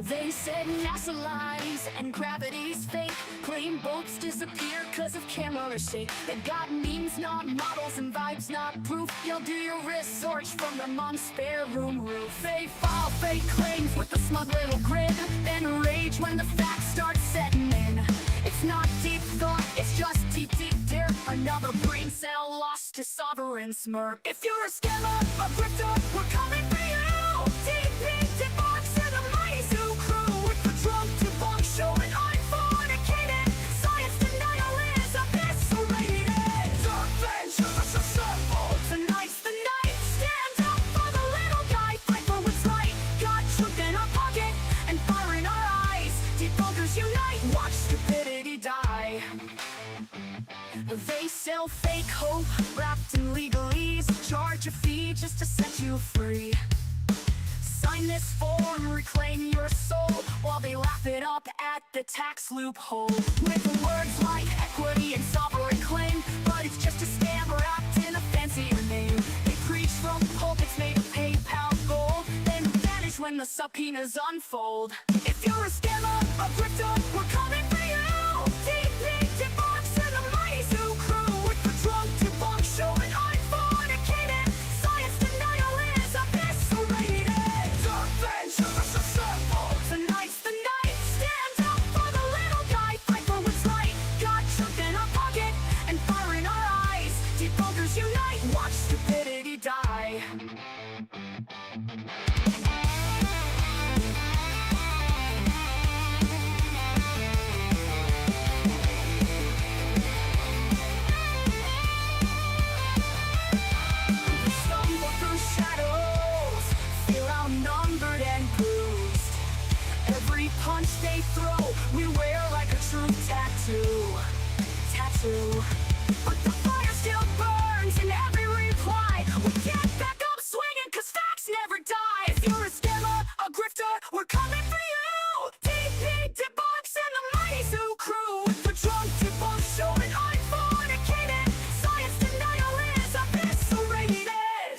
They said NASA lies and gravity's fake. Claim boats disappear cause of camera shake. They've got memes, not models, and vibes, not proof. You'll do your research from the mom's spare room roof. They file fake claims with a smug little grin, then rage when the facts start setting in. It's not deep thought, it's just deep dirt. Another brain cell lost to sovereign smirk. If you're a scammer, a grifter, we're coming for you. Deep box and the mighty zoo crew with the drunk debunk showing unfornicated. Science denial is eviscerated. Dark ventures assembled. Tonight's the night. Stand up for the little guy. Fight for what's right. Got truth in our pocket and fire in our eyes. Debunkers unite. Watch stupidity die. They sell fake hope wrapped in legalese. Charge a fee just to set you free. Sign this form, reclaim your soul, while they laugh it up at the tax loophole. With words like equity and sovereign claim, but it's just a scam wrapped in a fancier name. They preach from pulpits made of PayPal gold, then vanish when the subpoenas unfold. If you're a scammer, a grifter, we're coming for you. Deep box and the mighty zoo crew with the drunk debunk showing unfornicated. Science denial is eviscerated. Dark ventures assembled. Tonight's the night. Stand up for the little guy. Fight for what's right. Got truth in our pocket and fire in our eyes. Debunkers unite. Watch stupidity die. Every punch they throw, we wear like a true tattoo. But the fire still burns in every reply. We get back up swinging cause facts never die. If you're a scammer, a grifter, we're coming for you. Debunks and the mighty zoo crew with the drunk debunk showing unfornicated. Science denial is eviscerated.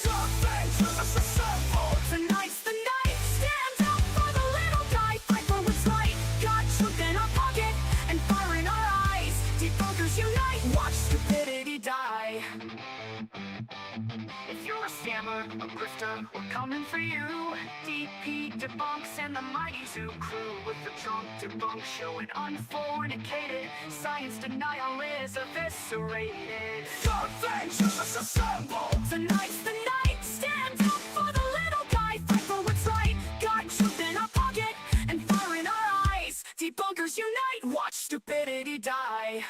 Dark ventures assembled. Tonight's the night. Stand up for the little guy. Fight for what's right. Got truth in our pocket and fire in our eyes. Debunkers unite. Watch stupidity die. If you're a scammer, a grifter, we're coming for you. DP debunks and the mighty zoo crew with the drunk debunk showing unfornicated. Science denial is eviscerated. Dark ventures assembled. Tonight's the night. Stand up for the little guy. Fight for what's right. Got truth in our pocket and fire in our eyes. Debunkers unite. Watch stupidity die.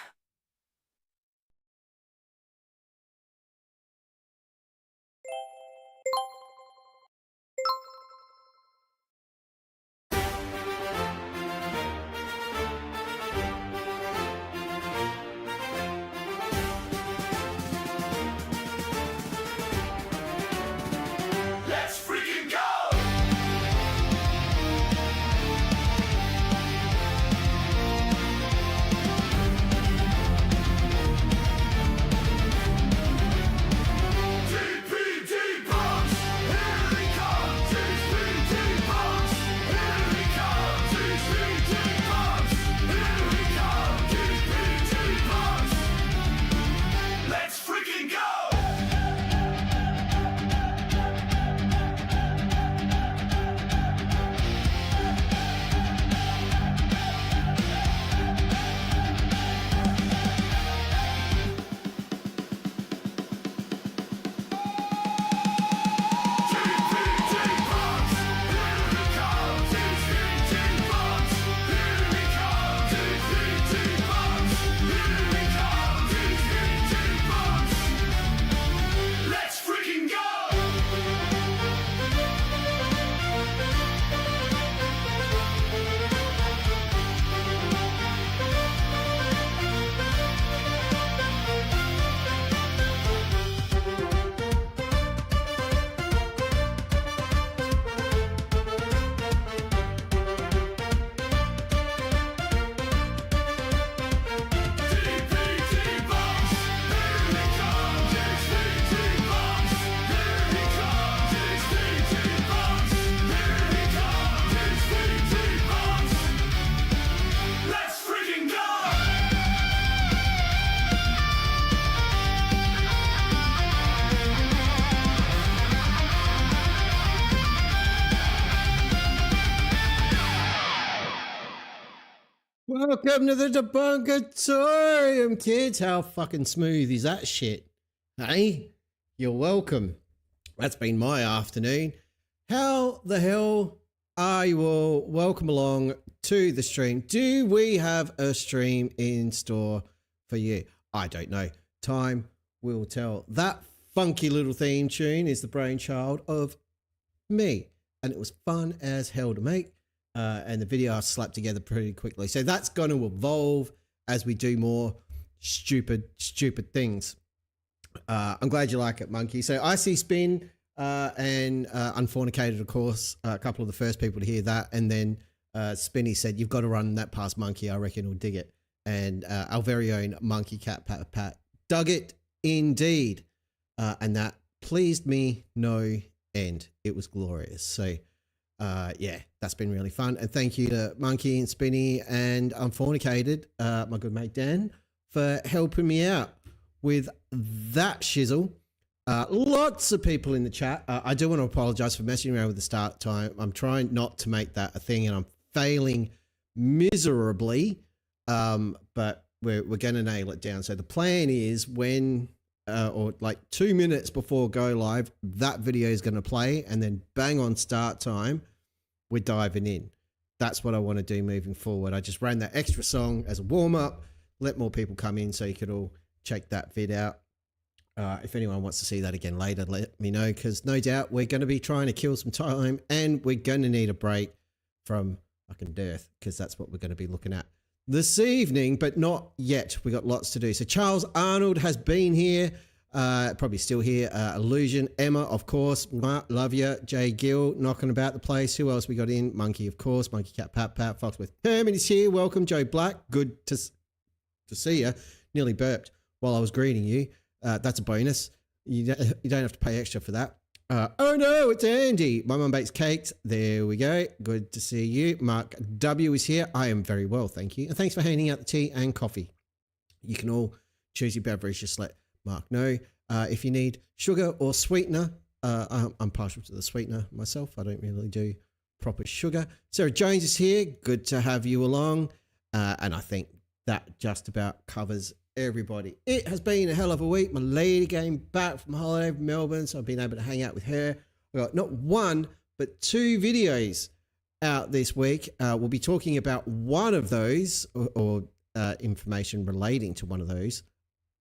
Welcome to the Debunkatorium, kids. How fucking smooth is that shit? Hey, you're welcome. That's been my afternoon. How the hell are you all? Welcome along to the stream. Do we have a stream in store for you? I don't know. Time will tell. That funky little theme tune is the brainchild of me, and it was fun as hell to make. And the video I slapped together pretty quickly. So that's going to evolve as we do more stupid things. I'm glad you like it, Monkey. So I see Spin and Unfornicated, of course, a couple of the first people to hear that. And then Spinny said, you've got to run that past Monkey. I reckon he'll dig it. And our very own Monkey Cat Pat dug it indeed. And that pleased me no end. It was glorious. So yeah, that's been really fun. And thank you to Monkey and Spinny and Unfornicated, my good mate Dan, for helping me out with that shizzle. Lots of people in the chat. I do want to apologize for messing around with the start time. I'm trying not to make that a thing, and I'm failing miserably, but we're going to nail it down. So the plan is when, or like 2 minutes before go live, that video is going to play, and then bang on start time, we're diving in. That's what I want to do moving forward. I just ran that extra song as a warm-up, let more people come in so you could all check that vid out. If anyone wants to see that again later, let me know, because no doubt we're going to be trying to kill some time, and we're going to need a break from fucking DIRTH, because that's what we're going to be looking at this evening, but not yet. We got lots to do. So Charles Arnold has been here. Probably still here. Illusion, Emma, of course, love you. Jay Gill knocking about the place. Who else we got in? Monkey, of course. Monkey Cat Pat Foxworth Herman is here. Welcome. Joe Black, good to see you. Nearly burped while I was greeting you. That's a bonus. You don't have to pay extra for that. Oh no, it's Andy. My mum bakes cakes. There we go. Good to see you. Mark W is here. I am very well, thank you. And thanks for handing out the tea and coffee. You can all choose your beverage. Just let Mark know. If you need sugar or sweetener, I'm partial to the sweetener myself. I don't really do proper sugar. Sarah Jones is here. Good to have you along. And I think that just about covers everybody. It has been a hell of a week. My lady came back from holiday from Melbourne, so I've been able to hang out with her. We got not one, but 2 videos out this week. We'll be talking about one of those or information relating to one of those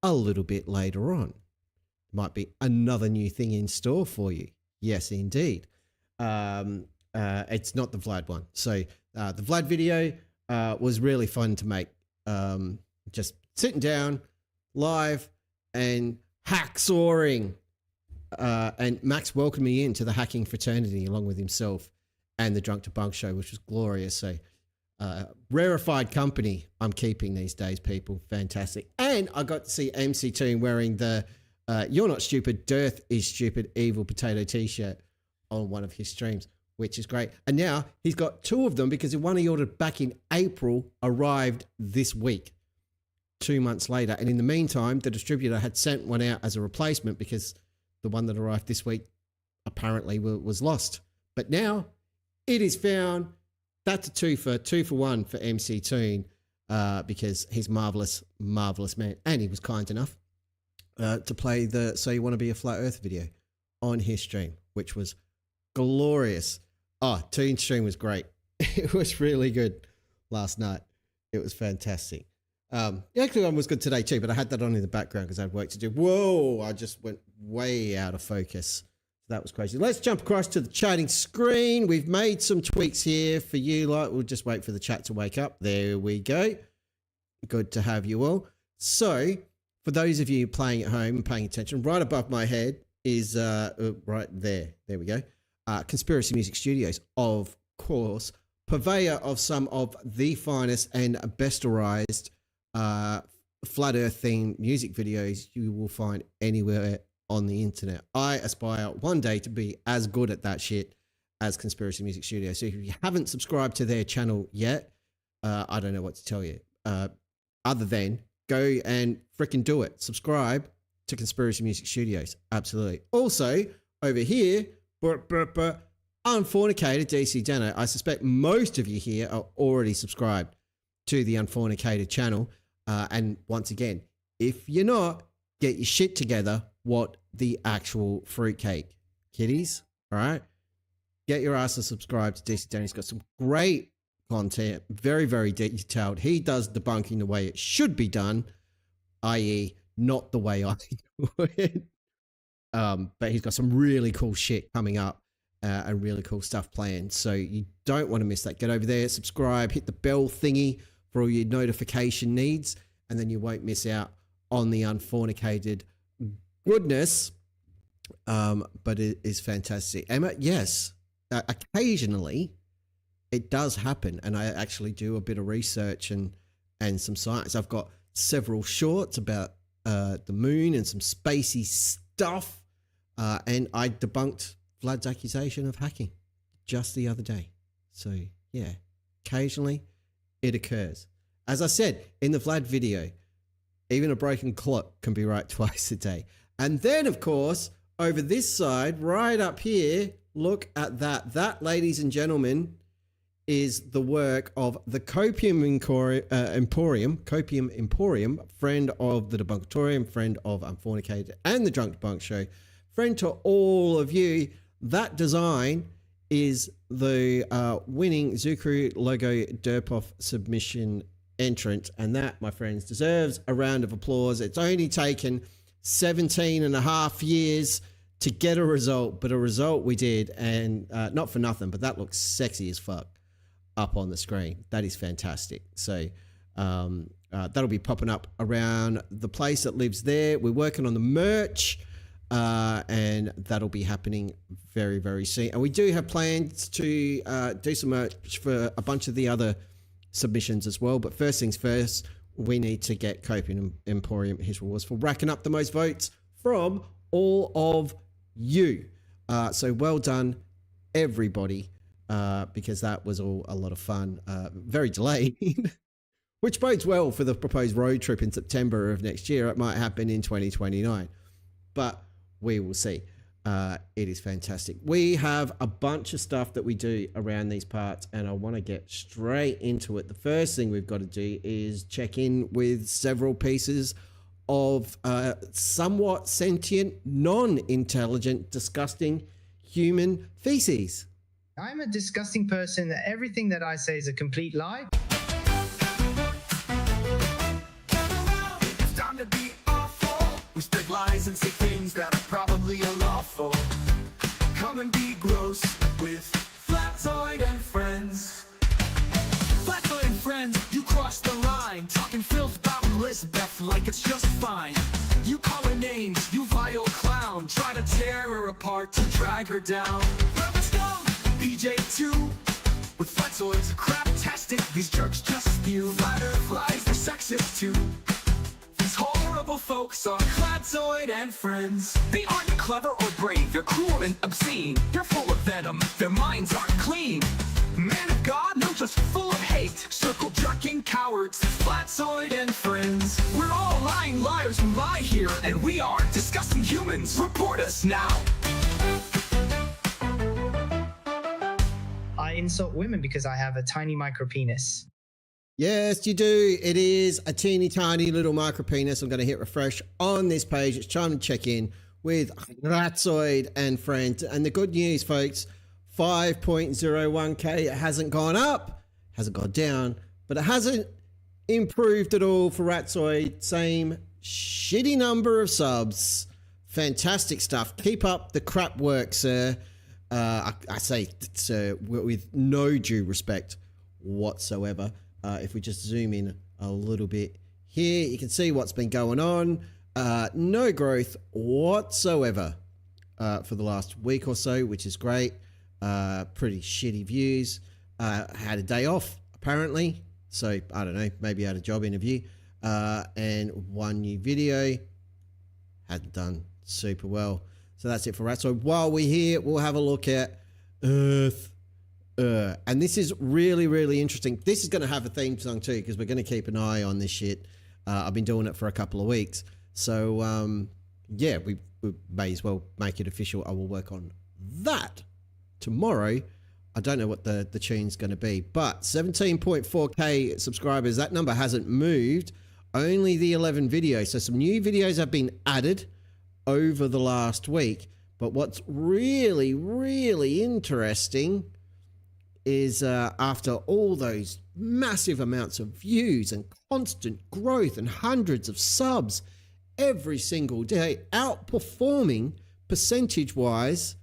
a little bit later on. Might be another new thing in store for you. Yes, indeed. It's not the Vlad one. So the Vlad video was really fun to make. Just sitting down live and hacksawing. And Max welcomed me into the hacking fraternity along with himself and the Drunk to Bunk show, which was glorious. So rarefied company I'm keeping these days, people. Fantastic. And I got to see MC Toon wearing the You're Not Stupid, DIRTH is Stupid Evil Potato t-shirt on one of his streams, which is great. And now he's got 2 of them because the one he ordered back in April arrived this week, 2 months later. And in the meantime, the distributor had sent one out as a replacement because the one that arrived this week apparently was lost. But now it is found. That's a 2 for 1 for MC Toon because he's marvelous man. And he was kind enough to play the So You Want to Be a Flat Earth video on his stream, which was glorious. Oh, Toon's stream was great. It was really good last night. It was fantastic. The actual one was good today too, but I had that on in the background because I had work to do. Whoa, I just went way out of focus. That was crazy. Let's jump across to the chatting screen. We've made some tweaks here for you. Like, we'll just wait for the chat to wake up. There we go. Good to have you all. So, for those of you playing at home and paying attention, right above my head is right there. There we go. Conspiracy Music Studios, of course, purveyor of some of the finest and besterized flat Earth themed music videos you will find anywhere on the internet. I aspire one day to be as good at that shit as Conspiracy Music Studio. So if you haven't subscribed to their channel yet, I don't know what to tell you other than go and freaking do it. Subscribe to Conspiracy Music Studios. Absolutely. Also over here, Unfornicated DC Dano. I suspect most of you here are already subscribed to the Unfornicated channel. And once again, if you're not, get your shit together. What the actual fruitcake, kiddies? All right, get your ass to subscribe to DC Dan. He's got some great content, very, very detailed. He does debunking the way it should be done, i.e., not the way I do it. But he's got some really cool shit coming up and really cool stuff planned. So you don't want to miss that. Get over there, subscribe, hit the bell thingy for all your notification needs, and then you won't miss out on the Unfornicated goodness. But it is fantastic. Emma, yes, occasionally it does happen, and I actually do a bit of research and some science. I've got several shorts about the moon and some spacey stuff, and I debunked Vlad's accusation of hacking just the other day. So yeah, occasionally it occurs. As I said in the Vlad video, even a broken clock can be right twice a day. And then, of course, over this side, right up here, look at that. That, ladies and gentlemen, is the work of the Copium Emporium, friend of the Debunkatorium, friend of Unfornicated and the Drunk Debunk Show, friend to all of you. That design is the winning Zukru logo Derpoff submission entrant, and that, my friends, deserves a round of applause. It's only taken 17 and a half years to get a result, but a result we did, and not for nothing, but that looks sexy as fuck up on the screen. That is fantastic. So that'll be popping up around the place that lives there. We're working on the merch, and that'll be happening very, very soon. And we do have plans to do some merch for a bunch of the other submissions as well. But first things first, we need to get Copium Emporium his rewards for racking up the most votes from all of you. So well done, everybody, because that was all a lot of fun. Very delayed, which bodes well for the proposed road trip in September of next year. It might happen in 2029, but we will see. It is fantastic. We have a bunch of stuff that we do around these parts, and I want to get straight into it. The first thing we've got to do is check in with several pieces of somewhat sentient, non-intelligent, disgusting human feces. I'm a disgusting person. Everything that I say is a complete lie. It's time to be awful. We spread lies and say things that are probably unlawful. Come and be gross with Flatoid and Friends. Flatoid and Friends, you crossed the line. Talking filth about Elizabeth like it's just fine. You call her names, you vile clown. Try to tear her apart to drag her down. Let's go! BJ2 with Flatoids, crap-tastic. These jerks just spew. Butterflies, they're sexist too. These horrible folks are Flatoid and Friends. They aren't clever or brave, they're cruel and obscene. They're full of venom, their minds aren't clean. Man of God, no, just full of hate. Circle jerking cowards, Flatoid and Friends. We're all lying liars who lie here, and we are disgusting humans. Report us now. I insult women because I have a tiny micro penis. Yes, you do. It is a teeny tiny little micro penis. I'm going to hit refresh on this page. It's time to check in with Flatoid and Friends. And the good news, folks, 5.01k. It hasn't gone up, hasn't gone down, but it hasn't improved at all for Ratzoid. Same shitty number of subs. Fantastic stuff. Keep up the crap work, sir. I say, sir, with no due respect whatsoever. If we just zoom in a little bit here, you can see what's been going on. No growth whatsoever for the last week or so, which is great. Pretty shitty views. Had a day off, apparently. So, I don't know, maybe had a job interview. And one new video. Hadn't done super well. So that's it for Rat. So while we're here, we'll have a look at Earth. And this is really, really interesting. This is going to have a theme song too, because we're going to keep an eye on this shit. I've been doing it for a couple of weeks. So, yeah, we may as well make it official. I will work on that tomorrow. I don't know what the tune's going to be, but 17.4K subscribers. That number hasn't moved. Only the 11 videos. So some new videos have been added over the last week. But what's really, really interesting is after all those massive amounts of views and constant growth and hundreds of subs every single day, outperforming percentage-wise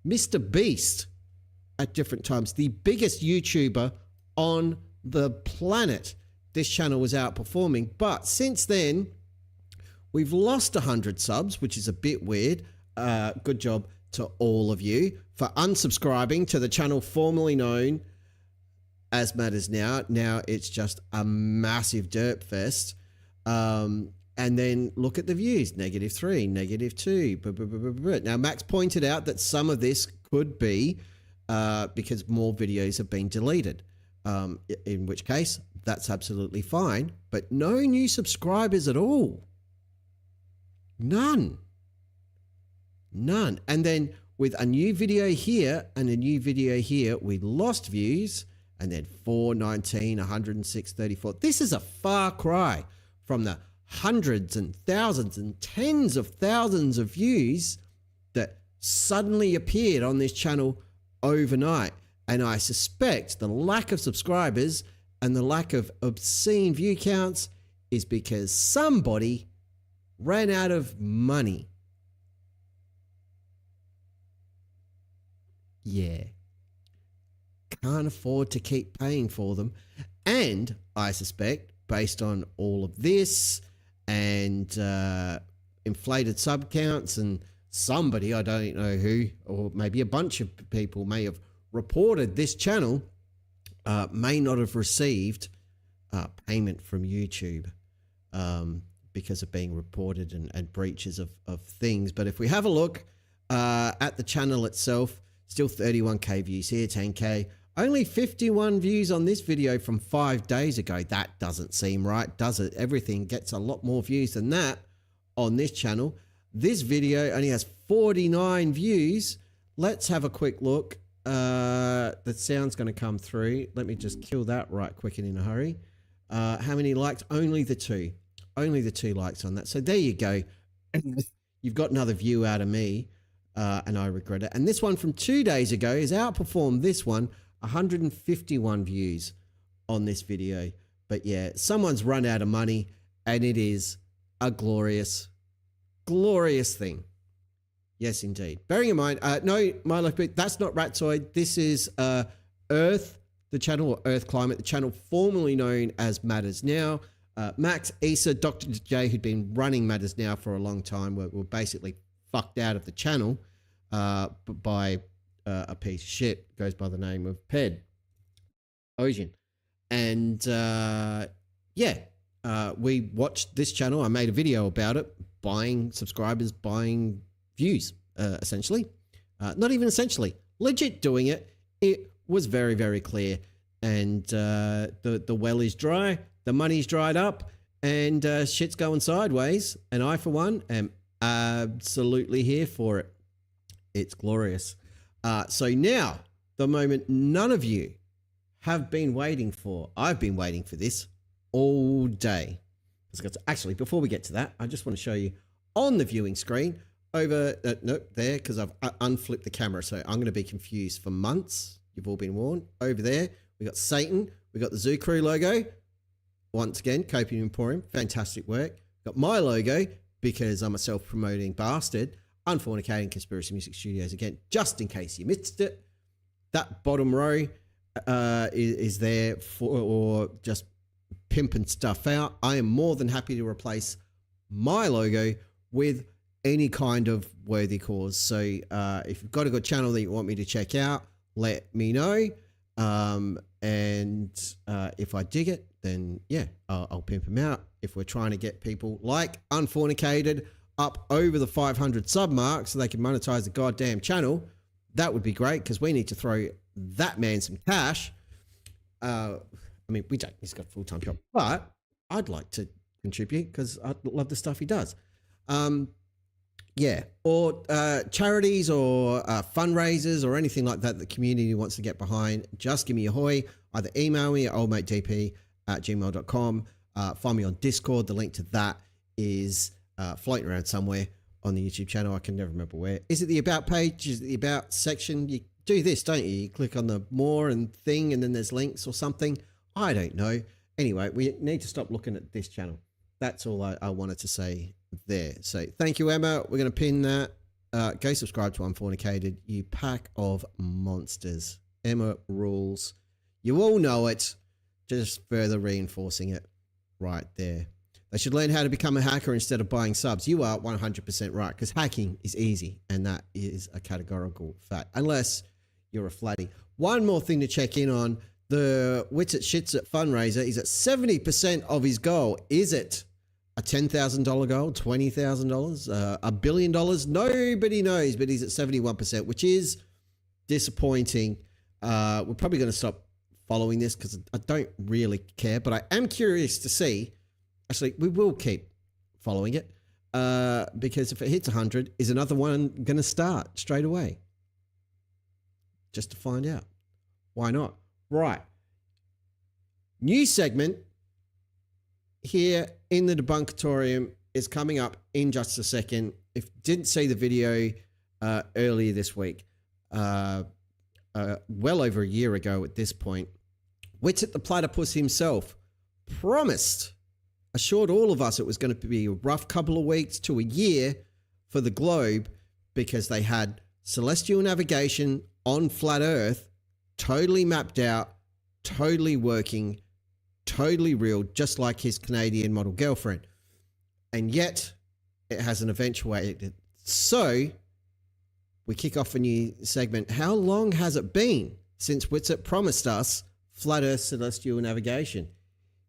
Mr. Beast at different times, the biggest YouTuber on the planet. This channel was outperforming, but since then, we've lost 100 subs, which is a bit weird. Good job to all of you for unsubscribing to the channel formerly known as Matters Now. Now it's just a massive dirt fest. And then look at the views, -3, -2. Now, Max pointed out that some of this could be because more videos have been deleted, in which case that's absolutely fine, but no new subscribers at all. None. And then with a new video here and a new video here, we lost views, and then 419, 106, 34. This is a far cry from the hundreds and thousands and tens of thousands of views that suddenly appeared on this channel overnight. And I suspect the lack of subscribers and the lack of obscene view counts is because somebody ran out of money. Yeah. Can't afford to keep paying for them. And I suspect, based on all of this and inflated sub counts, and somebody, I don't know who, or maybe a bunch of people may have reported this channel may not have received payment from YouTube because of being reported and breaches of things. But if we have a look at the channel itself, still 31K views here, 10K. Only 51 views on this video from 5 days ago. That doesn't seem right, does it? Everything gets a lot more views than that on this channel. This video only has 49 views. Let's have a quick look. The sound's going to come through. Let me just kill that right quick and in a hurry. How many likes? Only the 2. Only the 2 likes on that. So there you go. You've got another view out of me. And I regret it. And this one from 2 days ago has outperformed this one, 151 views on this video. But yeah, someone's run out of money, and it is a glorious, glorious thing. Yes, indeed. Bearing in mind, no, Milo, that's not Ratzoid. This is Earth, the channel, or Earth Climate, the channel formerly known as Matters Now. Max, Issa, Dr. J, who'd been running Matters Now for a long time, were basically fucked out of the channel by a piece of shit, goes by the name of Ocean. And we watched this channel. I made a video about it, buying subscribers, buying views, essentially. Not even essentially, legit doing it. It was very, very clear. And the well is dry, the money's dried up, and shit's going sideways. And I, for one, am absolutely here for it. It's glorious. So now, the moment none of you have been waiting for. I've been waiting for this all day. Actually, before we get to that, I just want to show you on the viewing screen over, nope, there, because I've unflipped the camera, so I'm going to be confused for months. You've all been warned. Over there, we got Satan. We got the Zoo Crew logo. Once again, Copium Emporium, fantastic work. Got my logo, because I'm a self-promoting bastard. Unfornicating Conspiracy Music Studios again, just in case you missed it. That bottom row is there for just pimping stuff out. I am more than happy to replace my logo with any kind of worthy cause. So if you've got a good channel that you want me to check out, let me know. And if I dig it, then yeah, I'll pimp them out. If we're trying to get people like Unfornicated up over the 500 sub mark so they can monetize the goddamn channel, that would be great, because we need to throw that man some cash. I mean, we don't, he's got a full-time job, but I'd like to contribute because I love the stuff he does. Yeah, or charities or fundraisers or anything like that the community wants to get behind, just give me a hoy. Either email me at oldmatedp@gmail.com. Find me on Discord. The link to that is floating around somewhere on the YouTube channel. I can never remember where. Is it the About page? Is it the About section? You do this, don't you? You click on the more and thing, and then there's links or something. I don't know. Anyway, we need to stop looking at this channel. That's all I wanted to say there. So thank you, Emma. We're going to pin that. Go subscribe to Unfornicated, you pack of monsters. Emma rules. You all know it. Just further reinforcing it right there. They should learn how to become a hacker instead of buying subs. You are 100% right, because hacking is easy, and that is a categorical fact, unless you're a flatty. One more thing to check in on. The Wits at Shits at fundraiser is at 70% of his goal. Is it a $10,000 goal, $20,000, $1 billion? Nobody knows, but he's at 71%, which is disappointing. We're probably going to stop following this because I don't really care, but I am curious to see. Actually, we will keep following it because if it hits 100, is another one going to start straight away? Just to find out. Why not? Right. New segment here in the Debunkatorium is coming up in just a second. If you didn't see the video earlier this week, well over a year ago at this point, Wits at the Platypus himself assured all of us it was going to be a rough couple of weeks to a year for the globe, because they had celestial navigation on flat Earth totally mapped out, totally working, totally real, just like his Canadian model girlfriend. And yet it hasn't eventuated. So we kick off a new segment. How long has it been since Witsit promised us flat Earth celestial navigation?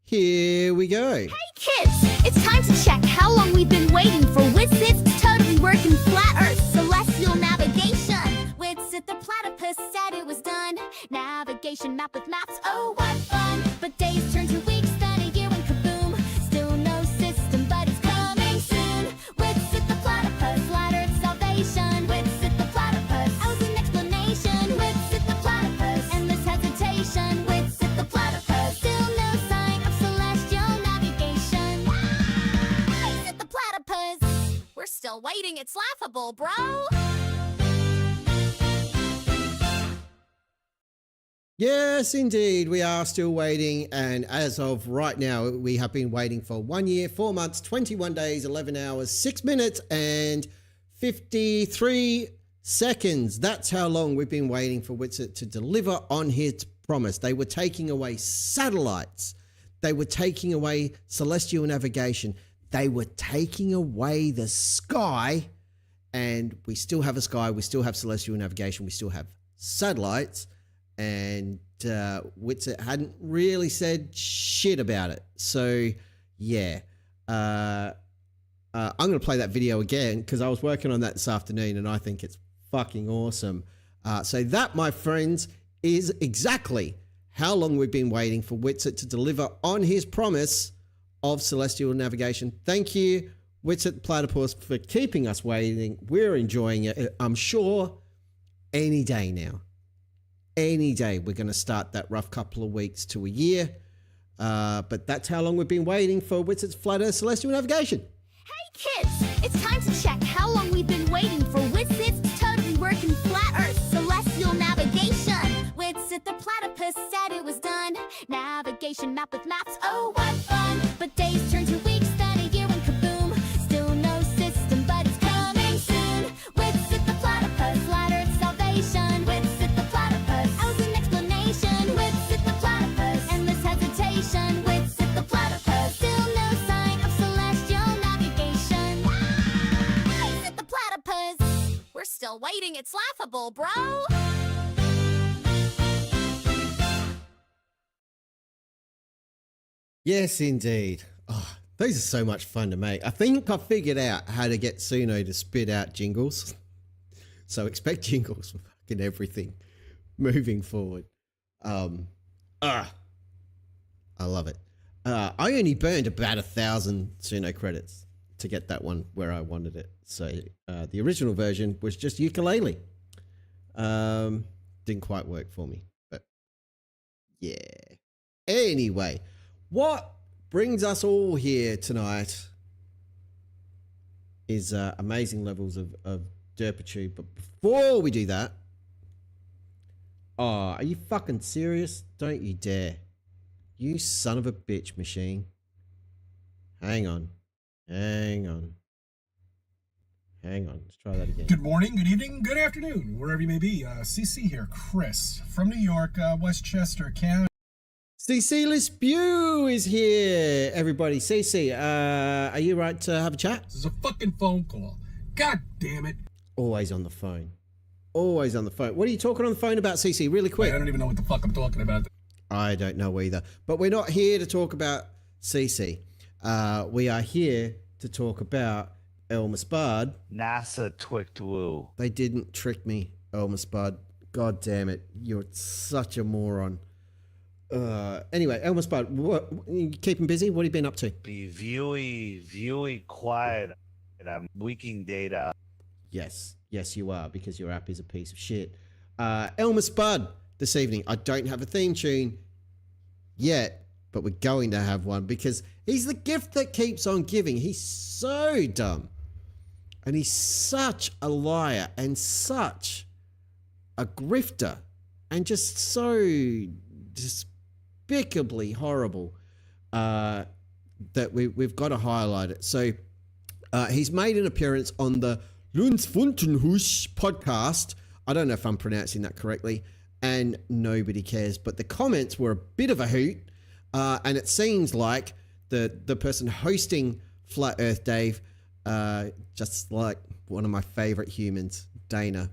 Here we go. Hey kids, it's time to check how long we've been waiting for Witsit's totally working flat Earth celestial navigation. Witsit the Platypus said it was done. Navigation map with maps, oh what fun. But days turn to weeks, then a year and kaboom. Still no system, but it's coming soon. Witsit the Platypus, flat Earth salvation. Witsit the Platypus, how's an explanation? Witsit the Platypus, endless hesitation. Witsit the Platypus, still no sign of celestial navigation. Witsit the Platypus, we're still waiting, it's laughable, bro. Yes, indeed. We are still waiting. And as of right now, we have been waiting for 1 year, 4 months, 21 days, 11 hours, 6 minutes, and 53 seconds. That's how long we've been waiting for Witsit to deliver on his promise. They were taking away satellites. They were taking away celestial navigation. They were taking away the sky. And we still have a sky. We still have celestial navigation. We still have satellites. And Witsit hadn't really said shit about it. So, yeah. I'm going to play that video again because I was working on that this afternoon and I think it's fucking awesome. So that, my friends, is exactly how long we've been waiting for Witsit to deliver on his promise of celestial navigation. Thank you, Witsit Platypus, for keeping us waiting. We're enjoying it. I'm sure any day now. Any day we're going to start that rough couple of weeks to a year. But that's how long we've been waiting for Witsit's flat Earth celestial navigation. Hey kids, it's time to check how long we've been waiting for Witsit's totally working flat Earth celestial navigation. Witsit the Platypus said it was done. Navigation map with maps, oh what fun. But days turn to weeks, then a year and kaboom. Still no system, but it's coming soon. Witsit the Platypus, flat Earth salvation. Witsit the Platypus, how's an explanation? Witsit the Platypus, endless hesitation. Witsit the Platypus, still no sign of celestial navigation. Witsit the Platypus, we're still waiting, it's laughable, bro. Yes, indeed. Oh, those are so much fun to make. I think I figured out how to get Suno to spit out jingles. So expect jingles for fucking everything moving forward. I love it. I only burned about 1,000 Suno credits to get that one where I wanted it. So the original version was just ukulele. Didn't quite work for me, but yeah. Anyway, what brings us all here tonight is amazing levels of derpitude. But before we do that, oh, are you fucking serious? Don't you dare. You son of a bitch machine. Hang on. Hang on. Hang on. Let's try that again. Good morning, good evening, good afternoon, wherever you may be. CC here, Chris, from New York, Westchester County. CC Lispew is here, everybody. CC, are you right to have a chat? This is a fucking phone call. God damn it. Always on the phone. Always on the phone. What are you talking on the phone about, CC? Really quick. I don't even know what the fuck I'm talking about. I don't know either. But we're not here to talk about CC. We are here to talk about Elmer Spud. NASA twicked woo. They didn't trick me, Elmer Spud. God damn it. You're such a moron. Anyway, Elmer Spud, what, you keep him busy? What have you been up to? Be viewy quiet, and I'm leaking data. Yes, you are, because your app is a piece of shit. Elmer Spud this evening. I don't have a theme tune yet, but we're going to have one because he's the gift that keeps on giving. He's so dumb. And he's such a liar and such a grifter and just so despicably horrible that we've got to highlight it. So he's made an appearance on the Lundsfuntenhusch podcast. I don't know if I'm pronouncing that correctly, and nobody cares, but the comments were a bit of a hoot, and it seems like the person hosting Flat Earth Dave, just like one of my favorite humans, Dana,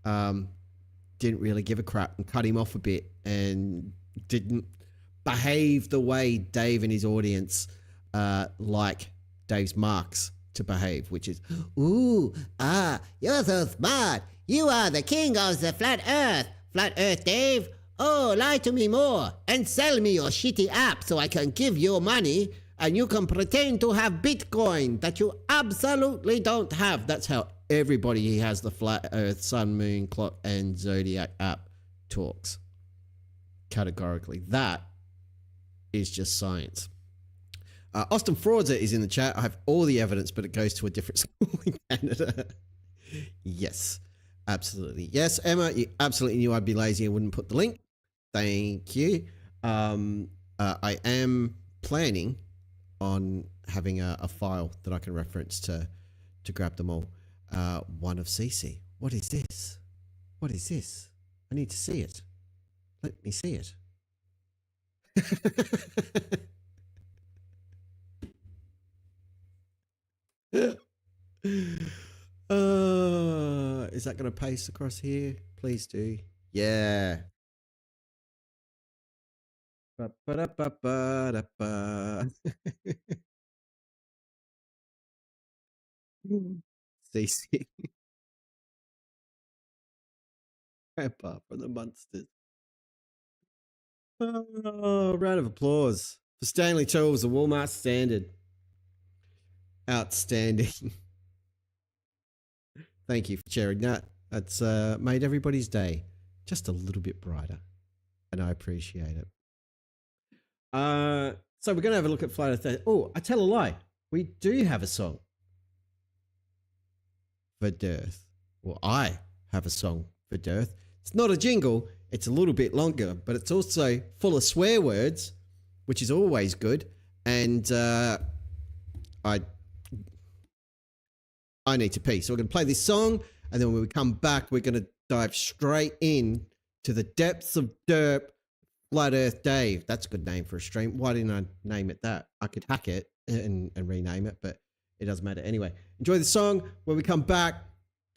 didn't really give a crap and cut him off a bit and didn't behave the way Dave and his audience like Dave's marks to behave, which is, you're so smart. You are the king of the flat earth, Dave. Oh, lie to me more and sell me your shitty app so I can give you money and you can pretend to have Bitcoin that you absolutely don't have. That's how everybody who has the flat earth, sun, moon, clock, and zodiac app talks. Categorically. That is just science. Austin Fraudzer is in the chat. I have all the evidence, but it goes to a different school in Canada. Yes, absolutely. Yes, Emma, you absolutely knew I'd be lazy and wouldn't put the link. Thank you. I am planning on having a file that I can reference to grab them all. One of CC. What is this? What is this? I need to see it. Let me see it. Is that going to paste across here? Please do. Yeah. Ba-ba-da-ba-ba-da-ba. Stacey. Grandpa from the Munsters. Oh, round of applause for Stanley Tools, the Walmart standard. Outstanding. Thank you for sharing that. That's made everybody's day just a little bit brighter, and I appreciate it. So we're going to have a look at Flight of Thursday. Oh, I tell a lie. We do have a song for DIRTH. Well, I have a song for DIRTH. It's not a jingle. It's a little bit longer, but it's also full of swear words, which is always good. And I need to pee. So we're going to play this song, and then when we come back, we're going to dive straight in to the depths of derp. Flat Earth Dave. That's a good name for a stream. Why didn't I name it that? I could hack it and rename it, but it doesn't matter. Anyway, enjoy the song. When we come back,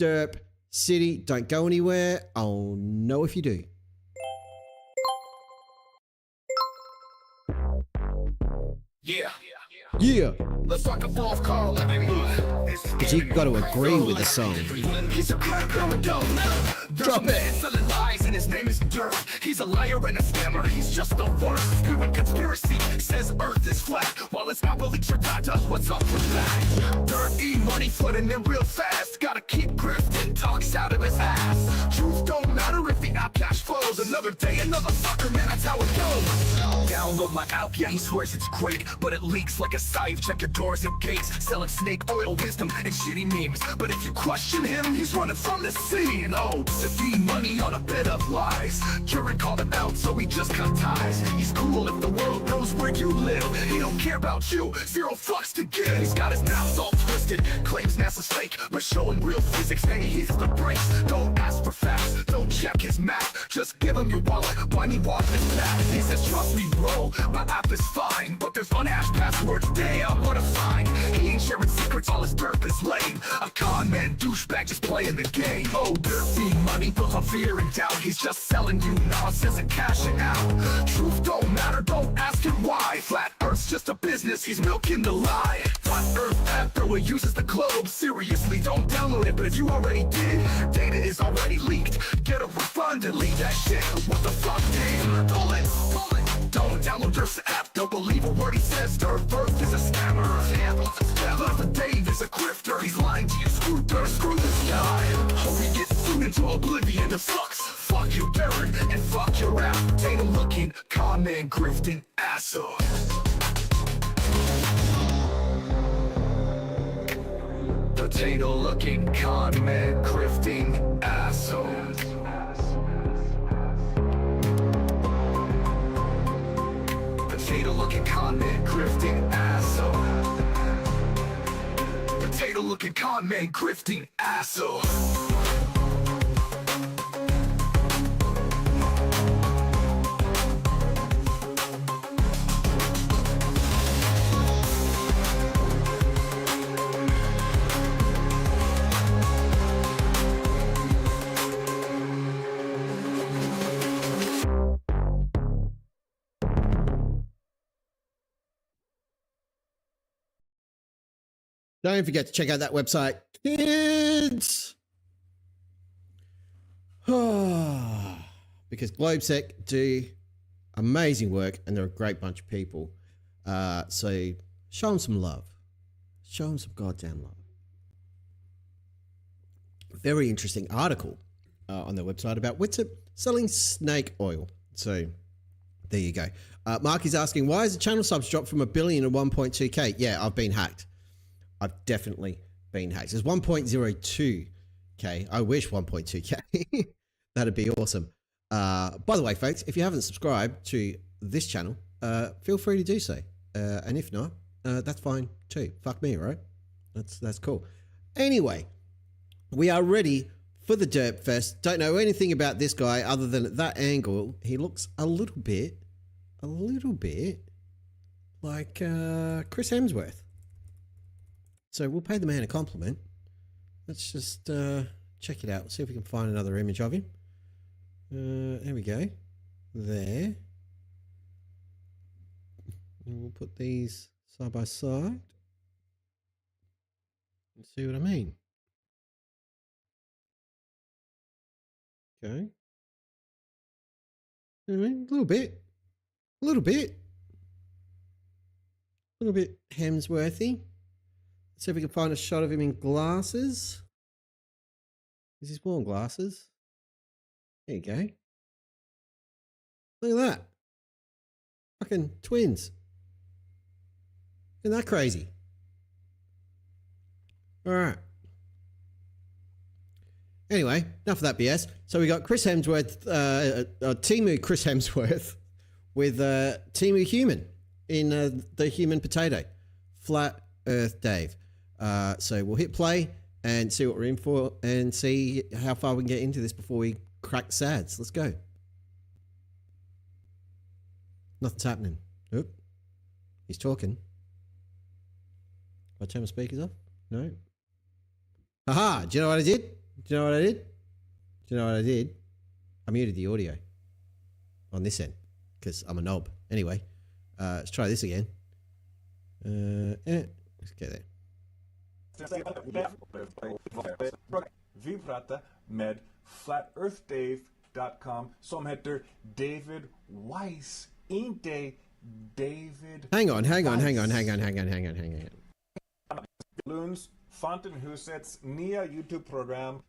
Derp City. Don't go anywhere. I'll know if you do. Yeah. Yeah. Let's rock a fourth call, let me move. It's because you've got to agree with the song. He's a crack Drop it. Selling lies and his name is DIRTH. He's a liar and a scammer. He's just the worst. Spewing conspiracy says Earth is flat, while it's not believed for data. What's up with that? Dirty money flooding in real fast. Gotta keep grifting, talks out of his ass. Truth don't matter if the app cash flows. Another day, another sucker, man, that's how it goes. Download my app, yeah, he swears it's great, but it leaks like a scythe. Check your doors and gates. Selling snake oil wisdom and shitty memes. But if you question him, he's running from the scene. Oh, to feed money on a bed of lies. Jury called him out, so he just cut ties. He's cool if the world knows where you live. He don't care about you, zero fucks to give. He's got his mouth all twisted, claims NASA's fake, but showing real physics, hey, he's the brakes. Don't ask for facts, don't check his math. Just give him your wallet, buy me walk this back. He says, trust me, bro, my app is fine, but there's unhashed passwords, damn, what a find. He ain't sharing secrets, all his dirt is lame. A con man, douchebag, just playing the game. Oh, dirty money, built on fear and doubt. He's just selling you nonsense and cashing out. Truth don't matter, don't ask him why. Flat Earth's just a business, he's milking the lie. Flat Earth app, though it uses the globe. Seriously, don't download it, but if you already did, your data is already leaked. Get a refund and leave that shit. What the fuck, damn? Pull it. Don't download DIRTH's app, don't believe a word he says. DIRTH is a scammer. But Dave is a grifter. He's lying to you, screw DIRTH, screw this guy. Hope he gets thrown into oblivion to sucks. Fuck you, Darren, and fuck your app. Data looking, con man, grifting, asshole. Potato looking, con man, grifting, asshole. Potato looking con man, grifting asshole. Potato looking con man, grifting asshole. Don't forget to check out that website, kids. Because GlobeSec do amazing work and they're a great bunch of people. So show them some love. Show them some goddamn love. Very interesting article on their website about Witsit selling snake oil. So there you go. Mark is asking, why is the channel subs dropped from 1 billion to 1.2k? Yeah, I've been hacked. I've definitely been hacked. It's 1.02k. I wish 1.2k. That'd be awesome. By the way, folks, if you haven't subscribed to this channel, feel free to do so. And if not, that's fine too. Fuck me, right? That's cool. Anyway, we are ready for the Derp Fest. Don't know anything about this guy other than at that angle, he looks a little bit like Chris Hemsworth. So we'll pay the man a compliment. Let's just check it out. See if we can find another image of him. There we go. There. And we'll put these side by side. And see what I mean. Okay. You know what I mean? A little bit. A little bit. A little bit Hemsworthy. See if we can find a shot of him in glasses. Is he wearing glasses? There you go. Look at that. Fucking twins. Isn't that crazy? All right. Anyway, enough of that BS. So we got Chris Hemsworth, Timu Chris Hemsworth with Timu Human in the Human Potato. Flat Earth Dave. So we'll hit play and see what we're in for and see how far we can get into this before we crack sads. Let's go. Nothing's happening. Oop. He's talking. Did I turn my speakers off? No. Haha! Do you know what I did? Do you know what I did? Do you know what I did? I muted the audio on this end because I'm a knob. Anyway, let's try this again. Let's get there. Vi pratar med flatearthdave.com som heter David Weiss, inte David. Hang on. Lunds Fountainhusets nya YouTube-program.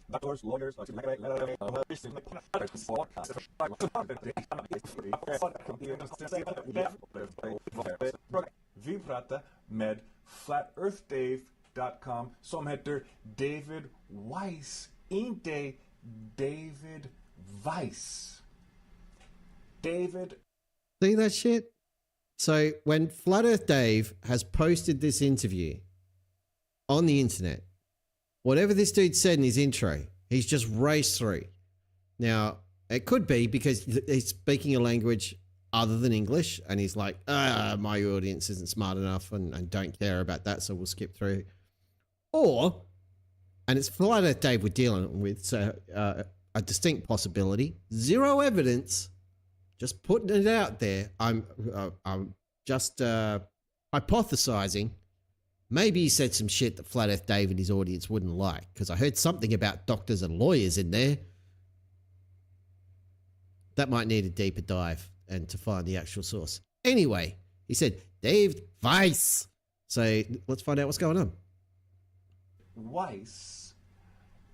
Doctors, lawyers, Vi pratar med flatearthdave.com som heter David Weiss, inte David Weiss. David. See that shit? So when Flat Earth Dave has posted this interview on the internet, whatever this dude said in his intro, he's just raced through. Now, it could be because he's speaking a language other than English, and he's like, my audience isn't smart enough and don't care about that, so we'll skip through. Or, and it's Flat Earth Dave we're dealing with, so a distinct possibility, zero evidence, just putting it out there. I'm just hypothesizing. Maybe he said some shit that Flat Earth Dave and his audience wouldn't like, because I heard something about doctors and lawyers in there. That might need a deeper dive and to find the actual source. Anyway, he said, Dave Weiss. So let's find out what's going on. Weiss,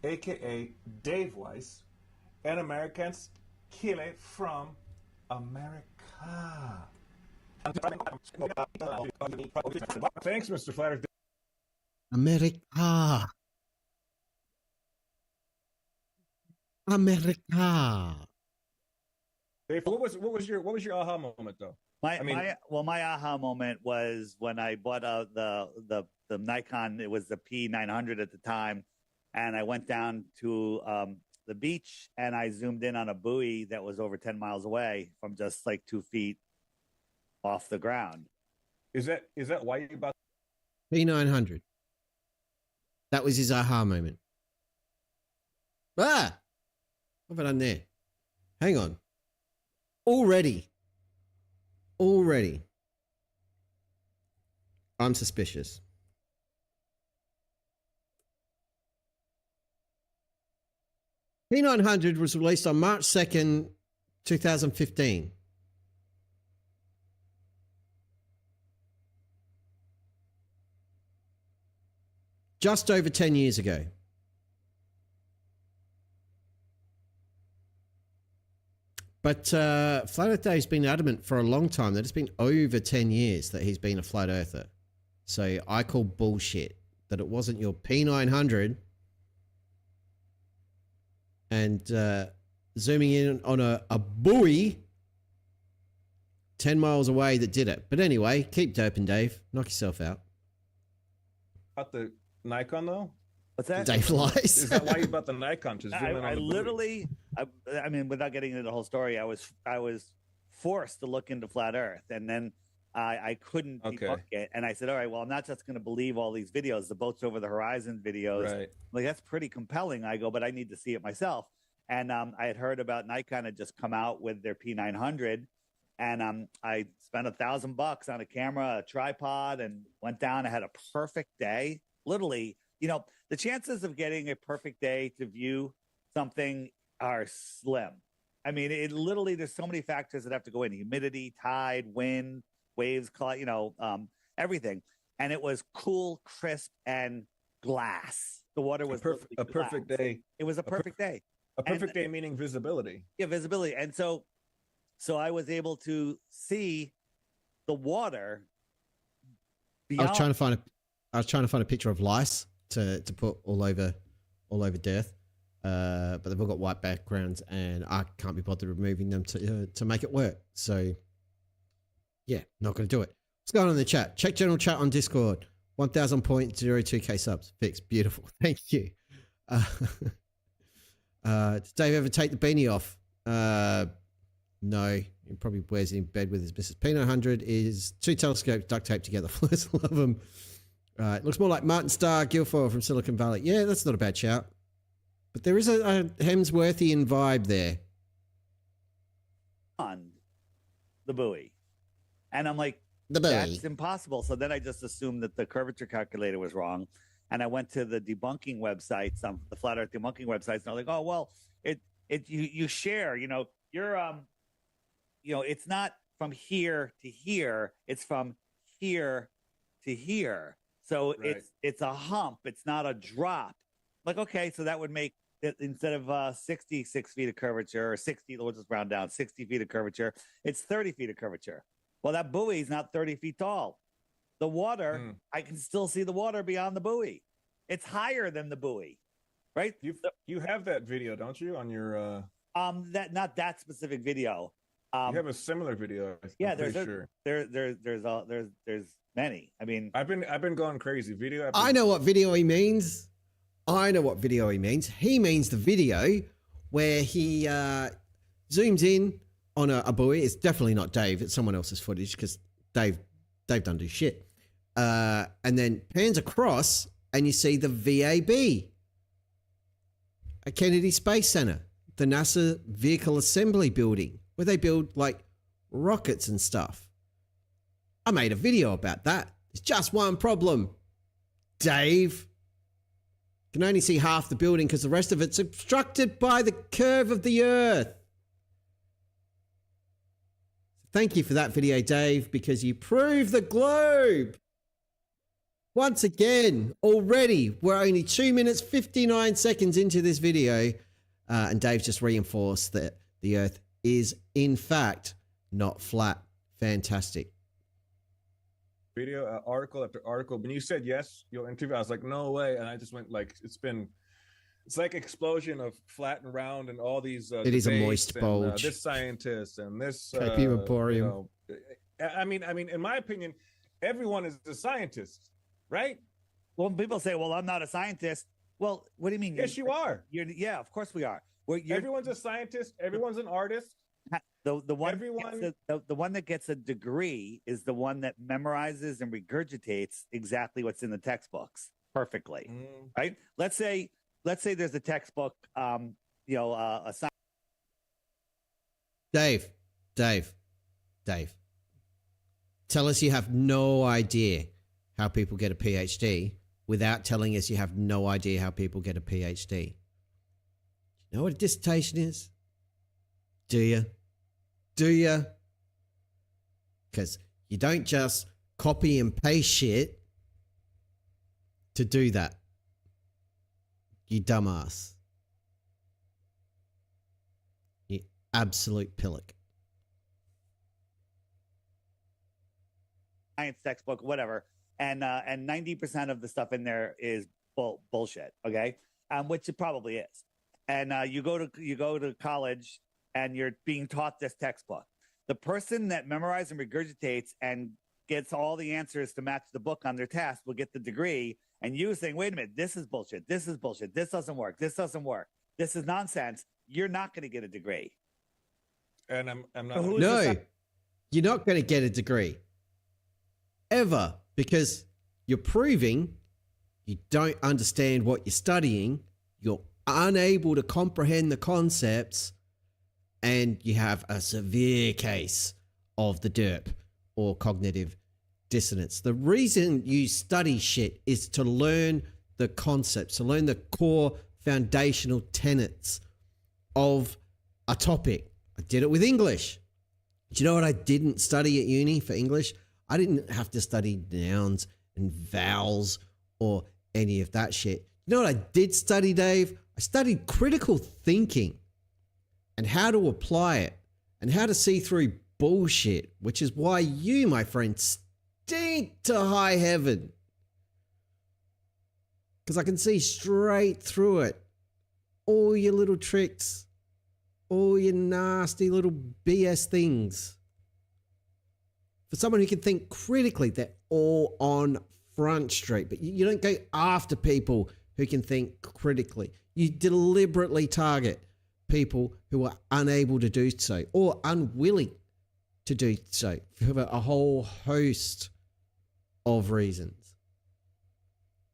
aka Dave Weiss, an American killer from America. Thanks, Mr. Flatter. America. Dave, what was your aha moment though? My aha moment was when I bought the Nikon. It was the P900 at the time, and I went down to the beach and I zoomed in on a buoy that was over 10 miles away from just like 2 feet off the ground. Is that why you bought P900? That was his aha moment. What have I done there? Hang on. Already. I'm suspicious. P900 was released on March 2nd, 2015. Just over 10 years ago. But Flat Earth Dave's been adamant for a long time that it's been over 10 years that he's been a flat earther. So I call bullshit that it wasn't your P900 and zooming in on a buoy 10 miles away that did it. But anyway, keep doping, Dave. Knock yourself out. About the Nikon though? What's that? Dave lies. Is that why you bought the Nikon? To zoom in on I the literally, I mean, without getting into the whole story, I was forced to look into flat Earth, and then I couldn't debunk it. And I said, all right, well, I'm not just going to believe all these videos, the boats over the horizon videos. Right. Like, that's pretty compelling. I go, but I need to see it myself. And I had heard about Nikon had just come out with their P900, and I spent $1,000 on a camera, a tripod, and went down. I had a perfect day. Literally, you know, the chances of getting a perfect day to view something are slim. I mean, it literally, there's so many factors that have to go in: humidity, tide, wind, waves, you know, everything. And it was cool, crisp, and glass. The water was a perfect day. It was a perfect day. A perfect day meaning visibility. Yeah, visibility. And so I was able to see the water beyond. I was trying to find a picture of lice to put all over DIRTH, but they've all got white backgrounds, and I can't be bothered removing them to make it work. So, yeah, not going to do it. What's going on in the chat? Check general chat on Discord. 1,000.02k subs. Fixed. Beautiful. Thank you. Did Dave ever take the beanie off? No. He probably wears it in bed with his missus. P900 is 2 telescopes duct taped together. Let's love them. It looks more like Martin Starr Guilfoyle from Silicon Valley. Yeah, that's not a bad shout. But there is a Hemsworthian vibe there. the buoy. And I'm like, The buoy. that's impossible. So then I just assumed that the curvature calculator was wrong. And I went to the debunking websites, the flat earth debunking websites, and I'm like, oh, well, you share, you're, it's not from here to here, it's from here to here. So Right. it's a hump, it's not a drop. Like, okay, so that would make it, instead of 66 feet of curvature, or 60, we'll just round down, 60 feet of curvature, it's 30 feet of curvature. Well, that buoy is not 30 feet tall. The water, I can still see the water beyond the buoy. It's higher than the buoy, right? You have that video, don't you, on your? That not that specific video. You have a similar video. Yeah, I'm pretty sure. There's many. I mean, I've been going crazy. Video. I know what video he means. I know what video he means. He means the video where he zooms in on a buoy. It's definitely not Dave. It's someone else's footage because Dave don't do shit. And then pans across and you see the VAB at Kennedy Space Center, the NASA Vehicle Assembly Building, where they build like rockets and stuff. I made a video about that. There's just one problem, Dave. You can only see half the building because the rest of it's obstructed by the curve of the Earth. Thank you for that video, Dave, because you prove the globe. Once again, already, we're only 2 minutes, 59 seconds into this video, and Dave just reinforced that the Earth is, in fact, not flat. Fantastic. Video, article after article. When you said yes, you'll interview, I was like, no way. And I just went like, it's like explosion of flat and round and all these. It is a moist and, bulge. This scientist and this. Cape Emporium. I mean, in my opinion, everyone is a scientist, right? well, people say, well, I'm not a scientist. Well, what do you mean? Yes, you are. Yeah, of course we are. Everyone's a scientist. Everyone's an artist. The one that gets a degree is the one that memorizes and regurgitates exactly what's in the textbooks perfectly, right? Let's say there's a textbook, a science. Dave, tell us you have no idea how people get a PhD without telling us you have no idea how people get a PhD. You know what a dissertation is? Do you? Because you don't just copy and paste shit to do that. You dumbass. You absolute pillock. Science textbook, whatever, and 90% of the stuff in there is bullshit. Okay, which it probably is. And you go to college and you're being taught this textbook. The person that memorizes and regurgitates and gets all the answers to match the book on their test will get the degree. And you saying, "Wait a minute, this is bullshit. This is bullshit. This doesn't work. This doesn't work. This is nonsense." You're not going to get a degree. And I'm not. No, you're not going to get a degree. Ever, because you're proving you don't understand what you're studying, you're unable to comprehend the concepts, and you have a severe case of the DIRTH or cognitive dissonance. The reason you study shit is to learn the concepts, to learn the core foundational tenets of a topic. I did it with English. Do you know what I didn't study at uni for English? I didn't have to study nouns and vowels or any of that shit. You know what I did study, Dave? I studied critical thinking and how to apply it and how to see through bullshit, which is why you, my friend, stink to high heaven. Because I can see straight through it. All your little tricks, all your nasty little BS things. For someone who can think critically, they're all on Front Street. But you don't go after people who can think critically. You deliberately target people who are unable to do so or unwilling to do so for a whole host of reasons.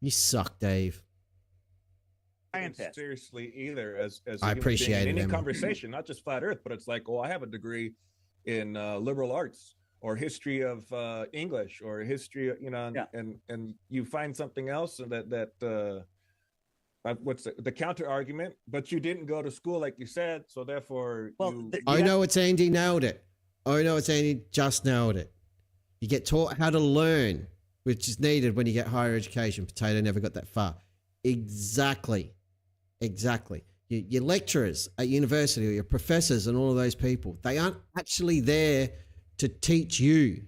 You suck, Dave. Scientist. Seriously, either as I appreciate it, in any Emma. conversation, not just flat Earth, but it's like, oh, I have a degree in liberal arts or history of English or history, you know, Yeah. and you find something else that what's the counter argument, but you didn't go to school like you said, so therefore I know it's Andy nailed it. I know it's Andy just nailed it. You get taught how to learn, which is needed when you get higher education. Potato never got that far. Exactly. Your lecturers at university or your professors and all of those people, they aren't actually there to teach you.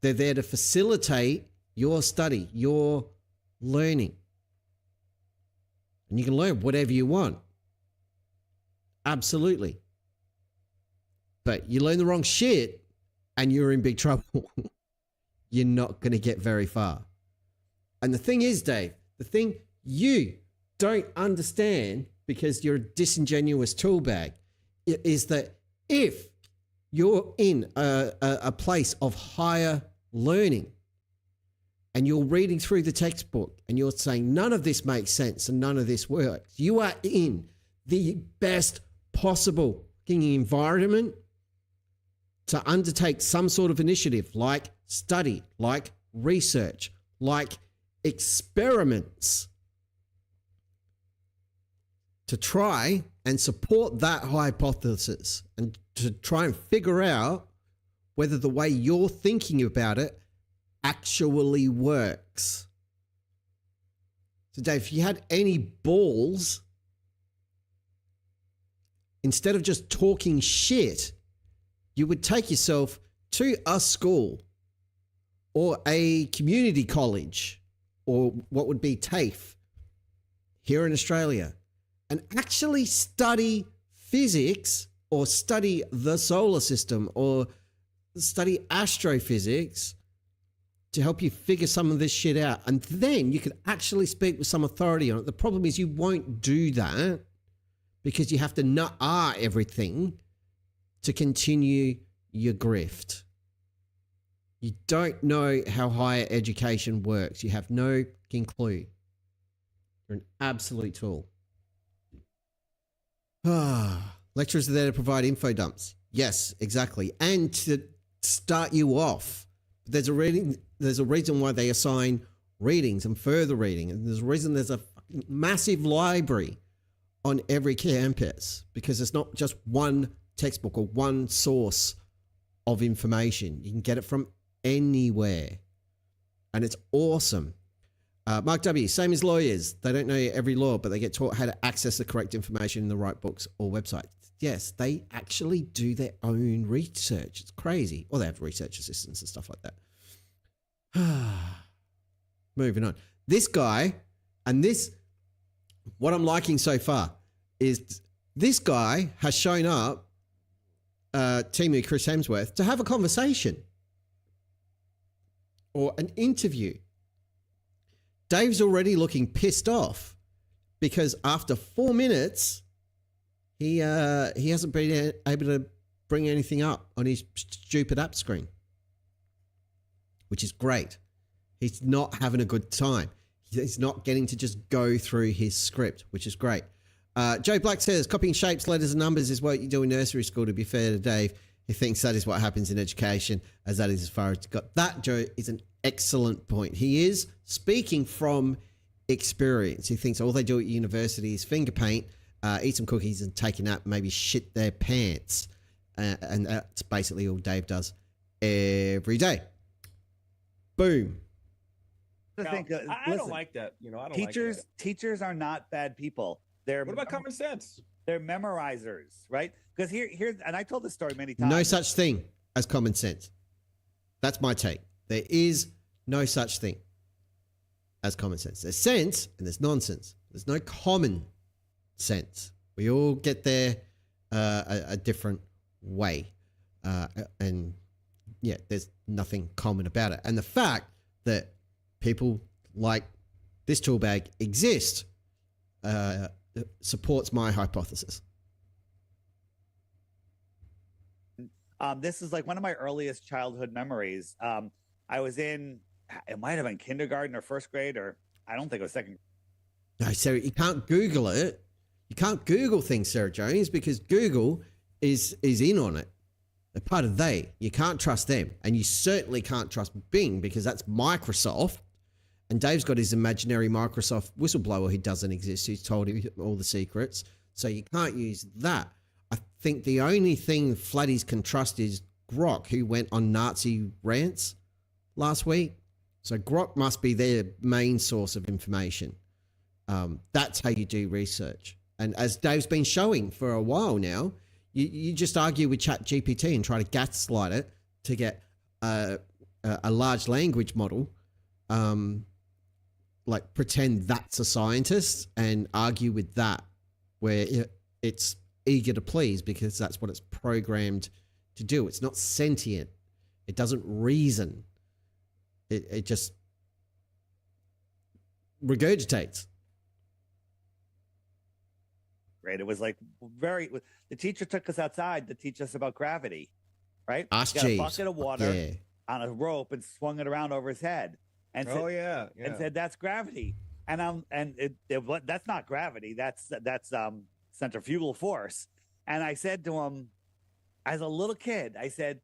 They're there to facilitate your study, your learning. And you can learn whatever you want. Absolutely. But you learn the wrong shit and you're in big trouble. You're not going to get very far. And the thing is, Dave, the thing you don't understand because you're a disingenuous tool bag is that if you're in a place of higher learning and you're reading through the textbook and you're saying none of this makes sense and none of this works, you are in the best possible environment to undertake some sort of initiative like study, like research, like experiments to try and support that hypothesis and to try and figure out whether the way you're thinking about it actually works. So Dave, if you had any balls, instead of just talking shit, you would take yourself to a school or a community college or what would be TAFE here in Australia and actually study physics or study the solar system or study astrophysics to help you figure some of this shit out. And then you could actually speak with some authority on it. The problem is you won't do that because you have to nut-ah everything to continue your grift. You don't know how higher education works. You have no fucking clue. You're an absolute tool. Lecturers are there to provide info dumps. Yes, exactly. And to start you off. There's a reason why they assign readings and further reading. And there's a reason there's a massive library on every campus because it's not just one textbook or one source of information. You can get it from anywhere. And it's awesome. Mark W., same as lawyers. They don't know every law, but they get taught how to access the correct information in the right books or websites. Yes, they actually do their own research. It's crazy. Or they have research assistants and stuff like that. Moving on. This guy, and this, what I'm liking so far, is this guy has shown up, Timu Chris Hemsworth, to have a conversation or an interview. Dave's already looking pissed off because after 4 minutes, he hasn't been able to bring anything up on his stupid app screen, which is great. He's not having a good time. He's not getting to just go through his script, which is great. Joe Black says, copying shapes, letters, and numbers is what you do in nursery school. To be fair to Dave, he thinks that is what happens in education, as that is as far as it's got. That, Joe, is an excellent point. He is speaking from experience. He thinks all they do at university is finger paint, eat some cookies, and take a nap, maybe shit their pants. And that's basically all Dave does every day. Boom. I don't like that. You know, I don't teachers, like that. Teachers are not bad people. What about common sense? They're memorizers, right? Because here's, and I told this story many times. No such thing as common sense. That's my take. There is no such thing as common sense. There's sense and there's nonsense. There's no common sense. We all get there a different way. And yeah, there's nothing common about it. And the fact that people like this tool bag exist supports my hypothesis. This is like one of my earliest childhood memories. I was in, it might have been kindergarten or first grade, or I don't think it was second. No, Sarah, you can't Google it. You can't Google things, Sarah Jones, because Google is in on it. They're part of they. You can't trust them. And you certainly can't trust Bing because that's Microsoft. And Dave's got his imaginary Microsoft whistleblower who doesn't exist, who's told him all the secrets. So you can't use that. I think the only thing Flatties can trust is Grok, who went on Nazi rants last week. So Grok must be their main source of information. That's how you do research. And as Dave's been showing for a while now, you just argue with ChatGPT and try to gaslight it to get a large language model, like pretend that's a scientist and argue with that, where it's eager to please because that's what it's programmed to do. It's not sentient. It doesn't reason. It just regurgitates. Right. It was like the teacher took us outside to teach us about gravity, right? Ask He got a Jeeves. bucket of water on a rope and swung it around over his head. And said, and said, that's gravity. And that's not gravity. That's centrifugal force. And I said to him, as a little kid, I said,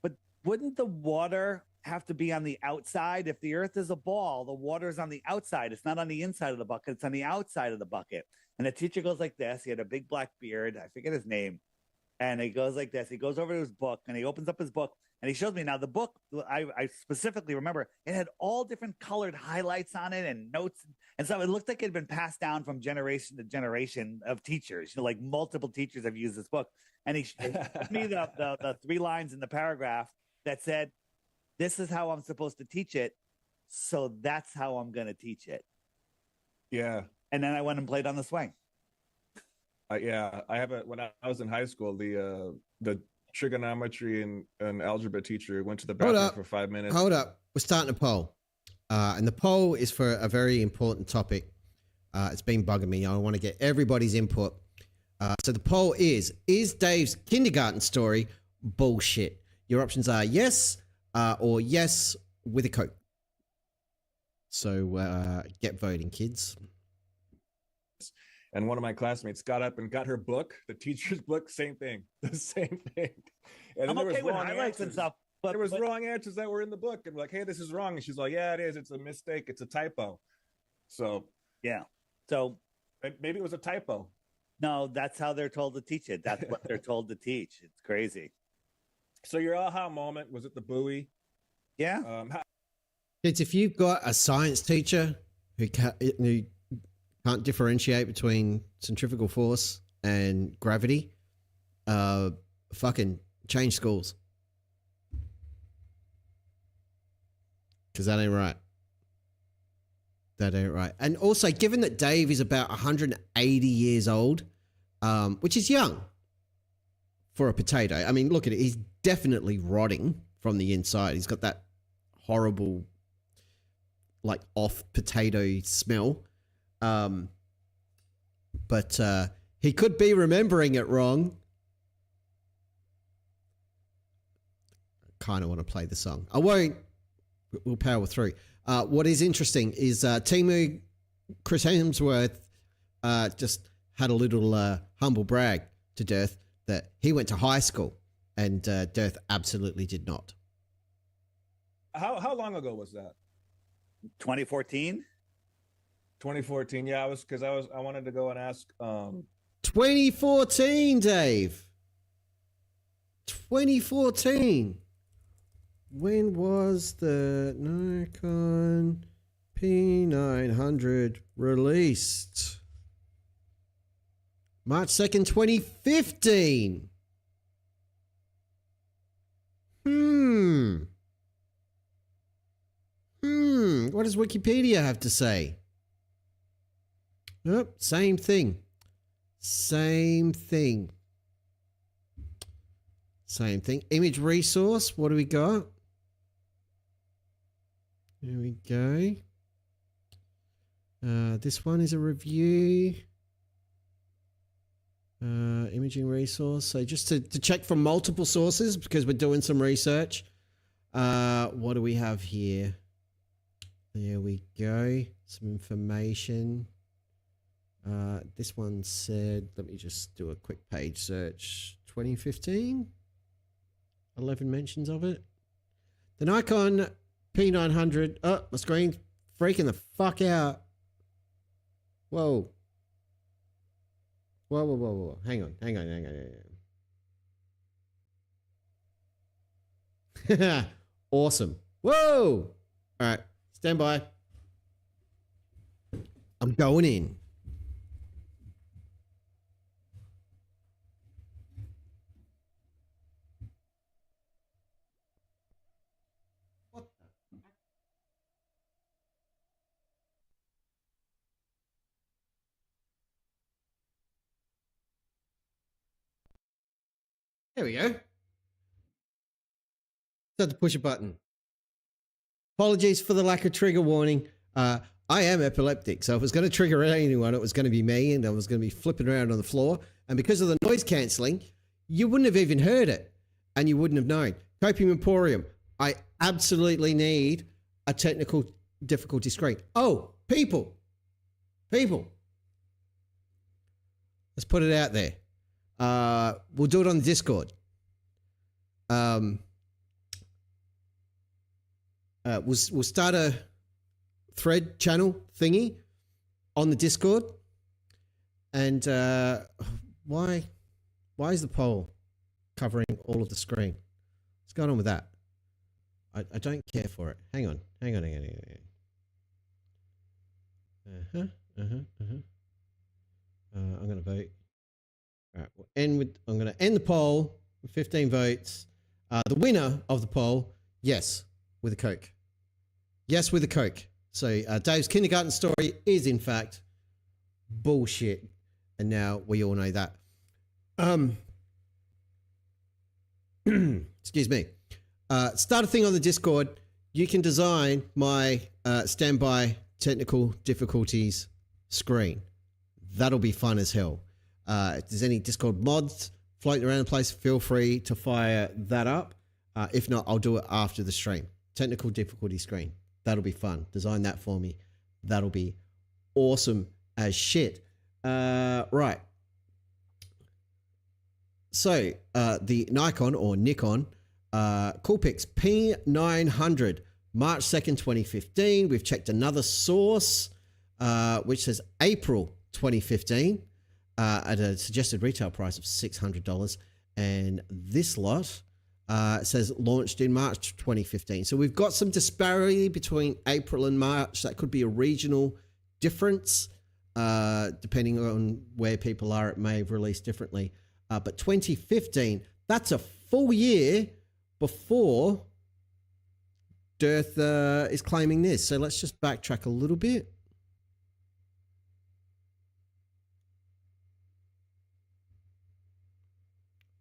but wouldn't the water have to be on the outside? If the earth is a ball, the water is on the outside. It's not on the inside of the bucket. It's on the outside of the bucket. And the teacher goes like this. He had a big black beard. I forget his name. And he goes like this. He goes over to his book and he opens up his book and he shows me. Now, the book, I specifically remember, it had all different colored highlights on it and notes. And so it looked like it had been passed down from generation to generation of teachers. Like multiple teachers have used this book. And he showed me the 3 lines in the paragraph that said, this is how I'm supposed to teach it. So that's how I'm going to teach it. Yeah. And then I went and played on the swing. Yeah, I have when I was in high school, the trigonometry and algebra teacher went to the bathroom for 5 minutes. Hold up. We're starting a poll. And the poll is for a very important topic. It's been bugging me. I want to get everybody's input. So the poll is Dave's kindergarten story bullshit? Your options are yes or yes with a Coke. So get voting, kids. And one of my classmates got up and got her book, the teacher's book, same thing, the same thing. And I'm there okay was with wrong highlights and answers. stuff, but There was wrong answers that were in the book. And we're like, hey, this is wrong. And she's like, yeah, it is. It's a mistake. It's a typo. So yeah. So maybe it was a typo. no, that's how they're told to teach it. That's what they're told to teach. It's crazy. So your aha moment, was it the buoy? Yeah. Kids, if you've got a science teacher who can't differentiate between centrifugal force and gravity, fucking change schools. Because that ain't right. That ain't right. And also, given that Dave is about 180 years old, which is young for a potato. I mean, look at it. He's definitely rotting from the inside. He's got that horrible, like, off potato smell. But he could be remembering it wrong. I kind of want to play the song. I won't. We'll power through. What is interesting is Timu Chris Hemsworth just had a little humble brag to DIRTH that he went to high school, and DIRTH absolutely did not. How long ago was that? 2014. 2014. Yeah, I wanted to go and ask. 2014, Dave. 2014. When was the Nikon P900 released? March 2nd, 2015. What does Wikipedia have to say? Yep, same thing. Same thing. Same thing. Image resource, what do we got? There we go. This one is a review. Imaging resource. So just to check from multiple sources because we're doing some research. What do we have here? There we go. Some information. This one said, let me just do a quick page search. 2015. 11 mentions of it. The Nikon P900. Oh, my screen's freaking the fuck out. Whoa. Whoa. Hang on. Awesome. Whoa. All right. Stand by. I'm going in. There we go. Had to push a button. Apologies for the lack of trigger warning. I am epileptic, so if it was going to trigger anyone, it was going to be me, and I was going to be flipping around on the floor. And because of the noise cancelling, you wouldn't have even heard it, and you wouldn't have known. Copium Emporium. I absolutely need a technical difficulty screen. Oh, people. Let's put it out there. We'll do it on the Discord. We'll start a thread channel thingy on the Discord. And why is the poll covering all of the screen? What's going on with that? I don't care for it. Hang on. I'm going to vote. All right, I'm going to end the poll with 15 votes. The winner of the poll, yes, with a Coke. Yes, with a Coke. So Dave's kindergarten story is, in fact, bullshit. And now we all know that. Excuse me. Start a thing on the Discord. You can design my standby technical difficulties screen. That'll be fun as hell. If there's any Discord mods floating around the place, feel free to fire that up. If not, I'll do it after the stream. Technical difficulty screen. That'll be fun. Design that for me. That'll be awesome as shit. Right. So, the Nikon or Nikon Coolpix P900, March 2nd, 2015. We've checked another source, which says April 2015. At a suggested retail price of $600, and this lot says launched in March 2015. So we've got some disparity between April and March. That could be a regional difference, depending on where people are. It may have released differently. But 2015, that's a full year before DIRTH is claiming this. So let's just backtrack a little bit.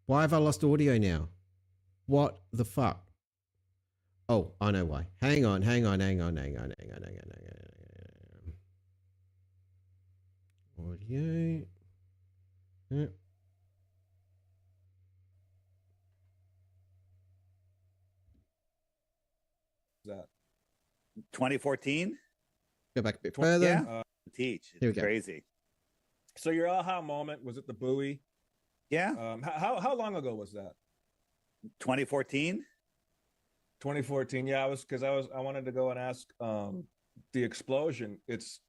Why have I lost audio now? What the fuck? Oh, I know why. Hang on. Audio. Yeah. That 2014. Go back a bit further. Yeah. Teach. Here we It's go. crazy. So your aha moment, was it the buoy? Yeah. How long ago was that? 2014. 2014. Yeah, I wanted to go and ask the explosion. It's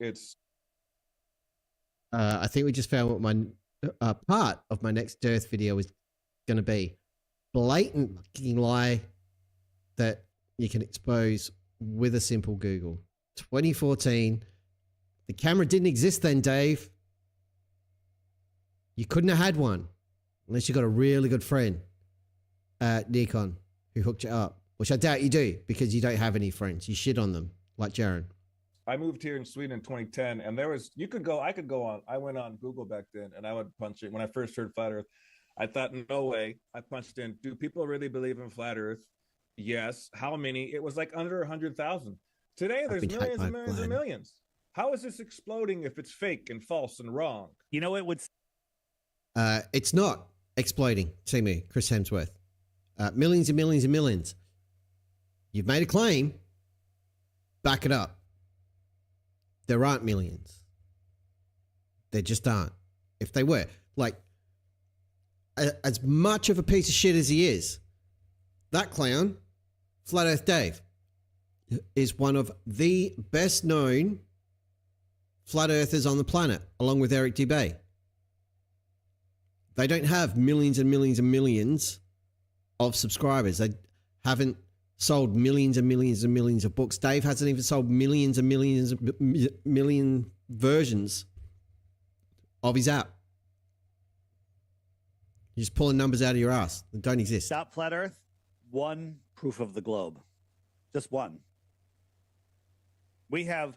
I think we just found what my part of my next DIRTH video is going to be. Blatant fucking lie that you can expose with a simple Google. 2014. The camera didn't exist then, Dave. You couldn't have had one unless you got a really good friend at Nikon who hooked you up, which I doubt you do because you don't have any friends. You shit on them like Jaron. I moved here in Sweden in 2010, and I went on Google back then, and I would punch it. When I first heard flat Earth, I thought, no way. I punched in, do people really believe in flat Earth? Yes. How many? It was like under 100,000. Today, there's millions and millions and millions. How is this exploding if it's fake and false and wrong? You know, it would. It's not exploding. See me, Chris Hemsworth. Millions and millions and millions. You've made a claim. Back it up. There aren't millions. There just aren't. If they were, like, as much of a piece of shit as he is, that clown, Flat Earth Dave, is one of the best known flat earthers on the planet, along with Eric Dubay. They don't have millions and millions and millions of subscribers. They haven't sold millions and millions and millions of books. Dave hasn't even sold millions and million versions of his app. You're just pulling numbers out of your ass that don't exist. Stop Flat Earth, one proof of the globe. Just one. We have...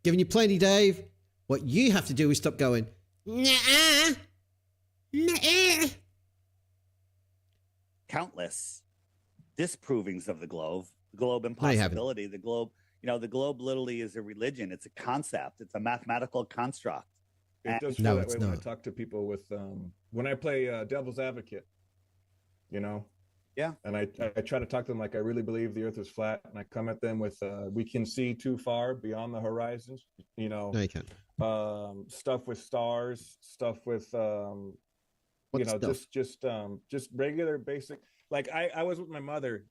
Giving you plenty, Dave. What you have to do is stop going, nuh-uh, nuh-uh. Countless disprovings of the globe impossibility. The globe, the globe literally is a religion. It's a concept. It's a mathematical construct. It does feel that way when I talk to people with when I play devil's advocate, Yeah. And I try to talk to them like I really believe the earth is flat, and I come at them with we can see too far beyond the horizons, No, you can't. Stuff with stars, stuff with What stuff? just regular basic. Like I was with my mother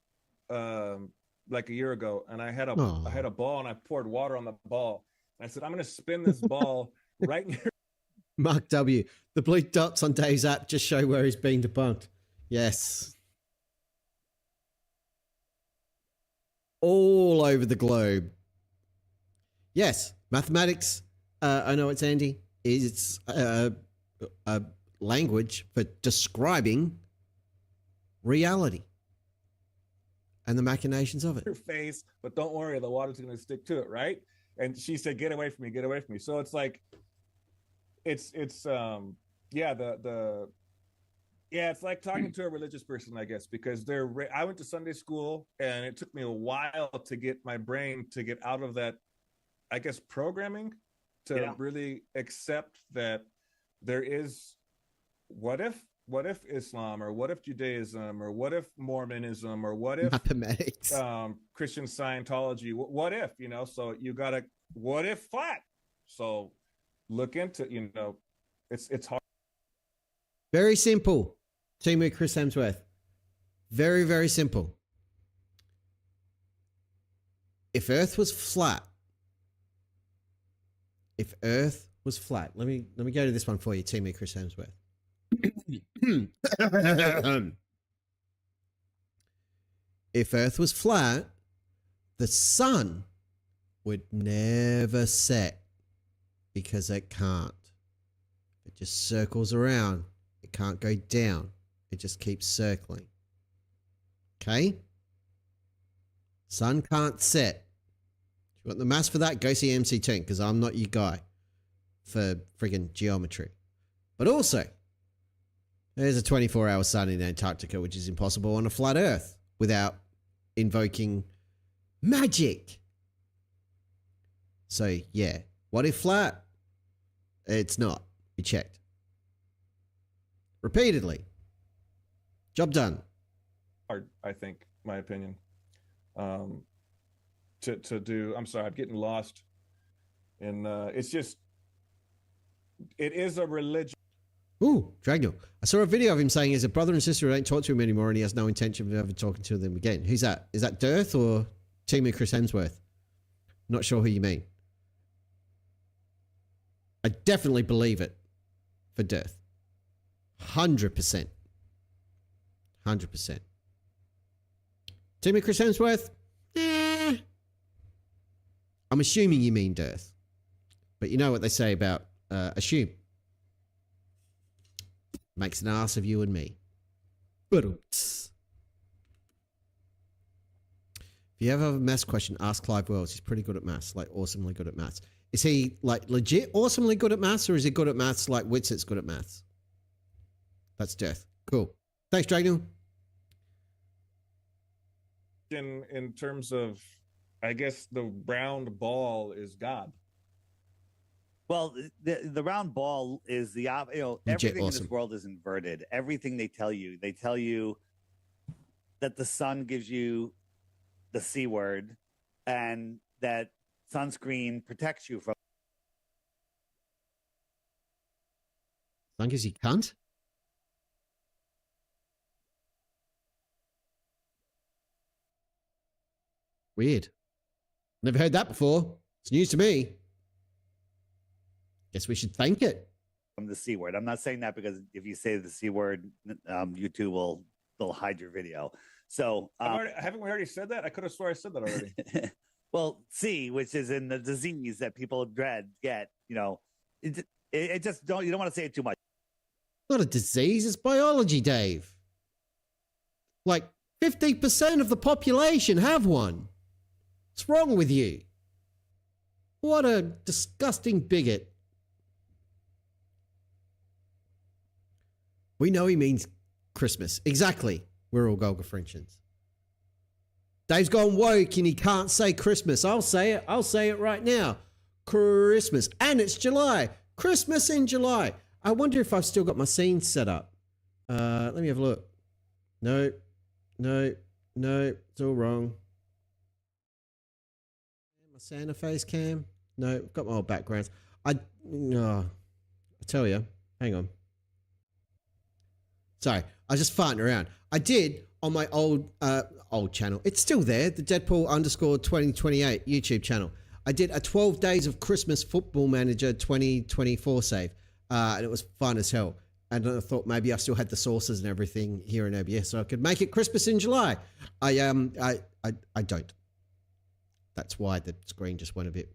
like a year ago, and I had a ball, and I poured water on the ball. And I said, I'm gonna spin this ball right near Mark W. The blue dots on Dave's app just show where he's being debunked. Yes. All over the globe. Yes, mathematics, I know it's Andy, is a language for describing reality and the machinations of it. your face, but don't worry, the water's going to stick to it, right? And she said, get away from me, get away from me. So it's like, it's it's like talking to a religious person, I guess, because I went to Sunday school, and it took me a while to get my brain to get out of that, I guess, programming to really accept that there is, what if Islam, or what if Judaism, or what if Mormonism, or what if mathematics, Christian Scientology, what if, so you gotta, what if flat? So look into, it's hard. Very simple. Teammate Chris Hemsworth. Very, very simple. If Earth was flat, let me go to this one for you, teammate Chris Hemsworth. If Earth was flat, the sun would never set, because it can't. It just circles around. It can't go down. It just keeps circling. Okay? Sun can't set. If you want the maths for that, go see MC Tink, because I'm not your guy for friggin' geometry. But also, there's a 24-hour sun in Antarctica, which is impossible on a flat Earth without invoking magic. So, yeah. What if flat? It's not. We checked. Repeatedly. Job done. Hard, I think, my opinion. To do, I'm sorry, I'm getting lost. And it's just, it is a religion. Ooh, Dragnell. I saw a video of him saying he's a brother and sister who don't talk to him anymore, and he has no intention of ever talking to them again. Who's that? Is that DIRTH or Team of Chris Hemsworth? Not sure who you mean. I definitely believe it for DIRTH. 100%. 100%. Team of Chris Hemsworth? I'm assuming you mean DIRTH. But you know what they say about assume. Makes an ass of you and me. If you ever have a maths question, ask Clive Wells. He's pretty good at maths, like awesomely good at maths. Is he like legit awesomely good at maths, or is he good at maths like Witset's good at maths? That's DIRTH. Cool. Thanks, Dragnell. In terms of, I guess, the round ball is God. Well, the round ball is the everything in this world is inverted. Everything they tell you that the sun gives you the C word, and that sunscreen protects you from long as you cunt. Weird. Never heard that before. It's news to me. Guess we should thank it. From the C word. I'm not saying that because if you say the C word, YouTube they'll hide your video. So haven't we already said that? I could have swore I said that already. well, C, which is in the disease that people get, you know, it just you don't want to say it too much. Not a disease, it's biology, Dave. Like 50% of the population have one. What's wrong with you? What a disgusting bigot. We know he means Christmas. Exactly. We're all Golga Frenchians. Dave's gone woke and he can't say Christmas. I'll say it. I'll say it right now. Christmas. And it's July. Christmas in July. I wonder if I've still got my scenes set up. Let me have a look. No. It's all wrong. My Santa face cam. No, I've got my old backgrounds. I tell you. Hang on. Sorry, I was just farting around. I did on my old channel. It's still there, the Deadpool_2028 YouTube channel. I did a 12 Days of Christmas Football Manager 2024 save, and it was fun as hell. And I thought maybe I still had the sources and everything here in OBS, so I could make it Christmas in July. I don't. That's why the screen just went a bit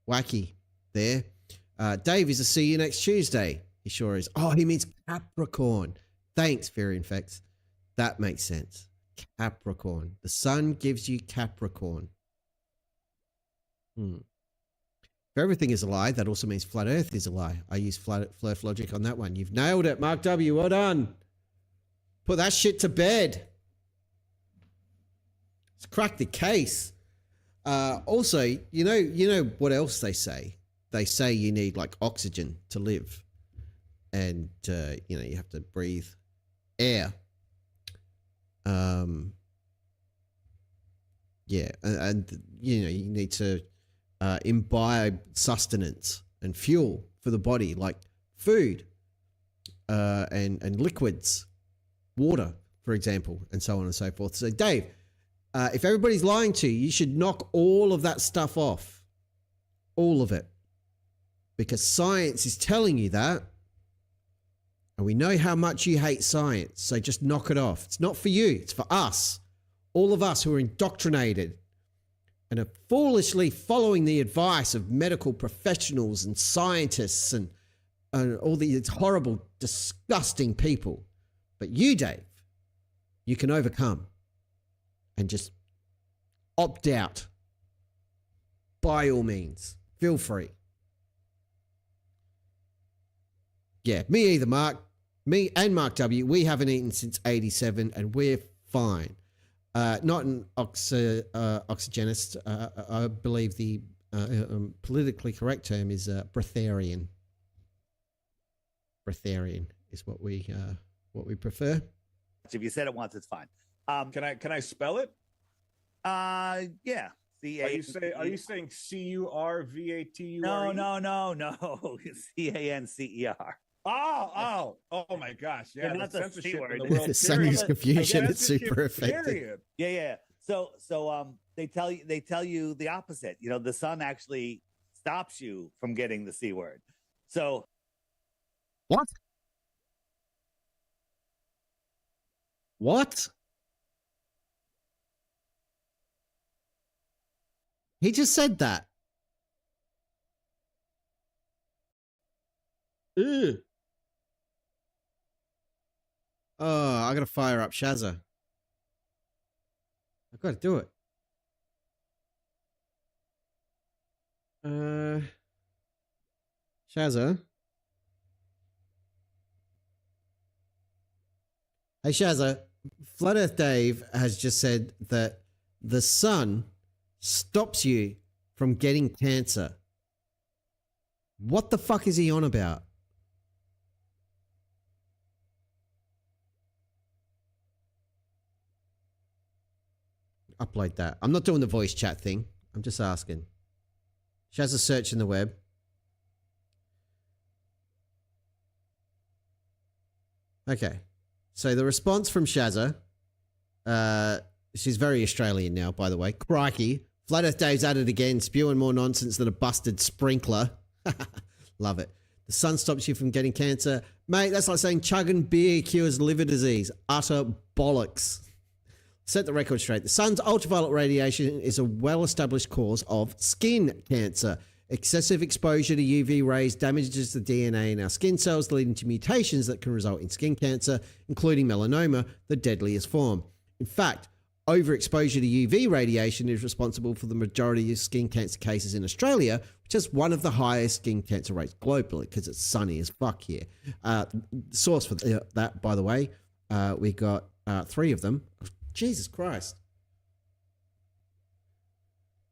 wacky there. Dave is to see you next Tuesday. He sure is. Oh, he means Capricorn. Thanks, Fear Infects. That makes sense. Capricorn. The sun gives you Capricorn. If everything is a lie, that also means flat earth is a lie. I use flirt logic on that one. You've nailed it, Mark W. Well done. Put that shit to bed. Let's crack the case. Also, you know what else they say? They say you need like oxygen to live. And, you have to breathe air. And you need to imbibe sustenance and fuel for the body, like food and liquids, water, for example, and so on and so forth. So, Dave, if everybody's lying to you, you should knock all of that stuff off. All of it. Because science is telling you that. And we know how much you hate science, so just knock it off. It's not for you, it's for us. All of us who are indoctrinated and are foolishly following the advice of medical professionals and scientists and all these horrible, disgusting people. But you, Dave, you can overcome and just opt out. By all means, feel free. Yeah, me either, Mark. Me and Mark W. We haven't eaten since 87 and we're fine. Not an oxygenist. I believe the politically correct term is breatharian. Breatharian is what we prefer. If you said it once, it's fine. Can I spell it? Yeah. Are you saying CURVATURE? No. CANCER. Oh my gosh. Yeah, not the the censorship C word. in the world. Sunny's confusion. It's super effective. Period. Yeah. So they tell you the opposite. You know, the sun actually stops you from getting the C word. So what? What? He just said that. Ew. Oh, I gotta fire up Shazza. I've got to do it. Shazza. Hey, Shazza. Flat Earth Dave has just said that the sun stops you from getting cancer. What the fuck is he on about? Upload that. I'm not doing the voice chat thing. I'm just asking. Shazza search in the web. Okay. So the response from Shazza, she's very Australian now, by the way. Crikey. Flat Earth Dave's at it again, spewing more nonsense than a busted sprinkler. Love it. The sun stops you from getting cancer. Mate, that's like saying chugging beer cures liver disease. Utter bollocks. Set the record straight. The sun's ultraviolet radiation is a well-established cause of skin cancer. Excessive exposure to UV rays damages the DNA in our skin cells, leading to mutations that can result in skin cancer, including melanoma, the deadliest form. In fact, overexposure to UV radiation is responsible for the majority of skin cancer cases in Australia, which has one of the highest skin cancer rates globally because it's sunny as fuck here. Source for that, by the way, we got 3 of them. Jesus Christ.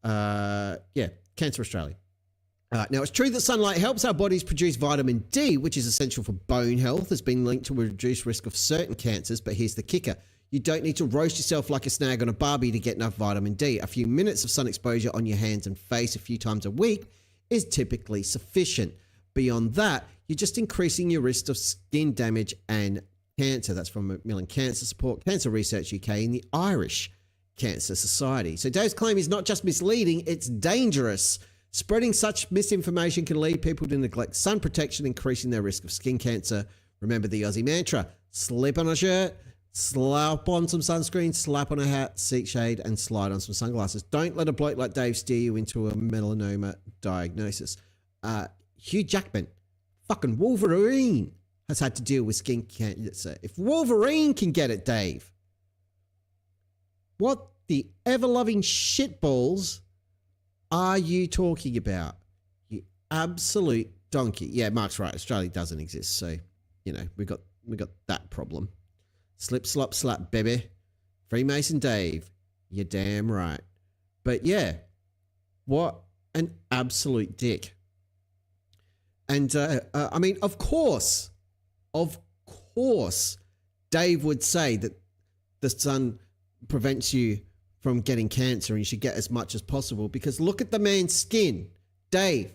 Yeah, Cancer Australia. Now, it's true that sunlight helps our bodies produce vitamin D, which is essential for bone health, has been linked to a reduced risk of certain cancers, but here's the kicker. You don't need to roast yourself like a snag on a barbie to get enough vitamin D. A few minutes of sun exposure on your hands and face a few times a week is typically sufficient. Beyond that, you're just increasing your risk of skin damage and cancer. That's from Macmillan Cancer Support, Cancer Research UK, and the Irish Cancer Society. So Dave's claim is not just misleading, it's dangerous. Spreading such misinformation can lead people to neglect sun protection, increasing their risk of skin cancer. Remember the Aussie mantra, slip on a shirt, slap on some sunscreen, slap on a hat, seek shade, and slide on some sunglasses. Don't let a bloke like Dave steer you into a melanoma diagnosis. Hugh Jackman, fucking Wolverine, has had to deal with skin cancer. If Wolverine can get it, Dave, what the ever-loving shitballs are you talking about? You absolute donkey. Yeah, Mark's right. Australia doesn't exist, so you know we got that problem. Slip, slop, slap, baby. Freemason Dave, you're damn right. But yeah, what an absolute dick. And I mean, of course, Dave would say that the sun prevents you from getting cancer and you should get as much as possible because look at the man's skin. Dave,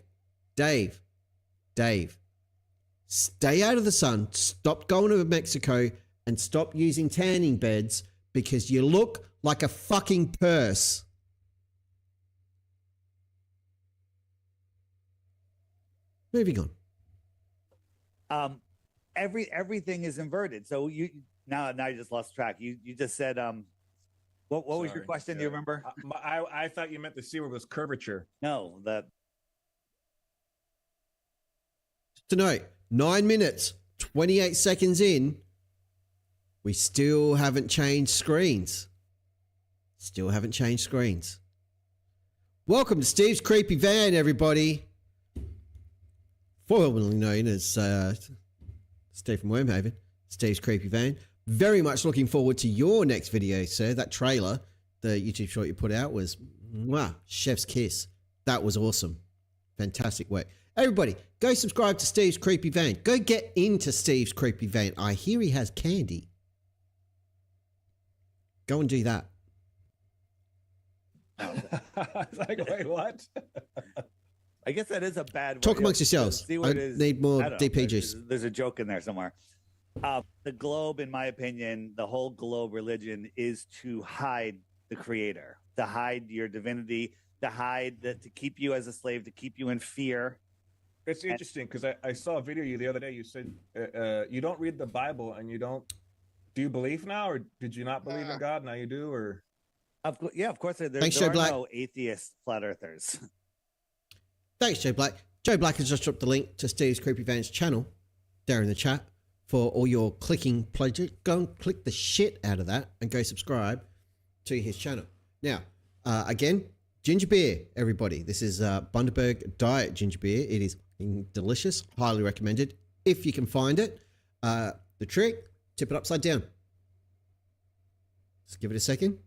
stay out of the sun. Stop going to Mexico and stop using tanning beds because you look like a fucking purse. Moving on. Everything is inverted. So you now you just lost track. You just said what was your question? Do you remember? I thought you meant the C word was curvature. No, that. Tonight, 9 minutes, 28 seconds in, we still haven't changed screens. Welcome to Steve's Creepy Van, everybody. Formerly known as Steve from Wormhaven, Steve's Creepy Van. Very much looking forward to your next video, sir. That trailer, the YouTube short you put out was, wow, chef's kiss. That was awesome. Fantastic work. Everybody, go subscribe to Steve's Creepy Van. Go get into Steve's Creepy Van. I hear he has candy. Go and do that. Like, wait, what? I guess that is a bad. Talk amongst yourselves. I need more DPGs. There's a joke in there somewhere. The globe, in my opinion, the whole globe religion is to hide the creator, to hide your divinity, to keep you as a slave, to keep you in fear. It's interesting because I saw a video you the other day. You said you don't read the Bible and you don't. Do you believe now, or did you not believe in God? Now you do, or? Yeah, of course. There Thanks, are Joe Black. no atheist flat earthers. Thanks, Joe Black. Joe Black has just dropped the link to Steve's Creepy Van's channel there in the chat for all your clicking pleasure. Go and click the shit out of that and go subscribe to his channel. Now, again, ginger beer, everybody. This is Bundaberg Diet Ginger Beer. It is delicious. Highly recommended if you can find it. The trick, tip it upside down. Just give it a second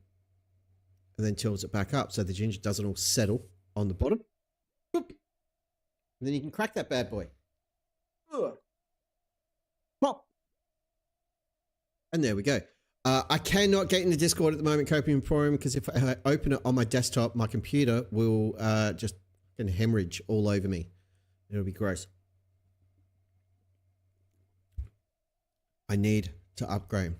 and then tilts it back up so the ginger doesn't all settle on the bottom. Boop. And then you can crack that bad boy. Pop. And there we go. I cannot get into Discord at the moment, Copium Emporium, because if I open it on my desktop, my computer will just hemorrhage all over me. It'll be gross. I need to upgrade.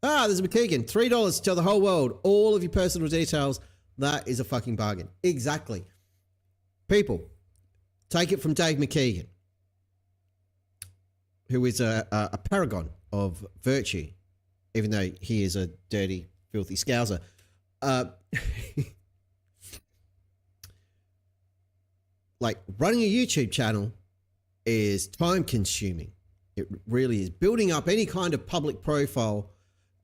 Ah, there's a McKeegan. $3 to tell the whole world all of your personal details. That is a fucking bargain. Exactly. People, take it from Dave McKeegan, who is a paragon of virtue, even though he is a dirty, filthy scouser. Like, running a YouTube channel is time consuming. It really is. Building up any kind of public profile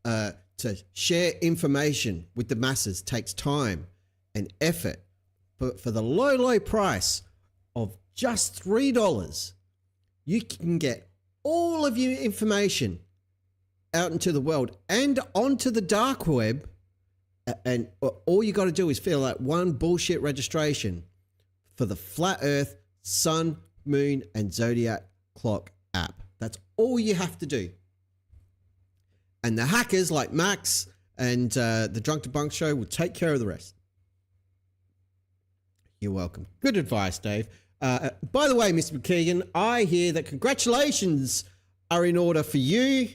to share information with the masses takes time and effort. But for the low, low price of just $3, you can get all of your information out into the world and onto the dark web. And all you got to do is fill out one bullshit registration for the Flat Earth, Sun, Moon, and Zodiac Clock app. That's all you have to do. And the hackers like Max and the Drunk Debunk Show will take care of the rest. You're welcome. Good advice, Dave. By the way, Mr. McKeegan, I hear that congratulations are in order for you.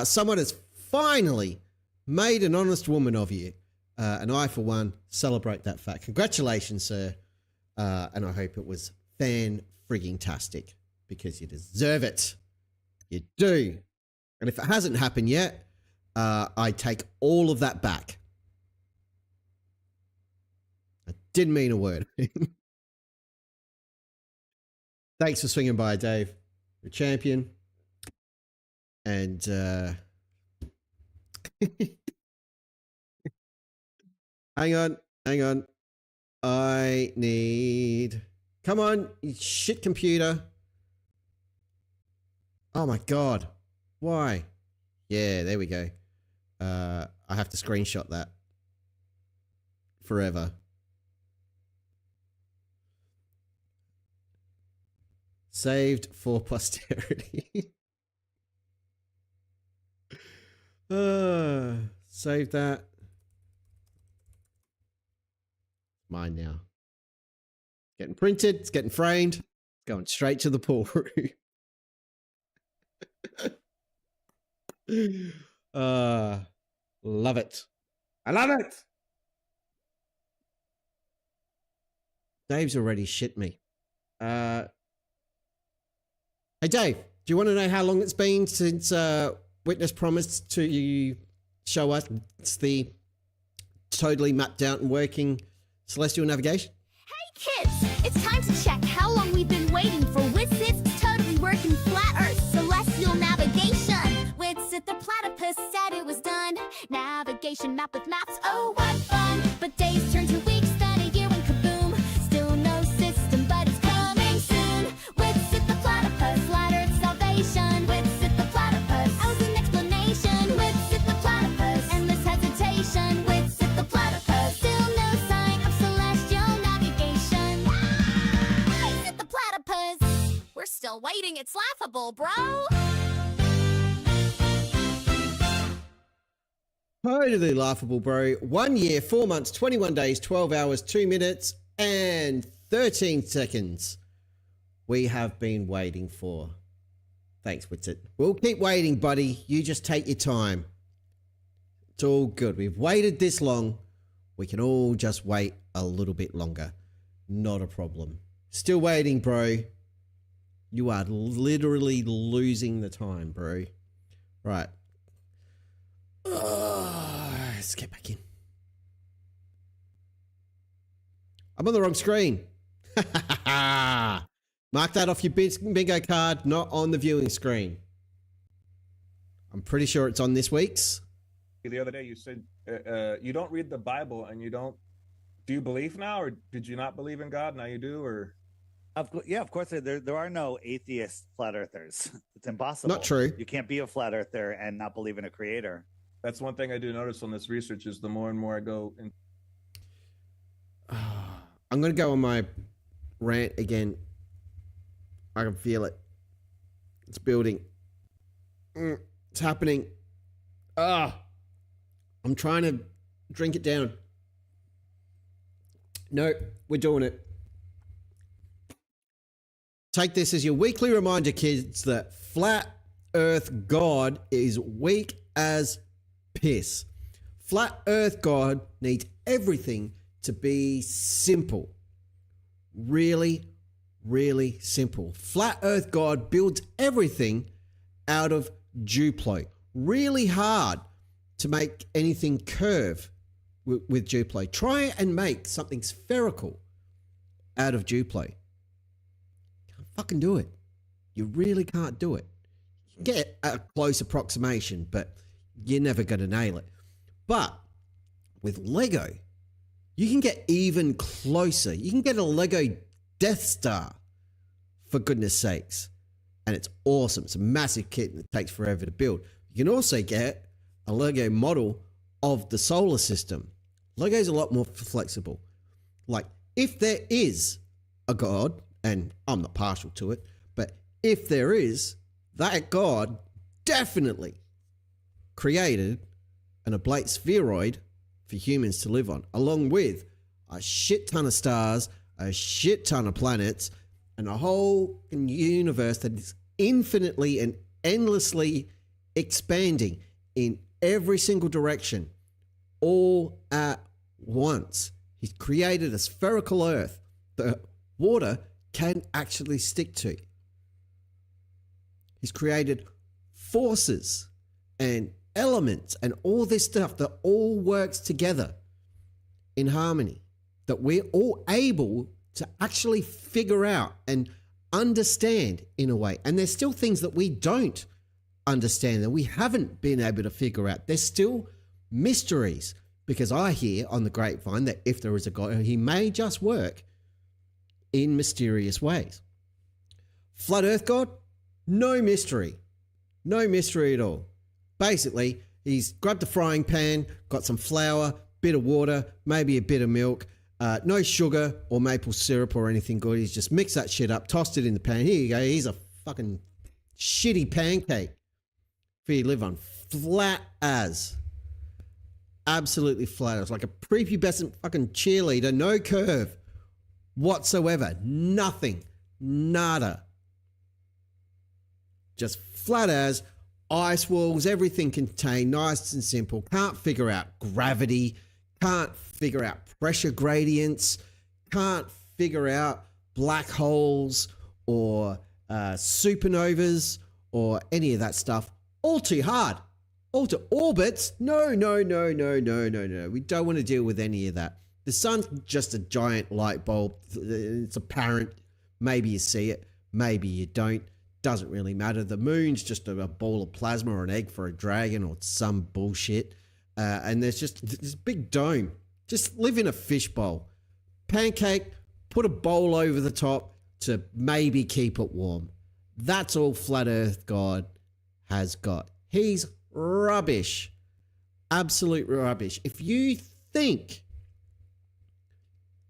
Someone has finally made an honest woman of you. And I, for one, celebrate that fact. Congratulations, sir. And I hope it was fan-frigging-tastic, because you deserve it. You do. And if it hasn't happened yet, I take all of that back. I didn't mean a word. Thanks for swinging by, Dave. You're a champion. And hang on. I need... Come on, you shit computer. Oh my God. Why? Yeah, there we go. I have to screenshot that. Forever. Saved for posterity. Save that. Mine now. Getting printed. It's getting framed. It's going straight to the pool room. Love it. I love it. Dave's already shit me. Hey Dave, do you want to know how long it's been since Witness promised to show us the totally mapped out and working celestial navigation? Hey kids, it's time to check how long we've been waiting for Witsit's totally working flat Earth celestial navigation. Witsit the platypus said it was done. Navigation map with maps, oh what fun. But days turn to weeks, then a year when kaboom. Still no system, but it's coming soon. Witsit the platypus, flat Earth salvation. Witsit the platypus, how's an explanation? Witsit the platypus, endless hesitation. Witsit the platypus, still no sign of celestial navigation. Witsit the platypus, we're still waiting, it's laughable, bro. Totally laughable, bro. 1 year, 4 months, 21 days, 12 hours, 2 minutes, and 13 seconds. We have been waiting for. Thanks, Witsit. We'll keep waiting, buddy. You just take your time. It's all good. We've waited this long. We can all just wait a little bit longer. Not a problem. Still waiting, bro. You are literally losing the time, bro. Right. Let's get back in. I'm on the wrong screen. Mark that off your bingo card, not on the viewing screen. I'm pretty sure it's on this week's. The other day you said you don't read the Bible and you don't. Do you believe now, or did you not believe in God? Now you do, or? Yeah, of course. There are no atheist flat earthers. It's impossible. Not true. You can't be a flat earther and not believe in a creator. That's one thing I do notice on this research is the more and more I go in. I'm going to go on my rant again. I can feel it. It's building. It's happening. I'm trying to drink it down. No, we're doing it. Take this as your weekly reminder, kids, that flat Earth God is weak as piss. Flat Earth God needs everything to be simple. Really, really simple. Flat Earth God builds everything out of Duplo. Really hard to make anything curve with Duplo. Try and make something spherical out of Duplo. Can't fucking do it. You really can't do it. You can get a close approximation, but you're never going to nail it. But with Lego, you can get even closer. You can get a Lego Death Star, for goodness sakes. And it's awesome. It's a massive kit and it takes forever to build. You can also get a Lego model of the solar system. Lego's a lot more flexible. Like, if there is a God, and I'm not partial to it, but if there is, that God definitely created an oblate spheroid for humans to live on, along with a shit ton of stars, a shit ton of planets, and a whole universe that is infinitely and endlessly expanding in every single direction, all at once. He's created a spherical Earth that water can actually stick to. He's created forces and elements and all this stuff that all works together in harmony, that we're all able to actually figure out and understand in a way. And there's still things that we don't understand, that we haven't been able to figure out. There's still mysteries, because I hear on the grapevine that if there is a God, he may just work in mysterious ways. Flat Earth God, no mystery. No mystery at all. Basically, he's grabbed a frying pan, got some flour, bit of water, maybe a bit of milk, no sugar or maple syrup or anything good. He's just mixed that shit up, tossed it in the pan. Here you go. Here's a fucking shitty pancake for you to live on. Flat as. Absolutely flat as. Like a prepubescent fucking cheerleader. No curve whatsoever. Nothing. Nada. Just flat as. Ice walls, everything contained, nice and simple. Can't figure out gravity. Can't figure out pressure gradients. Can't figure out black holes or supernovas or any of that stuff. All too hard. All to orbits. No. We don't want to deal with any of that. The sun's just a giant light bulb. It's apparent. Maybe you see it. Maybe you don't. Doesn't really matter. The moon's just a ball of plasma or an egg for a dragon or some bullshit. And there's just this big dome. Just live in a fishbowl. Pancake, put a bowl over the top to maybe keep it warm. That's all Flat Earth God has got. He's rubbish. Absolute rubbish. If you think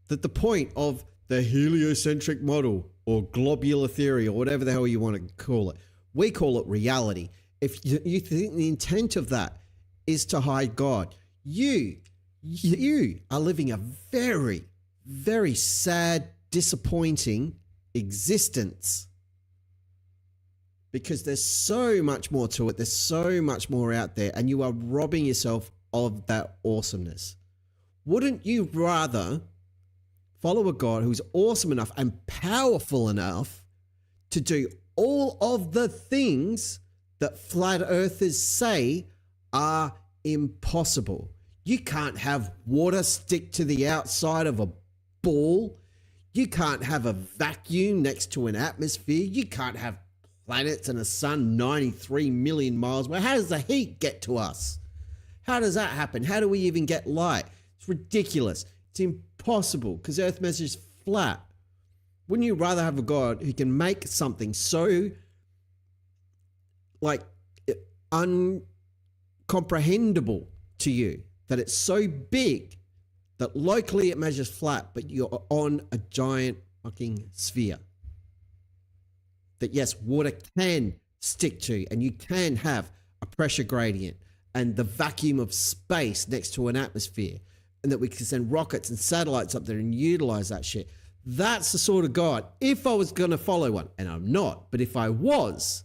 that the point of the heliocentric model or globular theory or whatever the hell you want to call it, we call it reality. If you think the intent of that is to hide God, you are living a very, very sad, disappointing existence, because there's so much more to it. There's so much more out there, and you are robbing yourself of that awesomeness. Wouldn't you rather follow a God who's awesome enough and powerful enough to do all of the things that flat earthers say are impossible? You can't have water stick to the outside of a ball. You can't have a vacuum next to an atmosphere. You can't have planets and a sun 93 million miles away. How does the heat get to us? How does that happen? How do we even get light? It's ridiculous. It's impossible because Earth measures flat. Wouldn't you rather have a God who can make something so like uncomprehendable to you that it's so big that locally it measures flat, but you're on a giant fucking sphere that yes, water can stick to, and you can have a pressure gradient and the vacuum of space next to an atmosphere, and that we can send rockets and satellites up there and utilize that shit. That's the sort of God, if I was going to follow one, and I'm not, but if I was,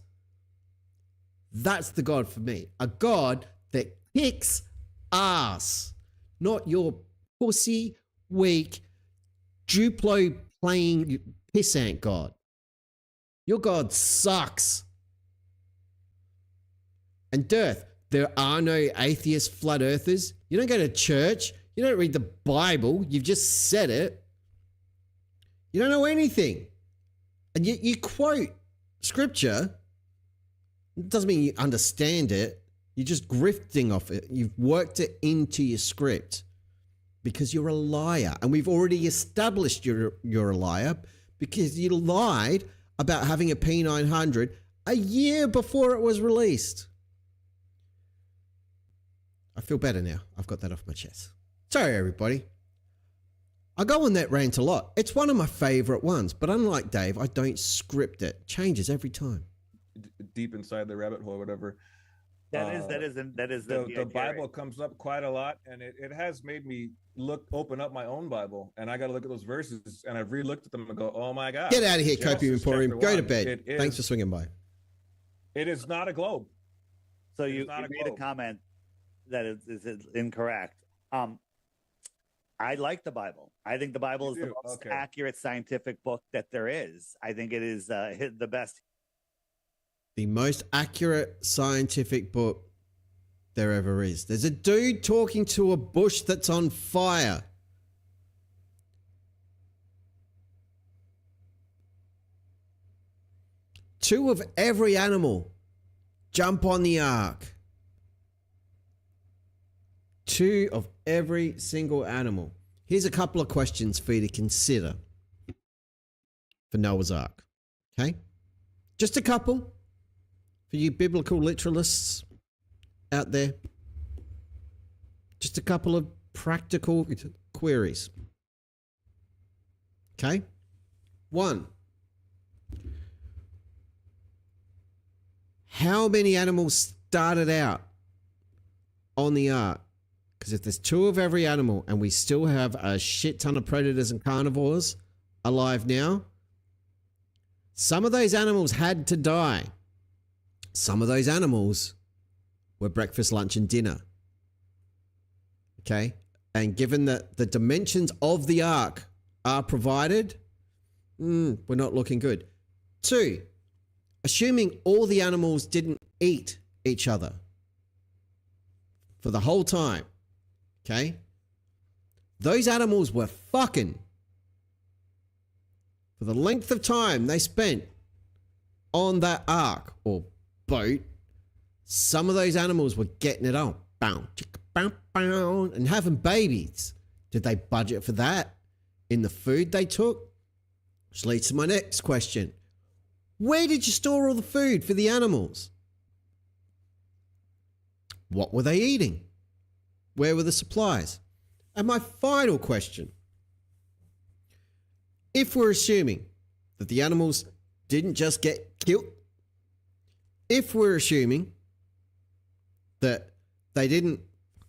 That's the God for me. A God that kicks ass, not your pussy, weak, Duplo playing pissant God. Your God sucks. And DIRTH, there are no atheist flat earthers. You don't go to church. You don't read the Bible. You've just said it. You don't know anything. And yet you quote scripture. It doesn't mean you understand it. You're just grifting off it. You've worked it into your script because you're a liar. And we've already established you're a liar because you lied about having a P900 a year before it was released. I feel better now. I've got that off my chest. Sorry, everybody. I go on that rant a lot. It's one of my favorite ones, but unlike Dave, I don't script it. It changes every time. Deep inside the rabbit hole, or whatever. That is The Bible comes up quite a lot, and it has made me open up my own Bible, and I got to look at those verses, and I've re-looked at them and go, oh my God. Get out of here, Copium Genesis Emporium. Go to chapter bed. 1. Thanks for swinging by. It is not a globe. So you made a comment that is incorrect. I like the Bible. I think the Bible is the most accurate scientific book that there is. I think it is the best. The most accurate scientific book there ever is. There's a dude talking to a bush that's on fire. Two of every animal jump on the ark. Two of every single animal. Here's a couple of questions for you to consider for Noah's Ark. Okay? Just a couple for you biblical literalists out there. Just a couple of practical queries. Okay? 1. How many animals started out on the ark? Because if there's 2 of every animal and we still have a shit ton of predators and carnivores alive now, some of those animals had to die. Some of those animals were breakfast, lunch, and dinner. Okay? And given that the dimensions of the ark are provided, we're not looking good. 2, assuming all the animals didn't eat each other for the whole time. Okay? Those animals were fucking for the length of time they spent on that ark or boat. Some of those animals were getting it on. And having babies. Did they budget for that in the food they took? Which leads to my next question. Where did you store all the food for the animals? What were they eating? Where were the supplies? And my final question. If we're assuming that the animals didn't just get killed, if we're assuming that they didn't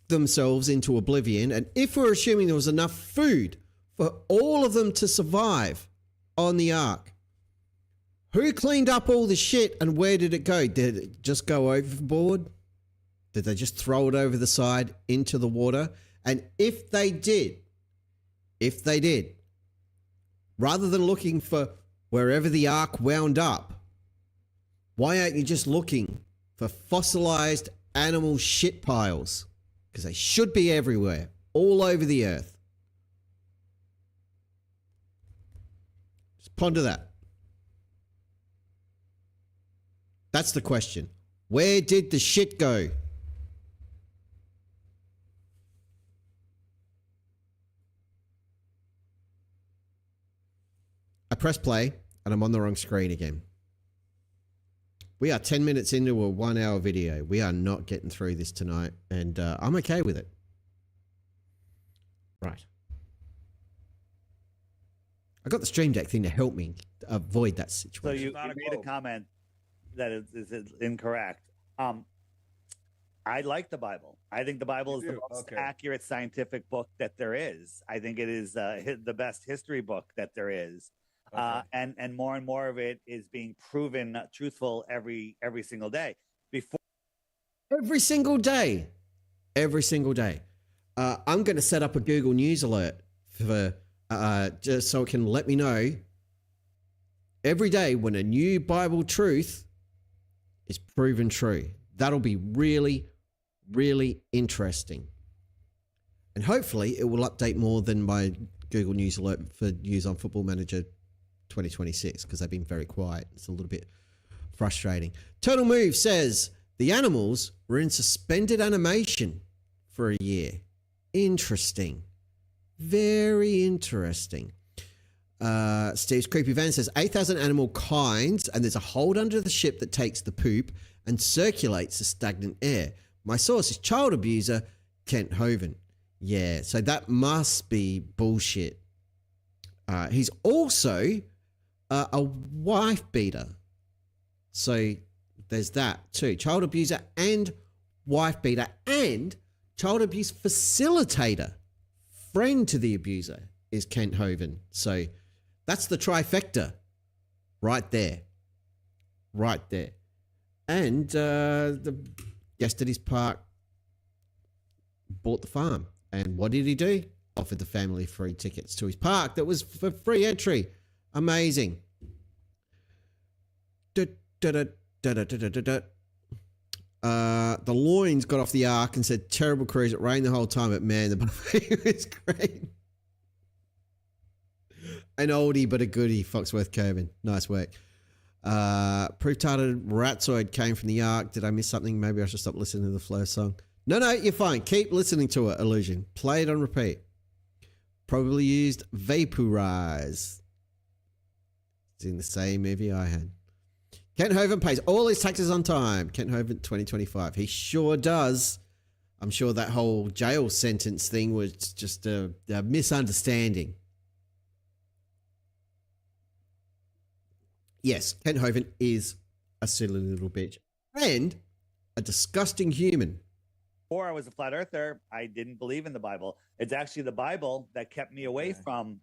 themselves into oblivion, and if we're assuming there was enough food for all of them to survive on the ark, who cleaned up all the shit and where did it go? Did it just go overboard? Did they just throw it over the side into the water? And if they did, rather than looking for wherever the ark wound up, why aren't you just looking for fossilized animal shit piles? Because they should be everywhere, all over the earth. Just ponder that. That's the question. Where did the shit go? I press play and I'm on the wrong screen again. We are 10 minutes into a 1-hour video. We are not getting through this tonight, and I'm okay with it. Right. I got the Stream Deck thing to help me avoid that situation. So you made a comment that is incorrect. I like the Bible. I think the Bible is the most accurate scientific book that there is. I think it is the best history book that there is. And more of it is being proven truthful every single day. Before Every single day. Every single day. I'm going to set up a Google News alert for just so it can let me know every day when a new Bible truth is proven true. That'll be really, really interesting. And hopefully it will update more than my Google News alert for news on Football Manager 2026 because they've been very quiet. It's a little bit frustrating. Total Move says the animals were in suspended animation for a year. Interesting. Very interesting. Steve's Creepy Van says 8,000 animal kinds and there's a hold under the ship that takes the poop and circulates the stagnant air. My source is child abuser Kent Hovind. Yeah, so that must be bullshit. He's also a wife beater. So there's that too. Child abuser and wife beater and child abuse facilitator. Friend to the abuser is Kent Hovind. So that's the trifecta right there. Right there. And the yesterday's park bought the farm. And what did he do? Offered the family free tickets to his park that was for free entry. Amazing. The loins got off the ark and said, terrible cruise. It rained the whole time, but man, the buffet was great. An oldie, but a goodie, Foxworth Coburn. Nice work. Proof-tarted Ratzoid came from the ark. Did I miss something? Maybe I should stop listening to the Flow song. No, you're fine. Keep listening to it, Illusion. Play it on repeat. Probably used Vaporize. It's in the same movie I had. Kent Hovind pays all his taxes on time. Kent Hovind 2025. He sure does. I'm sure that whole jail sentence thing was just a misunderstanding. Yes, Kent Hovind is a silly little bitch and a disgusting human. Before I was a flat earther, I didn't believe in the Bible. It's actually the Bible that kept me away from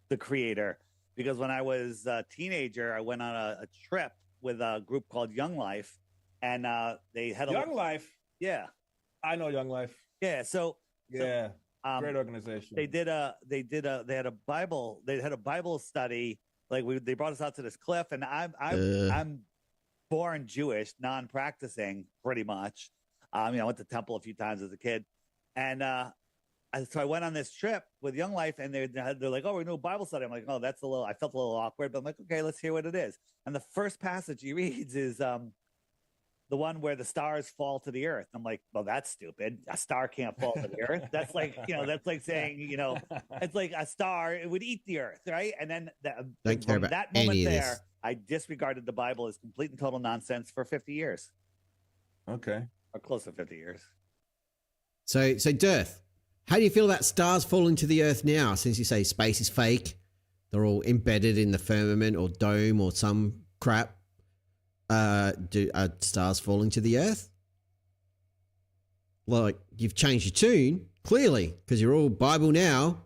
the Creator. Because when I was a teenager, I went on a trip with a group called Young Life, and they had Young Life. Yeah, I know Young Life. yeah. So Yeah, great organization. they had a Bible study. Like they brought us out to this cliff, and I'm born Jewish, non-practicing, pretty much. I went to temple a few times as a kid, and so I went on this trip with Young Life, and they're like, "Oh, we're doing a Bible study." I'm like, "Oh, that's a little." I felt a little awkward, but I'm like, "Okay, let's hear what it is." And the first passage he reads is the one where the stars fall to the earth. I'm like, "Well, that's stupid. A star can't fall to the earth. That's like, that's like saying, it's like a star it would eat the earth, right?" And then from that moment there, I disregarded the Bible as complete and total nonsense for 50 years. Okay, or close to 50 years. So DIRTH. How do you feel about stars falling to the earth now? Since you say space is fake, they're all embedded in the firmament or dome or some crap. Are stars falling to the earth? Like, you've changed your tune, clearly, because you're all Bible now.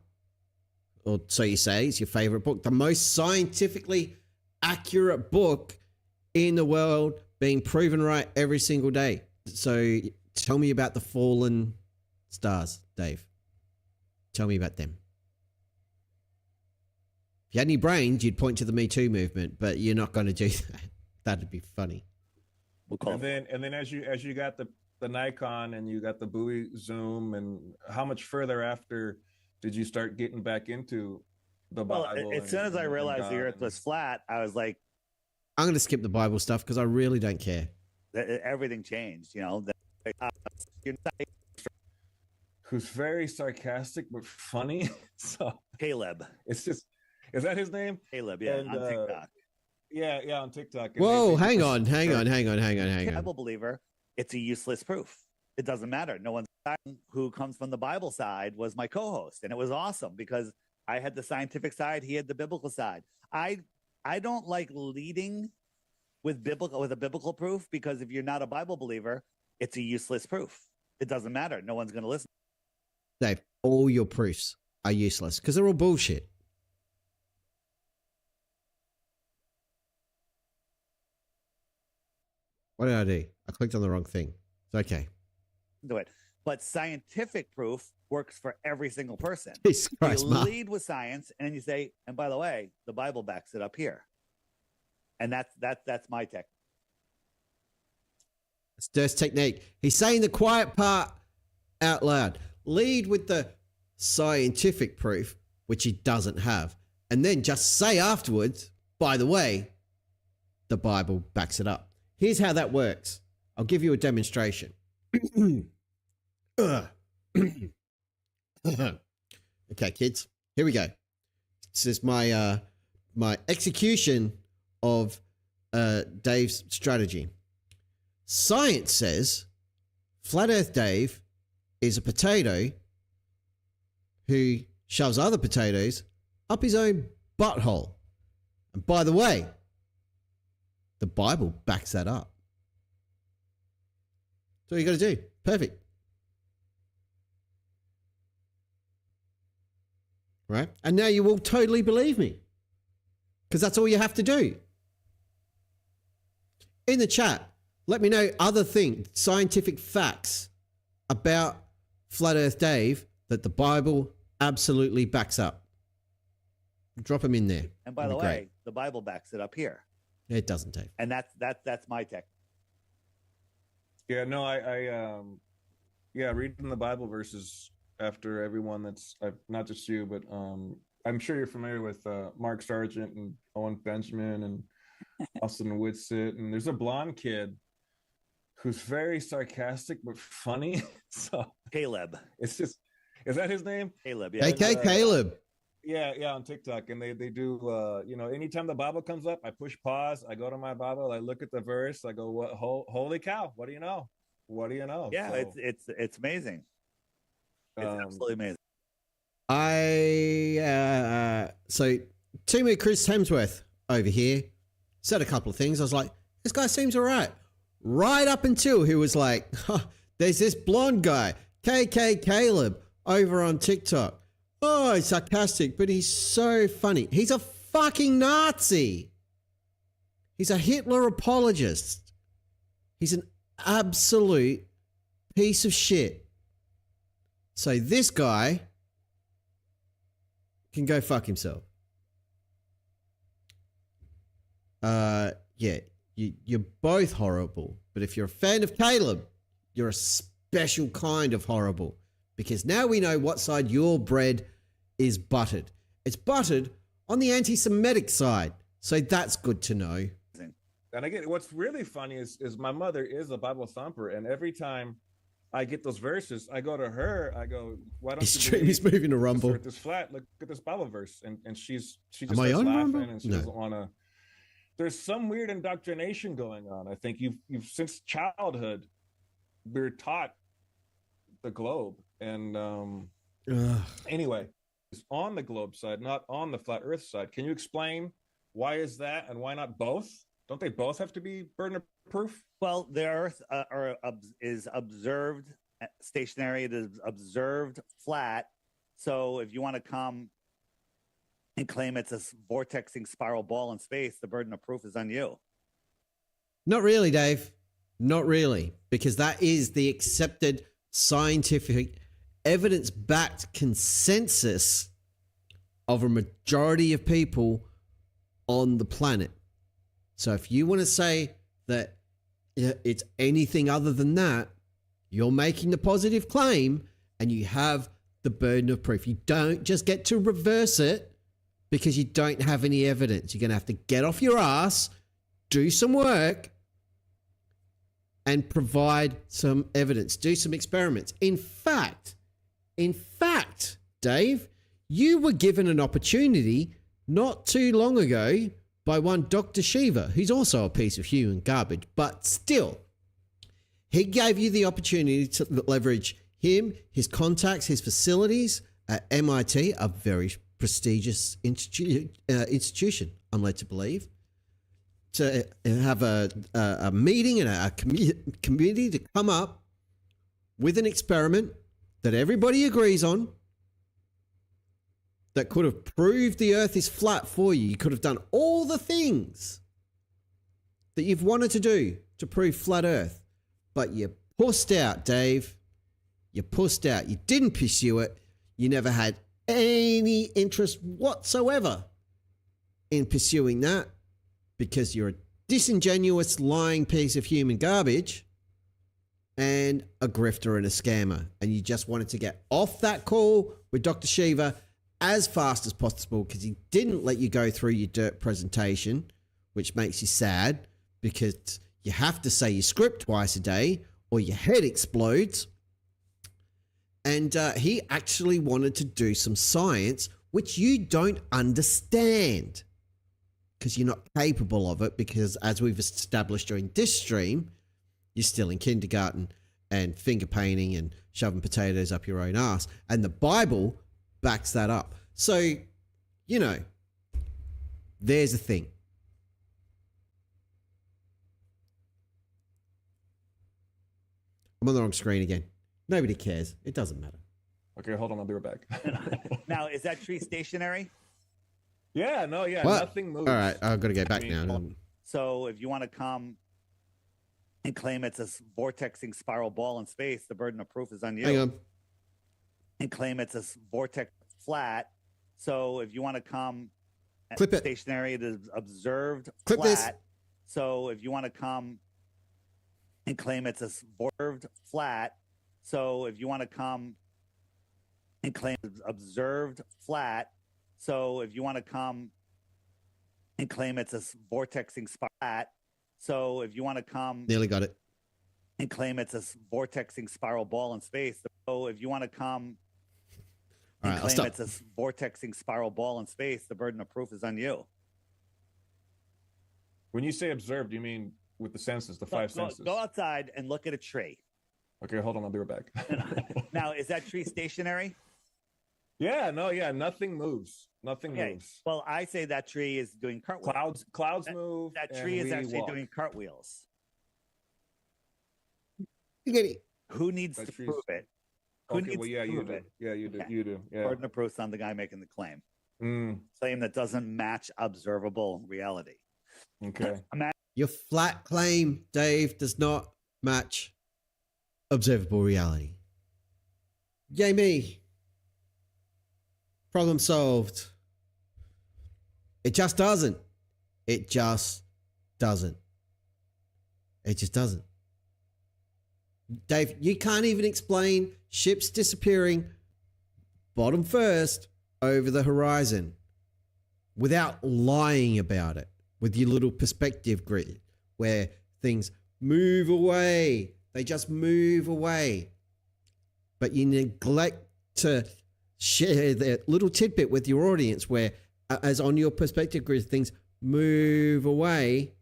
Or so you say, it's your favorite book. The most scientifically accurate book in the world, being proven right every single day. So tell me about the fallen stars, Dave. Tell me about them. If you had any brains, you'd point to the Me Too movement, but you're not going to do that. That'd be funny. And then as you got the Nikon and you got the buoy zoom, and how much further after did you start getting back into the Bible? As soon as I realized the earth was flat, I was like, I'm going to skip the Bible stuff because I really don't care. Everything changed, Who's very sarcastic but funny. So Caleb. It's just, is that his name? Caleb, yeah, on TikTok. Yeah, on TikTok. Whoa, hang on. Bible believer, it's a useless proof. It doesn't matter. No one's who comes from the Bible side was my co-host, and it was awesome because I had the scientific side, he had the biblical side. I don't like leading with a biblical proof, because if you're not a Bible believer, it's a useless proof. It doesn't matter. No one's going to listen. Dave, all your proofs are useless because they're all bullshit. What did I do? I clicked on the wrong thing. It's okay. Do it. But scientific proof works for every single person. Jesus Christ, You Mark. lead with science, and then you say, and by the way, the Bible backs it up here. And that's my tech. It's DIRTH's technique. He's saying the quiet part out loud. Lead with the scientific proof, which he doesn't have. And then just say afterwards, by the way, the Bible backs it up. Here's how that works. I'll give you a demonstration. Okay, kids, here we go. This is my my execution of Dave's strategy. Science says Flat Earth Dave is a potato who shoves other potatoes up his own butthole. And by the way, the Bible backs that up. That's all you got to do. Perfect. Right? And now you will totally believe me. Because that's all you have to do. In the chat, let me know other things, scientific facts about Flat Earth Dave that the Bible absolutely backs up. Drop them in there. And by the way, the Bible backs it up here. It doesn't, Dave. And that's my tech. Yeah, no, I reading the Bible verses after everyone that's not just you, but I'm sure you're familiar with Mark Sargent and Owen Benjamin and Austin Whitsitt, and there's a blonde kid who's very sarcastic but funny. So Caleb. It's just, is that his name? Caleb, yeah. AK Caleb. Yeah, on TikTok, and they do anytime the Bible comes up, I push pause, I go to my Bible, I look at the verse, I go, what? Holy cow! What do you know? What do you know? Yeah, so, it's amazing. It's absolutely amazing. So Timu Chris Hemsworth over here said a couple of things. I was like, this guy seems all right. Right up until he was like, there's this blonde guy, KK Caleb, over on TikTok. Oh, he's sarcastic, but he's so funny. He's a fucking Nazi. He's a Hitler apologist. He's an absolute piece of shit. So this guy can go fuck himself. Yeah, you're both horrible. But if you're a fan of Caleb, you're a special kind of horrible. Because now we know what side your bread is buttered. It's buttered on the anti-Semitic side. So that's good to know. And I get what's really funny is my mother is a Bible thumper, and every time I get those verses, I go to her. I go, "Why don't His you?" stream is moving to Rumble. This flat. Look at this Bible verse, and she just Am I starts on laughing, Rumble? and she No. doesn't want to. There's some weird indoctrination going on. I think you've since childhood, we're taught the globe, and anyway, it's on the globe side, not on the flat Earth side. Can you explain why is that, and why not both? Don't they both have to be burden proof? Well, the Earth is observed stationary. It is observed flat. So if you want to come and claim it's a vortexing spiral ball in space, the burden of proof is on you. Not really, Dave. Not really. Because that is the accepted scientific evidence-backed consensus of a majority of people on the planet. So if you want to say that it's anything other than that, you're making the positive claim and you have the burden of proof. You don't just get to reverse it because you don't have any evidence. You're going to have to get off your ass, do some work, and provide some evidence. Do some experiments. In fact, Dave, you were given an opportunity not too long ago by one Dr. Shiva, who's also a piece of human garbage, but still, he gave you the opportunity to leverage him, his contacts, his facilities at MIT, a very prestigious institution, I'm led to believe, to have a meeting and a committee to come up with an experiment that everybody agrees on, that could have proved the Earth is flat for you. You could have done all the things that you've wanted to do to prove flat Earth, but you pussed out, Dave. You pussed out. You didn't pursue it. You never had any interest whatsoever in pursuing that because you're a disingenuous, lying piece of human garbage and a grifter and a scammer. And you just wanted to get off that call with Dr. Shiva as fast as possible because he didn't let you go through your dirt presentation, which makes you sad because you have to say your script twice a day or your head explodes. And he actually wanted to do some science, which you don't understand because you're not capable of it because, as we've established during this stream, you're still in kindergarten and finger painting and shoving potatoes up your own ass. And the Bible backs that up. So, you know, there's a thing. I'm on the wrong screen again. Nobody cares. It doesn't matter. Okay, hold on. I'll be right back. Now, is that tree stationary? Yeah, no, yeah, What? nothing moves. All right, I've got to go back now. So if you want to come and claim it's a vortexing spiral ball in space, the burden of proof is on you. Hang on. And claim it's a vortex flat. So if you want to come Clip it. stationary, it is observed Clip flat. this. So if you want to come and claim it's a observed flat. So if you want to come and claim it's observed flat. So if you want to come and claim it's a vortexing flat. So if you want to come Nearly got it. and claim it's a vortexing spiral ball in space. So if you want to come All and right, I'll claim stop. it's a vortexing spiral ball in space, the burden of proof is on you. When you say observed, you mean with the senses, the five senses? Go outside and look at a tree. Okay, hold on. I'll be right back. Now, is that tree stationary? Yeah, no, yeah, nothing moves. Nothing Okay. moves. Well, I say that tree is doing cartwheels. Clouds move. That and tree is we actually walk. doing cartwheels. You get it. Who needs That to tree's- prove it? Who Okay, needs well, yeah, to you prove do. it? Yeah, you do. Okay. You do. Yeah. Burden of proof's on the guy making the claim. Mm, Claim that doesn't match observable reality. okay. Your flat claim, Dave, does not match observable reality. Yay me. Problem solved. It just doesn't. It just doesn't. It just doesn't. Dave, you can't even explain ships disappearing bottom first over the horizon without lying about it with your little perspective grid where things move away. They just move away. But you neglect to share that little tidbit with your audience where, as on your perspective grid, things move away.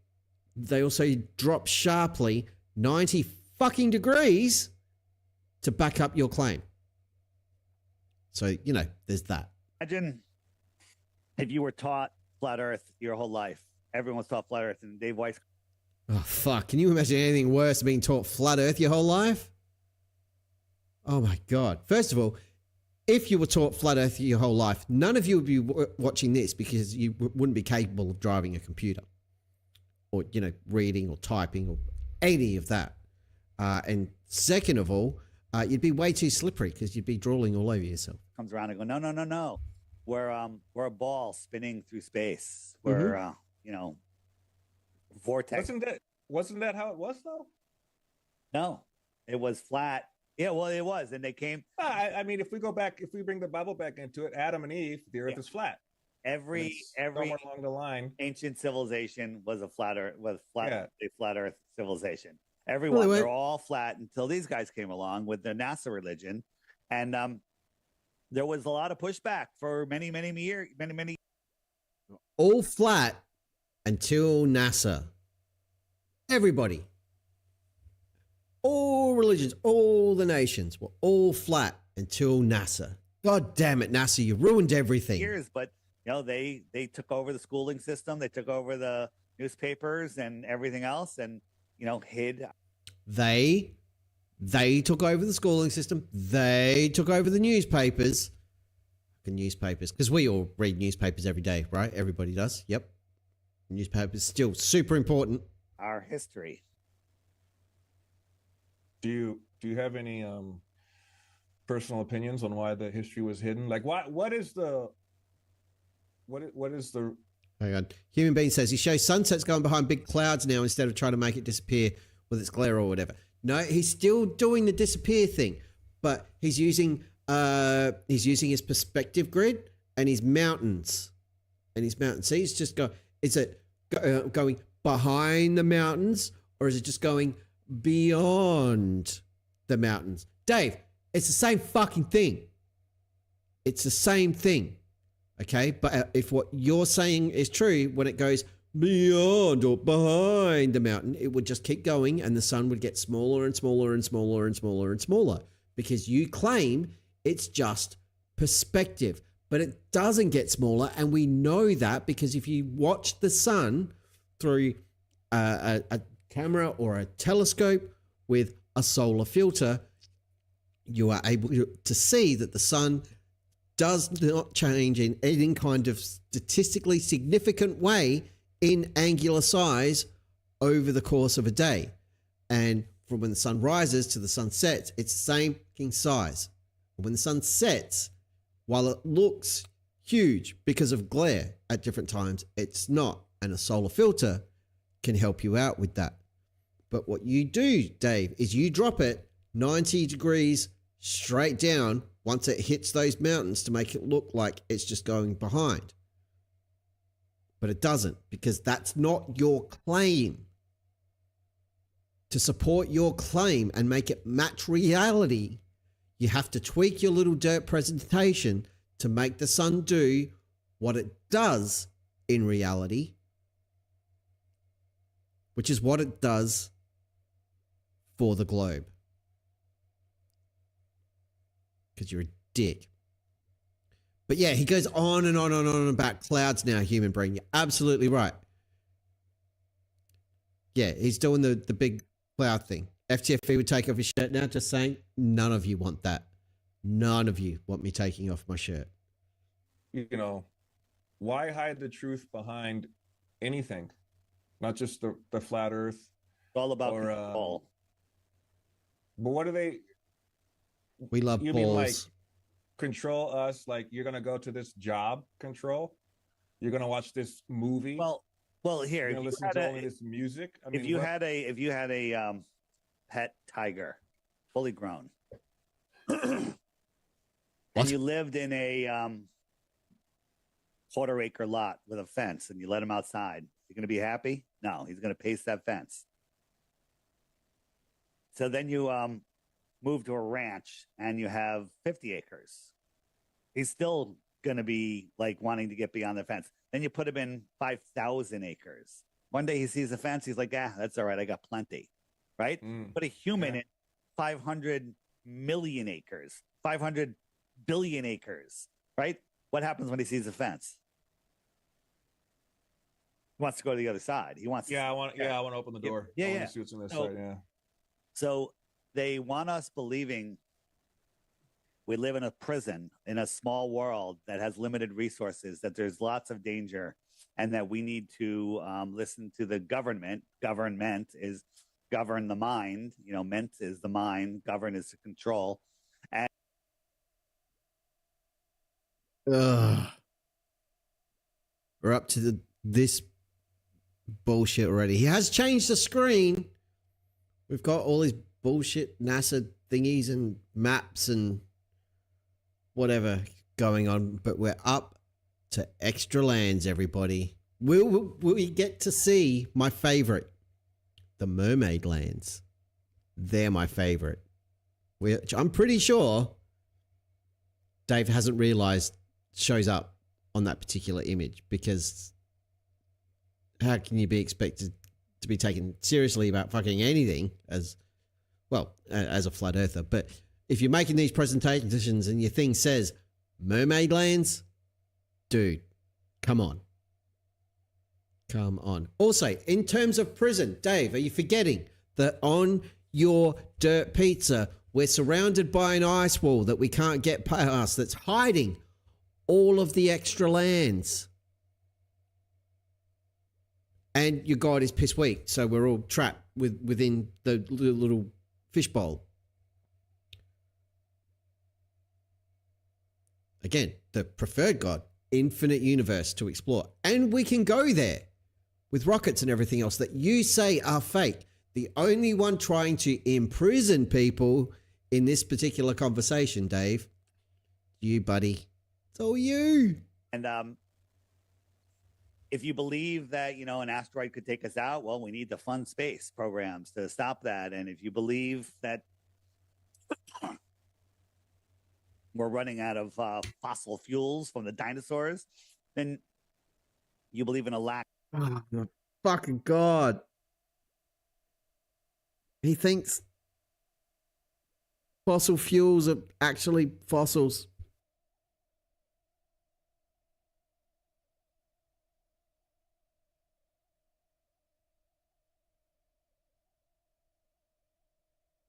They also drop sharply 90 fucking degrees to back up your claim. So, you know, there's that. Imagine if you were taught flat Earth your whole life. Everyone's taught flat Earth, and Dave Weiss. Oh, fuck. Can you imagine anything worse than being taught flat Earth your whole life? Oh, my God. First of all, if you were taught flat Earth your whole life, none of you would be watching this because you wouldn't be capable of driving a computer or, you know, reading or typing or any of that. And second of all, you'd be way too slippery because you'd be drooling all over yourself. Comes around and go, no. We're a ball spinning through space. We're you know, vortex. Wasn't that how it was though? No, it was flat. Yeah, well, it was, and they came. I mean, if we bring the Bible back into it, Adam and Eve, the Earth is flat. Every somewhere along the line, ancient civilization was a flat Earth civilization. Everyone, Well, they're all flat until these guys came along with the NASA religion, and there was a lot of pushback for many years. All flat until NASA. Everybody. All religions, all the nations were all flat until NASA. God damn it, NASA, you ruined everything. Years, but you know, they took over the schooling system, they took over the newspapers and everything else, and you know, hid. They took over the schooling system. They took over the newspapers. The newspapers, because we all read newspapers every day, right? Everybody does. Yep. Newspapers still super important. Our history. Do you have any personal opinions on why the history was hidden? Like, what is the Hang on. Human Being says he shows sunsets going behind big clouds now instead of trying to make it disappear with its glare or whatever. No, he's still doing the disappear thing, but he's using his perspective grid and his mountains. See, it's just is it going behind the mountains or is it just going beyond the mountains? Dave, it's the same fucking thing. It's the same thing. Okay, but if what you're saying is true, when it goes beyond or behind the mountain, it would just keep going and the sun would get smaller and smaller and smaller and smaller and smaller because you claim it's just perspective, but it doesn't get smaller. And we know that because if you watch the sun through a camera or a telescope with a solar filter, you are able to see that the sun does not change in any kind of statistically significant way in angular size over the course of a day. And from when the sun rises to the sun sets, it's the same fucking size. When the sun sets, while it looks huge because of glare at different times, it's not. And a solar filter can help you out with that. But what you do, Dave, is you drop it 90 degrees straight down once it hits those mountains to make it look like it's just going behind. But it doesn't, because that's not your claim. To support your claim and make it match reality, you have to tweak your little dirt presentation to make the sun do what it does in reality, which is what it does for the globe. Because you're a dick. But yeah, he goes on and on and on about clouds now, Human Brain. You're absolutely right. Yeah, he's doing the big cloud thing. FTFE would take off his shirt now, just saying, none of you want that. None of you want me taking off my shirt. You know, why hide the truth behind anything? Not just the flat earth. It's all about control. But what do they... We love you balls. mean like control us? Like you're gonna go to this job control? You're gonna watch this movie? Well, here. You're gonna listen to only this music? I mean, if you had a pet tiger, fully grown, and you lived in a quarter-acre lot with a fence, and you let him outside, you're gonna be happy? No, he's gonna pace that fence. So then you move to a ranch and you have 50 acres. He's still going to be like wanting to get beyond the fence. Then you put him in 5,000 acres. One day he sees the fence. He's like, that's all right. I got plenty. Right? Put a human in 500 million acres, 500 billion acres. Right? What happens when he sees the fence? He wants to go to the other side. He wants I want to open the door. I want to see what's on this side. Yeah. So they want us believing we live in a prison, in a small world that has limited resources, that there's lots of danger, and that we need to listen to the government. Government is govern the mind. You know, ment is the mind. Govern is to control. And we're up to this bullshit already. He has changed the screen. We've got all these bullshit NASA thingies and maps and whatever going on, but we're up to extra lands, everybody. Will we get to see my favorite, the mermaid lands? They're my favorite, which I'm pretty sure Dave hasn't realized shows up on that particular image, because how can you be expected to be taken seriously about fucking anything as a flat earther? But if you're making these presentations and your thing says mermaid lands, dude, come on. Also, in terms of prison, Dave, are you forgetting that on your dirt pizza, we're surrounded by an ice wall that we can't get past that's hiding all of the extra lands? And your god is piss weak, so we're all trapped within the little fishbowl. Again, the preferred God, infinite universe to explore. And we can go there with rockets and everything else that you say are fake. The only one trying to imprison people in this particular conversation, Dave, you, buddy. It's all you. And if you believe that, you know, an asteroid could take us out, well, we need to fund space programs to stop that. And if you believe that we're running out of fossil fuels from the dinosaurs, then you believe in a lack. Oh, my fucking God. He thinks fossil fuels are actually fossils.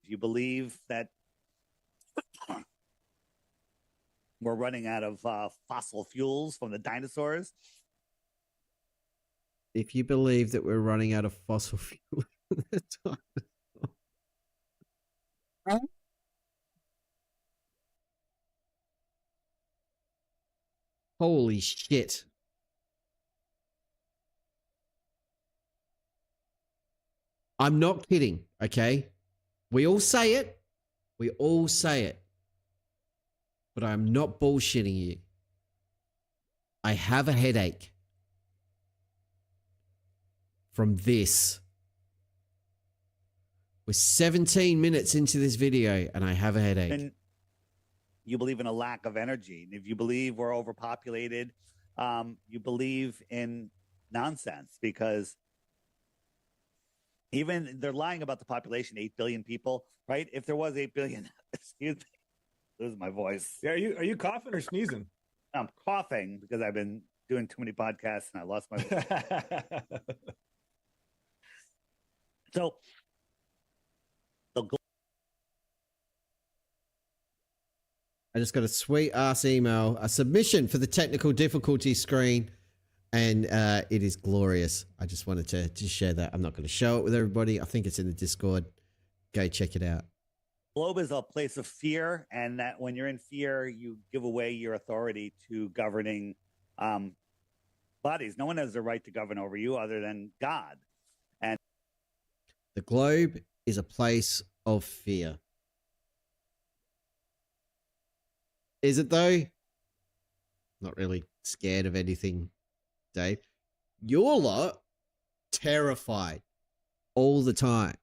If you believe that we're running out of fossil fuels from the dinosaurs. If you believe that we're running out of fossil fuel, holy shit. I'm not kidding, okay? We all say it. We all say it. But I'm not bullshitting you. I have a headache from this. We're 17 minutes into this video and I have a headache. And you believe in a lack of energy. And if you believe we're overpopulated, you believe in nonsense, because even they're lying about the population, 8 billion people, right? If there was 8 billion, excuse me, losing my voice. Yeah, are you coughing or sneezing? I'm coughing because I've been doing too many podcasts and I lost my voice. So I just got a sweet ass email, a submission for the technical difficulty screen, and it is glorious. I just wanted to share that. I'm not going to show it with everybody. I think it's in the Discord. Go check it out. globe is a place of fear, and that when you're in fear, you give away your authority to governing bodies. No one has the right to govern over you other than God. And the globe is a place of fear. Is it though? Not really scared of anything, Dave. You're lot terrified all the time.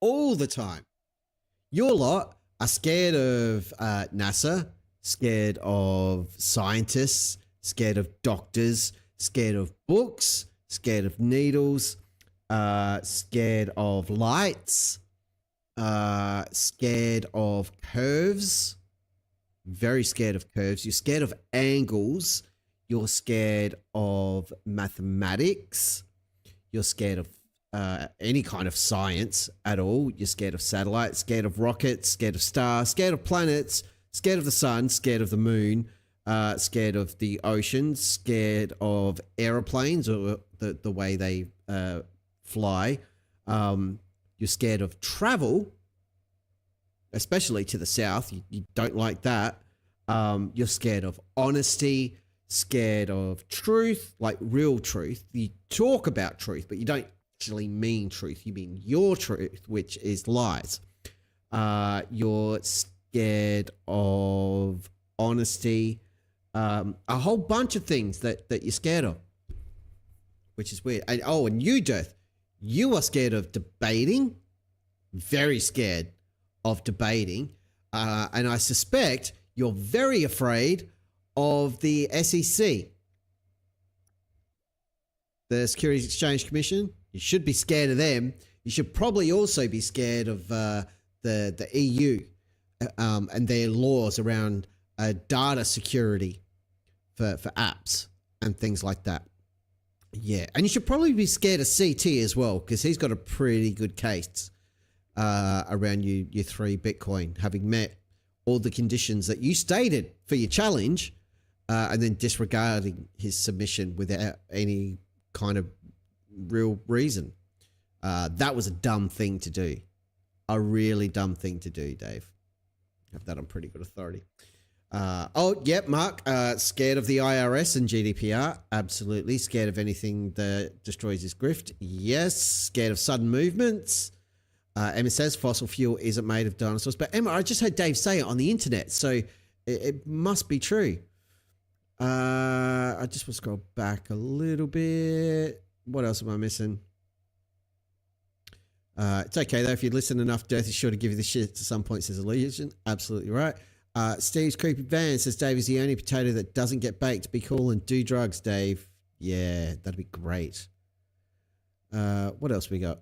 All the time. Your lot are scared of NASA, scared of scientists, scared of doctors, scared of books, scared of needles, scared of lights, scared of curves. Very scared of curves. You're scared of angles. You're scared of mathematics. You're scared of any kind of science at all. You're scared of satellites, scared of rockets, scared of stars, scared of planets, scared of the sun, scared of the moon, scared of the oceans, scared of aeroplanes or the way they fly. You're scared of travel, especially to the south. You don't like that. You're scared of honesty, scared of truth, like real truth. You talk about truth, but you don't actually mean truth. You mean your truth, which is lies. You're scared of honesty. A whole bunch of things that you're scared of, which is weird. And you, DIRTH, you are scared of debating. Very scared of debating. And I suspect you're very afraid of the SEC, the Securities Exchange Commission. You should be scared of them. You should probably also be scared of the EU and their laws around data security for apps and things like that. Yeah, and you should probably be scared of CT as well, because he's got a pretty good case around your 3 Bitcoin, having met all the conditions that you stated for your challenge, and then disregarding his submission without any kind of real reason. That was a dumb thing to do. a really dumb thing to do, Dave. Have that on pretty good authority. Mark, scared of the IRS and GDPR? Absolutely. Scared of anything that destroys his grift? Yes. Scared of sudden movements? Emma says fossil fuel isn't made of dinosaurs. But Emma, I just heard Dave say it on the internet, so it must be true. I just will scroll back a little bit. What else am I missing? It's okay, though. If you listen enough, Death is sure to give you the shit at some point, says Illusion. Absolutely right. Steve's Creepy Van says, Dave is the only potato that doesn't get baked. Be cool and do drugs, Dave. Yeah, that'd be great. What else we got?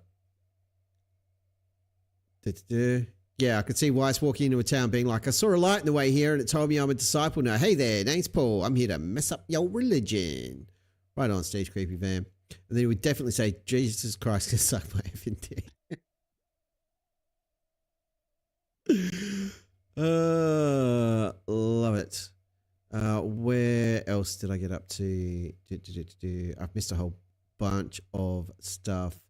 Yeah, I could see Weiss walking into a town being like, I saw a light in the way here and it told me I'm a disciple now. Hey there, name's Paul. I'm here to mess up your religion. Right on, Steve's Creepy Van. And then he would definitely say, Jesus Christ can suck my effing dick. Love it. Where else did I get up to? I've missed a whole bunch of stuff.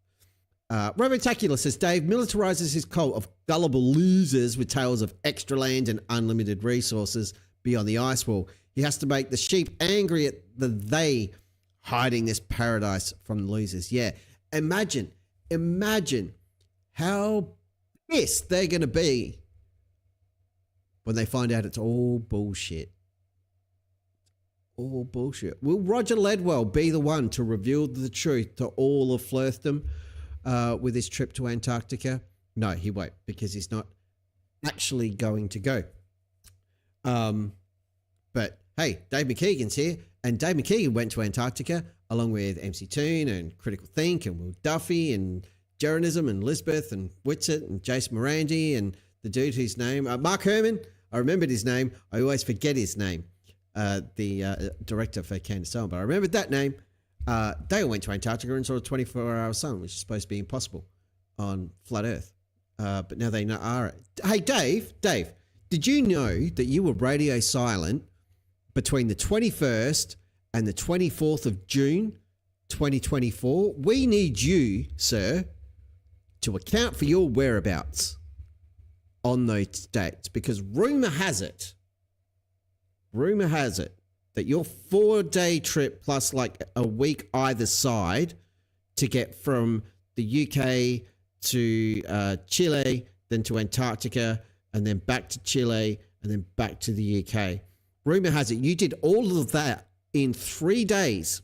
Robotacular says, Dave militarizes his cult of gullible losers with tales of extra land and unlimited resources beyond the ice wall. He has to make the sheep angry at the they hiding this paradise from the losers. Yeah. Imagine how pissed they're going to be when they find out it's all bullshit. All bullshit. Will Roger Ledwell be the one to reveal the truth to all of Flirthdom with his trip to Antarctica? No, he won't, because he's not actually going to go. But hey, Dave McKeegan's here, and Dave McKeegan went to Antarctica along with MC Toon and Critical Think and Will Duffy and Jeranism and Lisbeth and Whitsett and Jason Morandi and the dude whose name, Mark Herman. I remembered his name. I always forget his name. The director for Candace Owen, but I remembered that name. They all went to Antarctica and saw a 24-hour sun, which is supposed to be impossible on flat Earth. But now they are. Hey, Dave, did you know that you were radio silent between the 21st and the 24th of June, 2024? We need you, sir, to account for your whereabouts on those dates, because rumor has it that your 4-day trip plus like a week either side to get from the UK to Chile, then to Antarctica, and then back to Chile, and then back to the UK. Rumor has it you did all of that in 3 days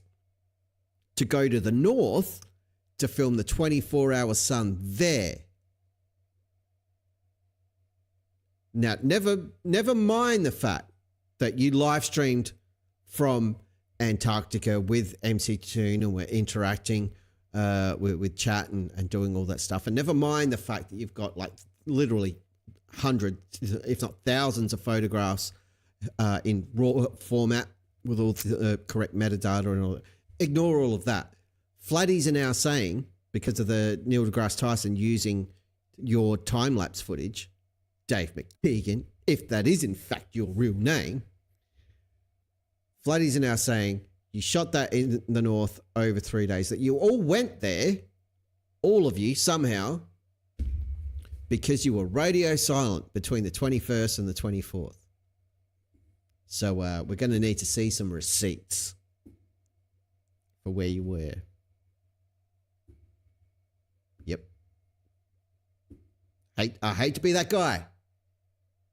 to go to the north to film the 24-hour sun there. Now, never mind the fact that you live streamed from Antarctica with MC Toon and we're interacting with chat and doing all that stuff. And never mind the fact that you've got like literally hundreds, if not thousands of photographs in raw format with all the correct metadata and all that. Ignore all of that. Flatties are now saying, because of the Neil deGrasse Tyson using your time-lapse footage, Dave McKeegan, if that is in fact your real name, Flatties are now saying you shot that in the north over 3 days, that you all went there, all of you somehow, because you were radio silent between the 21st and the 24th. So we're going to need to see some receipts for where you were. Yep. I hate to be that guy,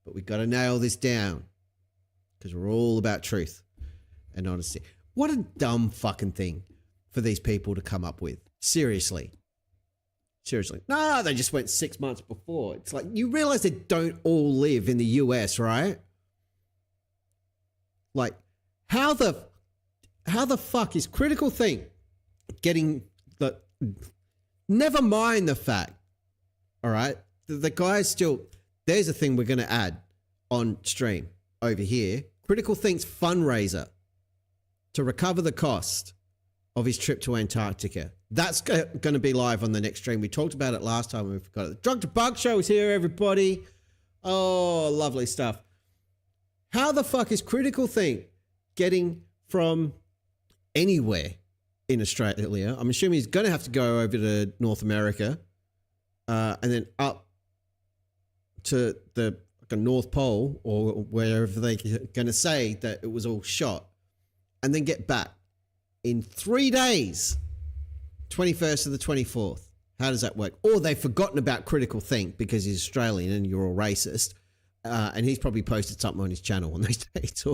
but we've got to nail this down because we're all about truth and honesty. What a dumb fucking thing for these people to come up with. Seriously. No, they just went 6 months before. It's like, you realize they don't all live in the US, right? Like, how the fuck is Critical Think getting the... Never mind the fact, all right? The guy's still... There's a thing we're going to add on stream over here. Critical Think's fundraiser to recover the cost of his trip to Antarctica. That's going to be live on the next stream. We talked about it last time and we forgot it. The Drug to Bug Show is here, everybody. Oh, lovely stuff. How the fuck is Critical Think getting from anywhere in Australia? I'm assuming he's going to have to go over to North America and then up to the North Pole or wherever they're going to say that it was all shot, and then get back in 3 days, 21st to the 24th. How does that work? Or they've forgotten about critical think because he's Australian and you're all racist, and he's probably posted something on his channel on those dates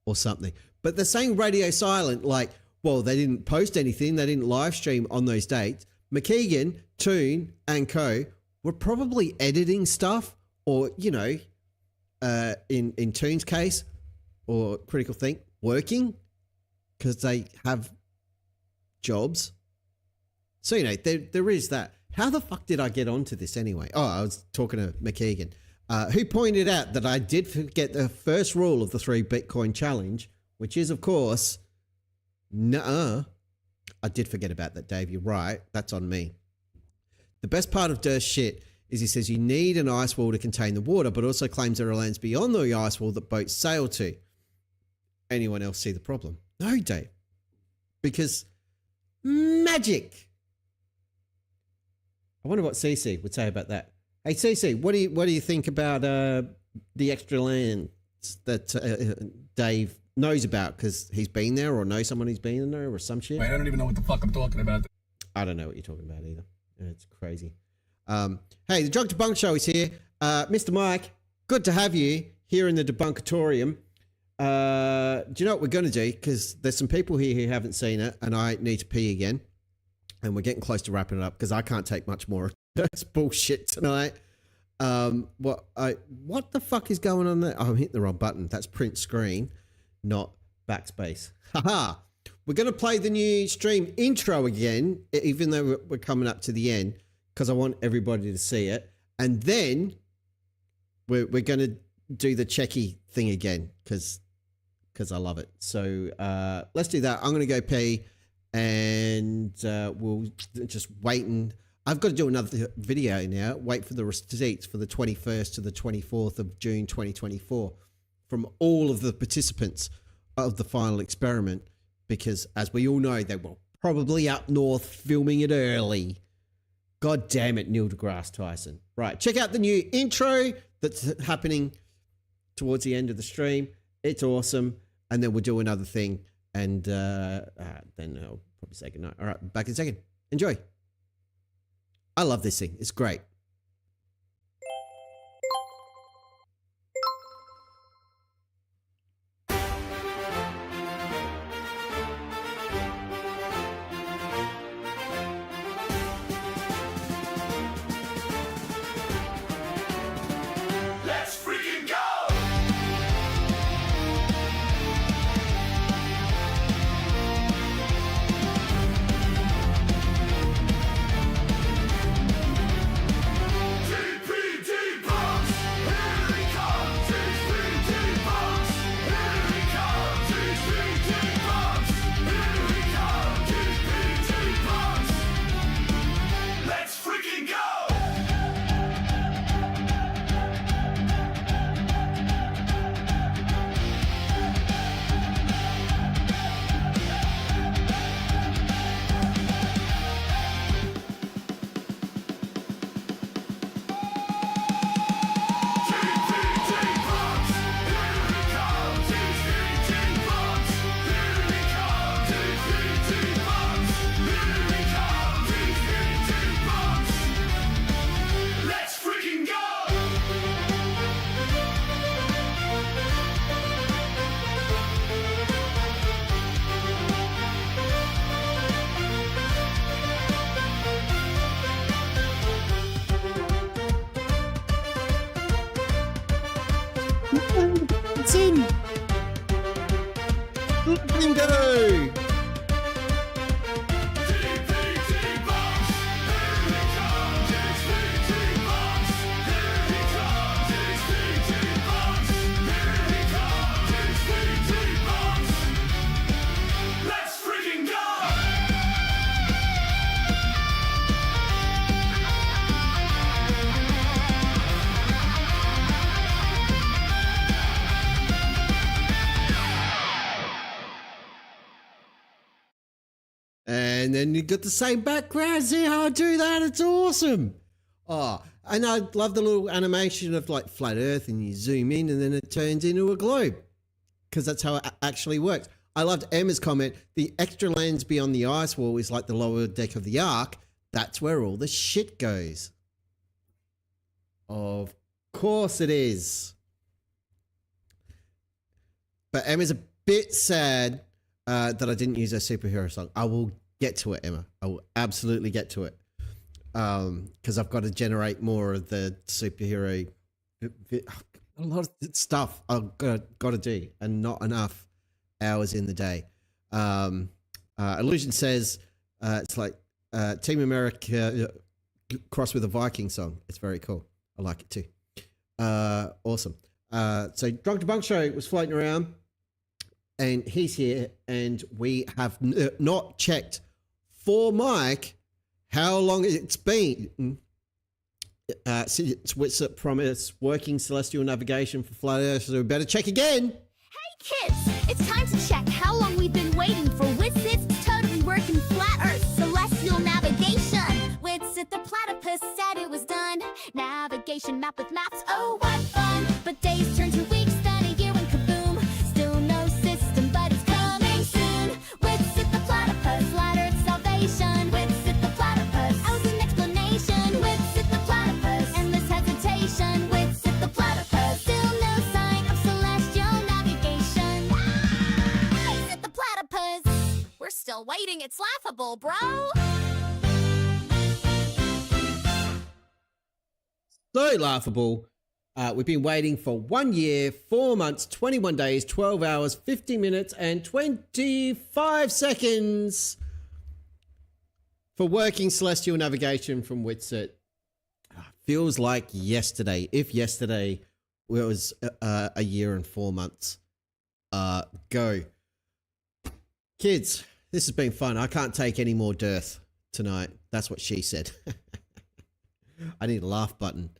or something. But they're saying radio silent, like, well, they didn't post anything, they didn't live stream on those dates. McKeegan, Toon, and co were probably editing stuff, or, you know, in Toon's case, or critical think, working, because they have jobs. So, you know, there is that. How the fuck did I get onto this anyway? Oh, I was talking to McKeegan, who pointed out that I did forget the first rule of the 3 Bitcoin challenge, which is, of course, nuh-uh. I did forget about that, Dave. You're right. That's on me. The best part of DIRTH shit is he says you need an ice wall to contain the water, but also claims there are lands beyond the ice wall that boats sail to. Anyone else see the problem? No, Dave. Because magic. I wonder what CC would say about that. Hey, CC, what do you think about the extra lands that Dave knows about because he's been there or knows someone who's been there or some shit? Wait, I don't even know what the fuck I'm talking about. I don't know what you're talking about either. It's crazy. Hey, the Drug Debunk Show is here. Mr. Mike, good to have you here in the Debunkatorium. Do you know what we're going to do? Because there's some people here who haven't seen it, and I need to pee again. And we're getting close to wrapping it up because I can't take much more of this bullshit tonight. What the fuck is going on there? Oh, I'm hitting the wrong button. That's print screen, not backspace. Haha. We're going to play the new stream intro again, even though we're coming up to the end, because I want everybody to see it. And then we're going to do the checky thing again because I love it. So let's do that. I'm going to go pee, and we'll just wait. And I've got to do another video now. Wait for the receipts for the 21st to the 24th of June 2024 from all of the participants of the final experiment. Because, as we all know, they were probably up north filming it early. God damn it, Neil deGrasse Tyson. Right, check out the new intro that's happening towards the end of the stream. It's awesome. And then we'll do another thing. And then I'll probably say goodnight. All right, back in a second. Enjoy. I love this thing. It's great. Let's freaking go! TPD box, here we come. TPD box, here we come. TPD box, here we come. TPD box, let's freaking go! Let's freaking go! It's in. Let him go. TPD box, here we come. TPD box, here we come. TPD box, here we come. TPD box, let's freaking go! And then you got the same background. See how I do that? It's awesome. Oh, and I love the little animation of like flat Earth, and you zoom in, and then it turns into a globe, because that's how it actually works. I loved Emma's comment. The extra lands beyond the ice wall is like the lower deck of the Ark. That's where all the shit goes. Of course it is. But Emma's a bit sad that I didn't use her superhero song. I will get to it, Emma. I will absolutely get to it. Because I've got to generate more of the superhero. A lot of stuff I've got to do, and not enough hours in the day. Illusion says it's like Team America crossed with a Viking song. It's very cool. I like it too. Awesome. So Drunk Debunk Show was floating around, and he's here, and we have not checked for Mike how long it's been since Witsut promised working celestial navigation for flat Earth, so we better check again. Hey kids, it's time to check how long we've been waiting for Witsit's totally working flat Earth celestial navigation. Witsit the platypus said it was done. Navigation map with maps, oh what fun. But days turn to weeks, then a year and kaboom. Still no system, but it's coming soon. Witsit the platypus, flat Earth salvation. Witsit the platypus, out an explanation. Witsit the platypus, endless hesitation. Witsit the platypus, still no sign of celestial navigation. Witsit the platypus, we're still waiting, it's laughable, bro. So laughable. We've been waiting for 1 year, 4 months, 21 days, 12 hours, 50 minutes, and 25 seconds for working celestial navigation from Witsut. Feels like yesterday. If yesterday was a year and 4 months. Go. Kids, this has been fun. I can't take any more DIRTH tonight. That's what she said. I need a laugh button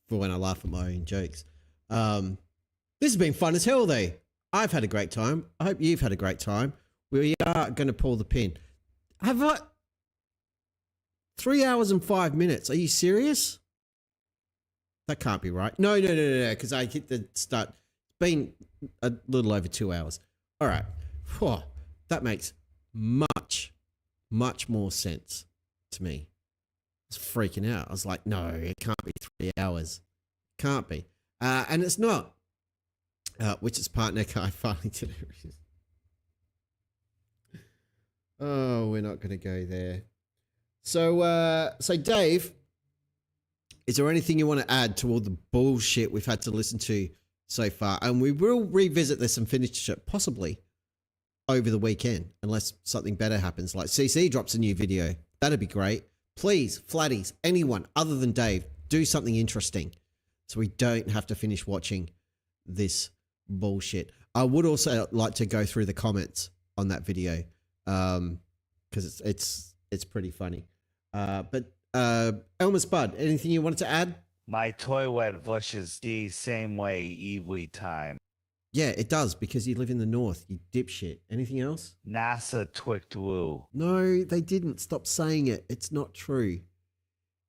for when I laugh at my own jokes. This has been fun as hell, though. I've had a great time. I hope you've had a great time. We are going to pull the pin. Have I... 3 hours and 5 minutes. Are you serious? That can't be right. No, because I hit the start. It's been a little over 2 hours. All right. Whew. That makes much more sense to me. I was freaking out. I was like, no, it can't be 3 hours. Can't be. And it's not. Which is partner guy finally did it. Oh, we're not going to go there. So Dave, is there anything you want to add to all the bullshit we've had to listen to so far? And we will revisit this and finish it possibly over the weekend, unless something better happens, like CC drops a new video. That'd be great. Please, flatties, anyone other than Dave, do something interesting so we don't have to finish watching this bullshit. I would also like to go through the comments on that video because it's pretty funny. But Elmer Spud, anything you wanted to add? My toilet flushes the same way every time. Yeah, it does, because you live in the north, you dipshit. Anything else? NASA twicked woo. No, they didn't. Stop saying it. It's not true.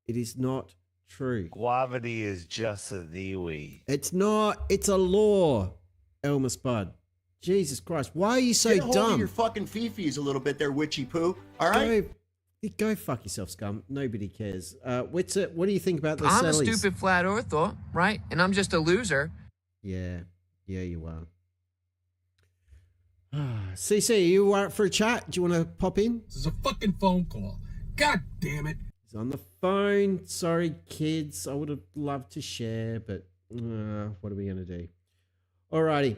It is not true. Gravity is just a theory. It's not. It's a law, Elmer Spud. Jesus Christ. Why are you so Get a hold dumb? of your fucking fifis a little bit there, witchy poo. All right? Go fuck yourself, scum. Nobody cares. What do you think about the I'm Sellies? a stupid flat earther, right? And I'm just a loser. Yeah, you are. CC, are you up for a chat? Do you want to pop in? This is a fucking phone call. God damn it. He's on the phone. Sorry, kids. I would have loved to share, but what are we going to do? Alrighty.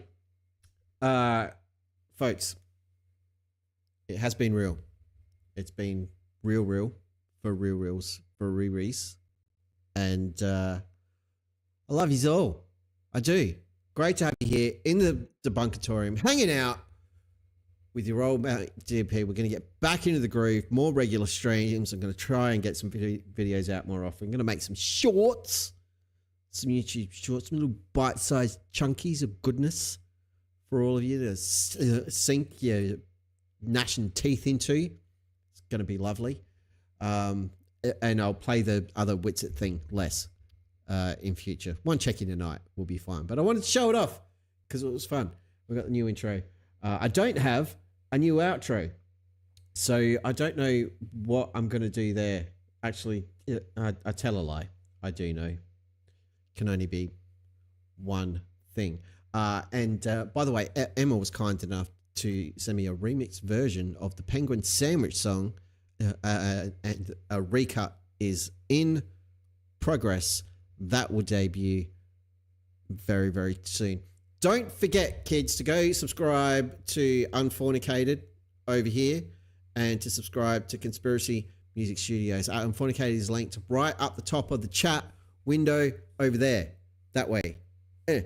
Folks, it has been real. It's been real for real reals, for Riri's. And I love you all. I do. Great to have you here in the Debunkatorium, hanging out with your old mate DP. We're going to get back into the groove, more regular streams. I'm going to try and get some videos out more often. I'm going to make some shorts, some YouTube shorts, some little bite-sized chunkies of goodness for all of you to sink your gnashing teeth into. It's going to be lovely. and I'll play the other Witsit thing less in future. One check-in a night will be fine. But I wanted to show it off because it was fun. We got the new intro. I don't have a new outro, so I don't know what I'm going to do there. Actually, I tell a lie. I do know. Can only be one thing. And by the way, Emma was kind enough to send me a remix version of the Penguin Sandwich song, and a recut is in progress. That will debut very, very soon. Don't forget, kids, to go subscribe to Unfornicated over here and to subscribe to Conspiracy Music Studios. Unfornicated is linked right up the top of the chat window over there. That way. So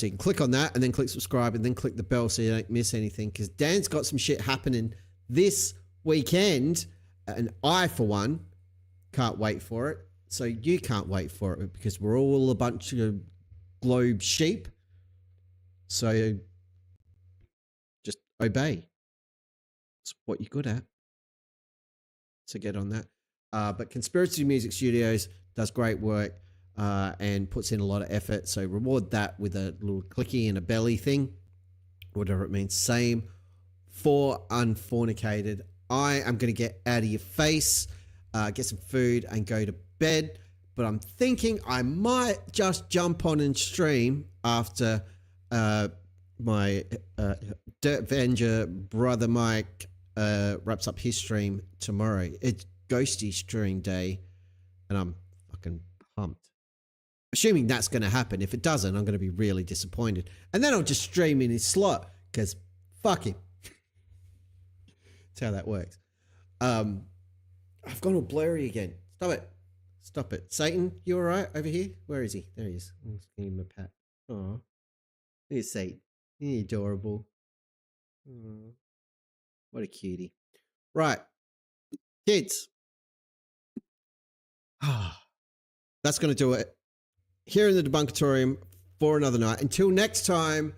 you can click on that and then click subscribe and then click the bell so you don't miss anything, because Dan's got some shit happening this weekend and I, for one, can't wait for it. So you can't wait for it because we're all a bunch of globe sheep. So just obey. It's what you're good at. So get on that. But Conspiracy Music Studios does great work and puts in a lot of effort. So reward that with a little clicky and a belly thing, whatever it means. Same for Unfornicated. I am going to get out of your face, get some food and go to bed. But I'm thinking I might just jump on and stream after my Dirt Venger brother Mike wraps up his stream tomorrow. It's Ghosty stream day and I'm fucking pumped. Assuming that's going to happen. If it doesn't, I'm going to be really disappointed. And then I'll just stream in his slot because fuck him. That's how that works. I've gone all blurry again. Stop it. Stop it. Satan, you all right over here? Where is he? There he is. I'm just giving him a pat. Aw. Here's Satan. He's adorable. Aww. What a cutie. Right. Kids. That's going to do it here in the Debunkatorium for another night. Until next time,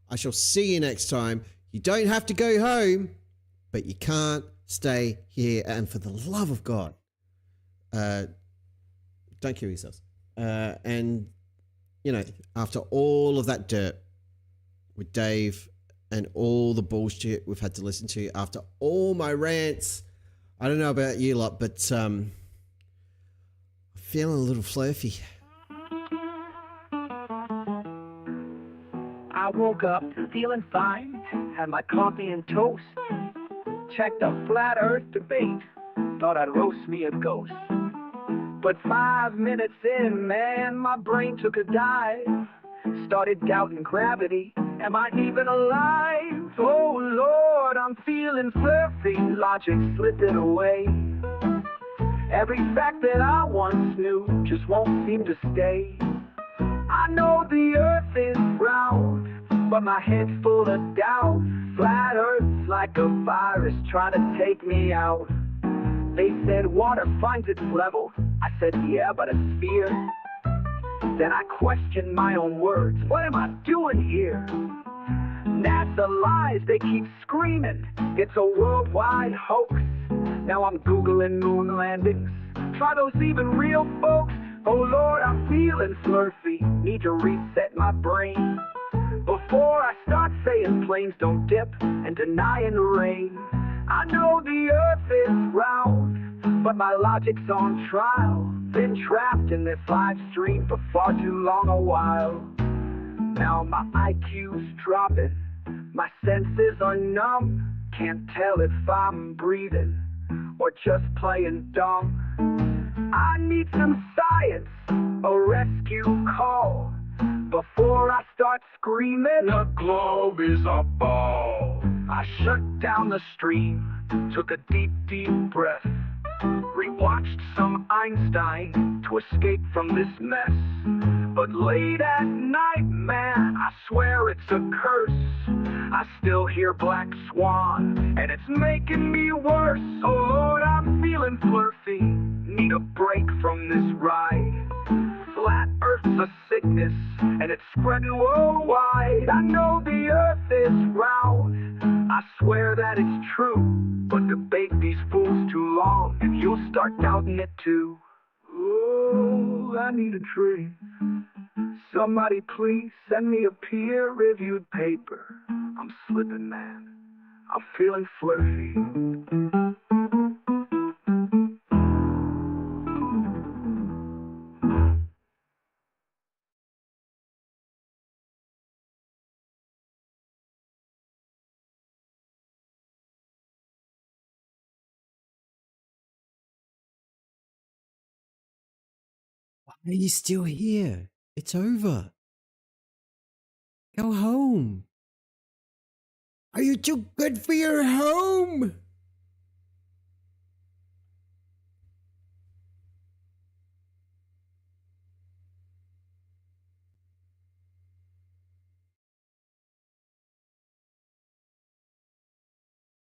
I shall see you next time. You don't have to go home, but you can't stay here. And for the love of God, don't kill yourselves. And, you know, after all of that dirt with Dave and all the bullshit we've had to listen to, after all my rants, I don't know about you lot, but I'm feeling a little fluffy. I woke up feeling fine, had my coffee and toast, checked a flat earth debate, thought I'd roast me a ghost. But 5 minutes in, man, my brain took a dive, started doubting gravity, am I even alive? Oh Lord, I'm feeling fluffy, logic slipping away. Every fact that I once knew just won't seem to stay. I know the earth is round, but my head's full of doubt. Flat earth's like a virus trying to take me out. They said water finds its level. I said, yeah, but a sphere. Then I questioned my own words. What am I doing here? NASA lies, they keep screaming. It's a worldwide hoax. Now I'm Googling moon landings. Try those even real, folks? Oh Lord, I'm feeling flirty. Need to reset my brain before I start saying planes don't dip and denying rain. I know the earth is round, but my logic's on trial. Been trapped in this live stream for far too long a while. Now my IQ's dropping, my senses are numb. Can't tell if I'm breathing or just playing dumb. I need some science, a rescue call, before I start screaming. The globe is a ball. I shut down the stream, took a deep, deep breath, rewatched some Einstein to escape from this mess. But late at night, man, I swear it's a curse. I still hear Black Swan, and it's making me worse. Oh Lord, I'm feeling flirty, need a break from this ride. Flat Earth's a sickness, and it's spreading worldwide. I know the earth is round, I I swear that it's true. But debate these fools too long, and you'll start doubting it too. Oh, I need a drink. Somebody please send me a peer-reviewed paper. I'm slipping, man. I'm feeling flirty. Why are you still here? It's over. Go home. Are you too good for your home?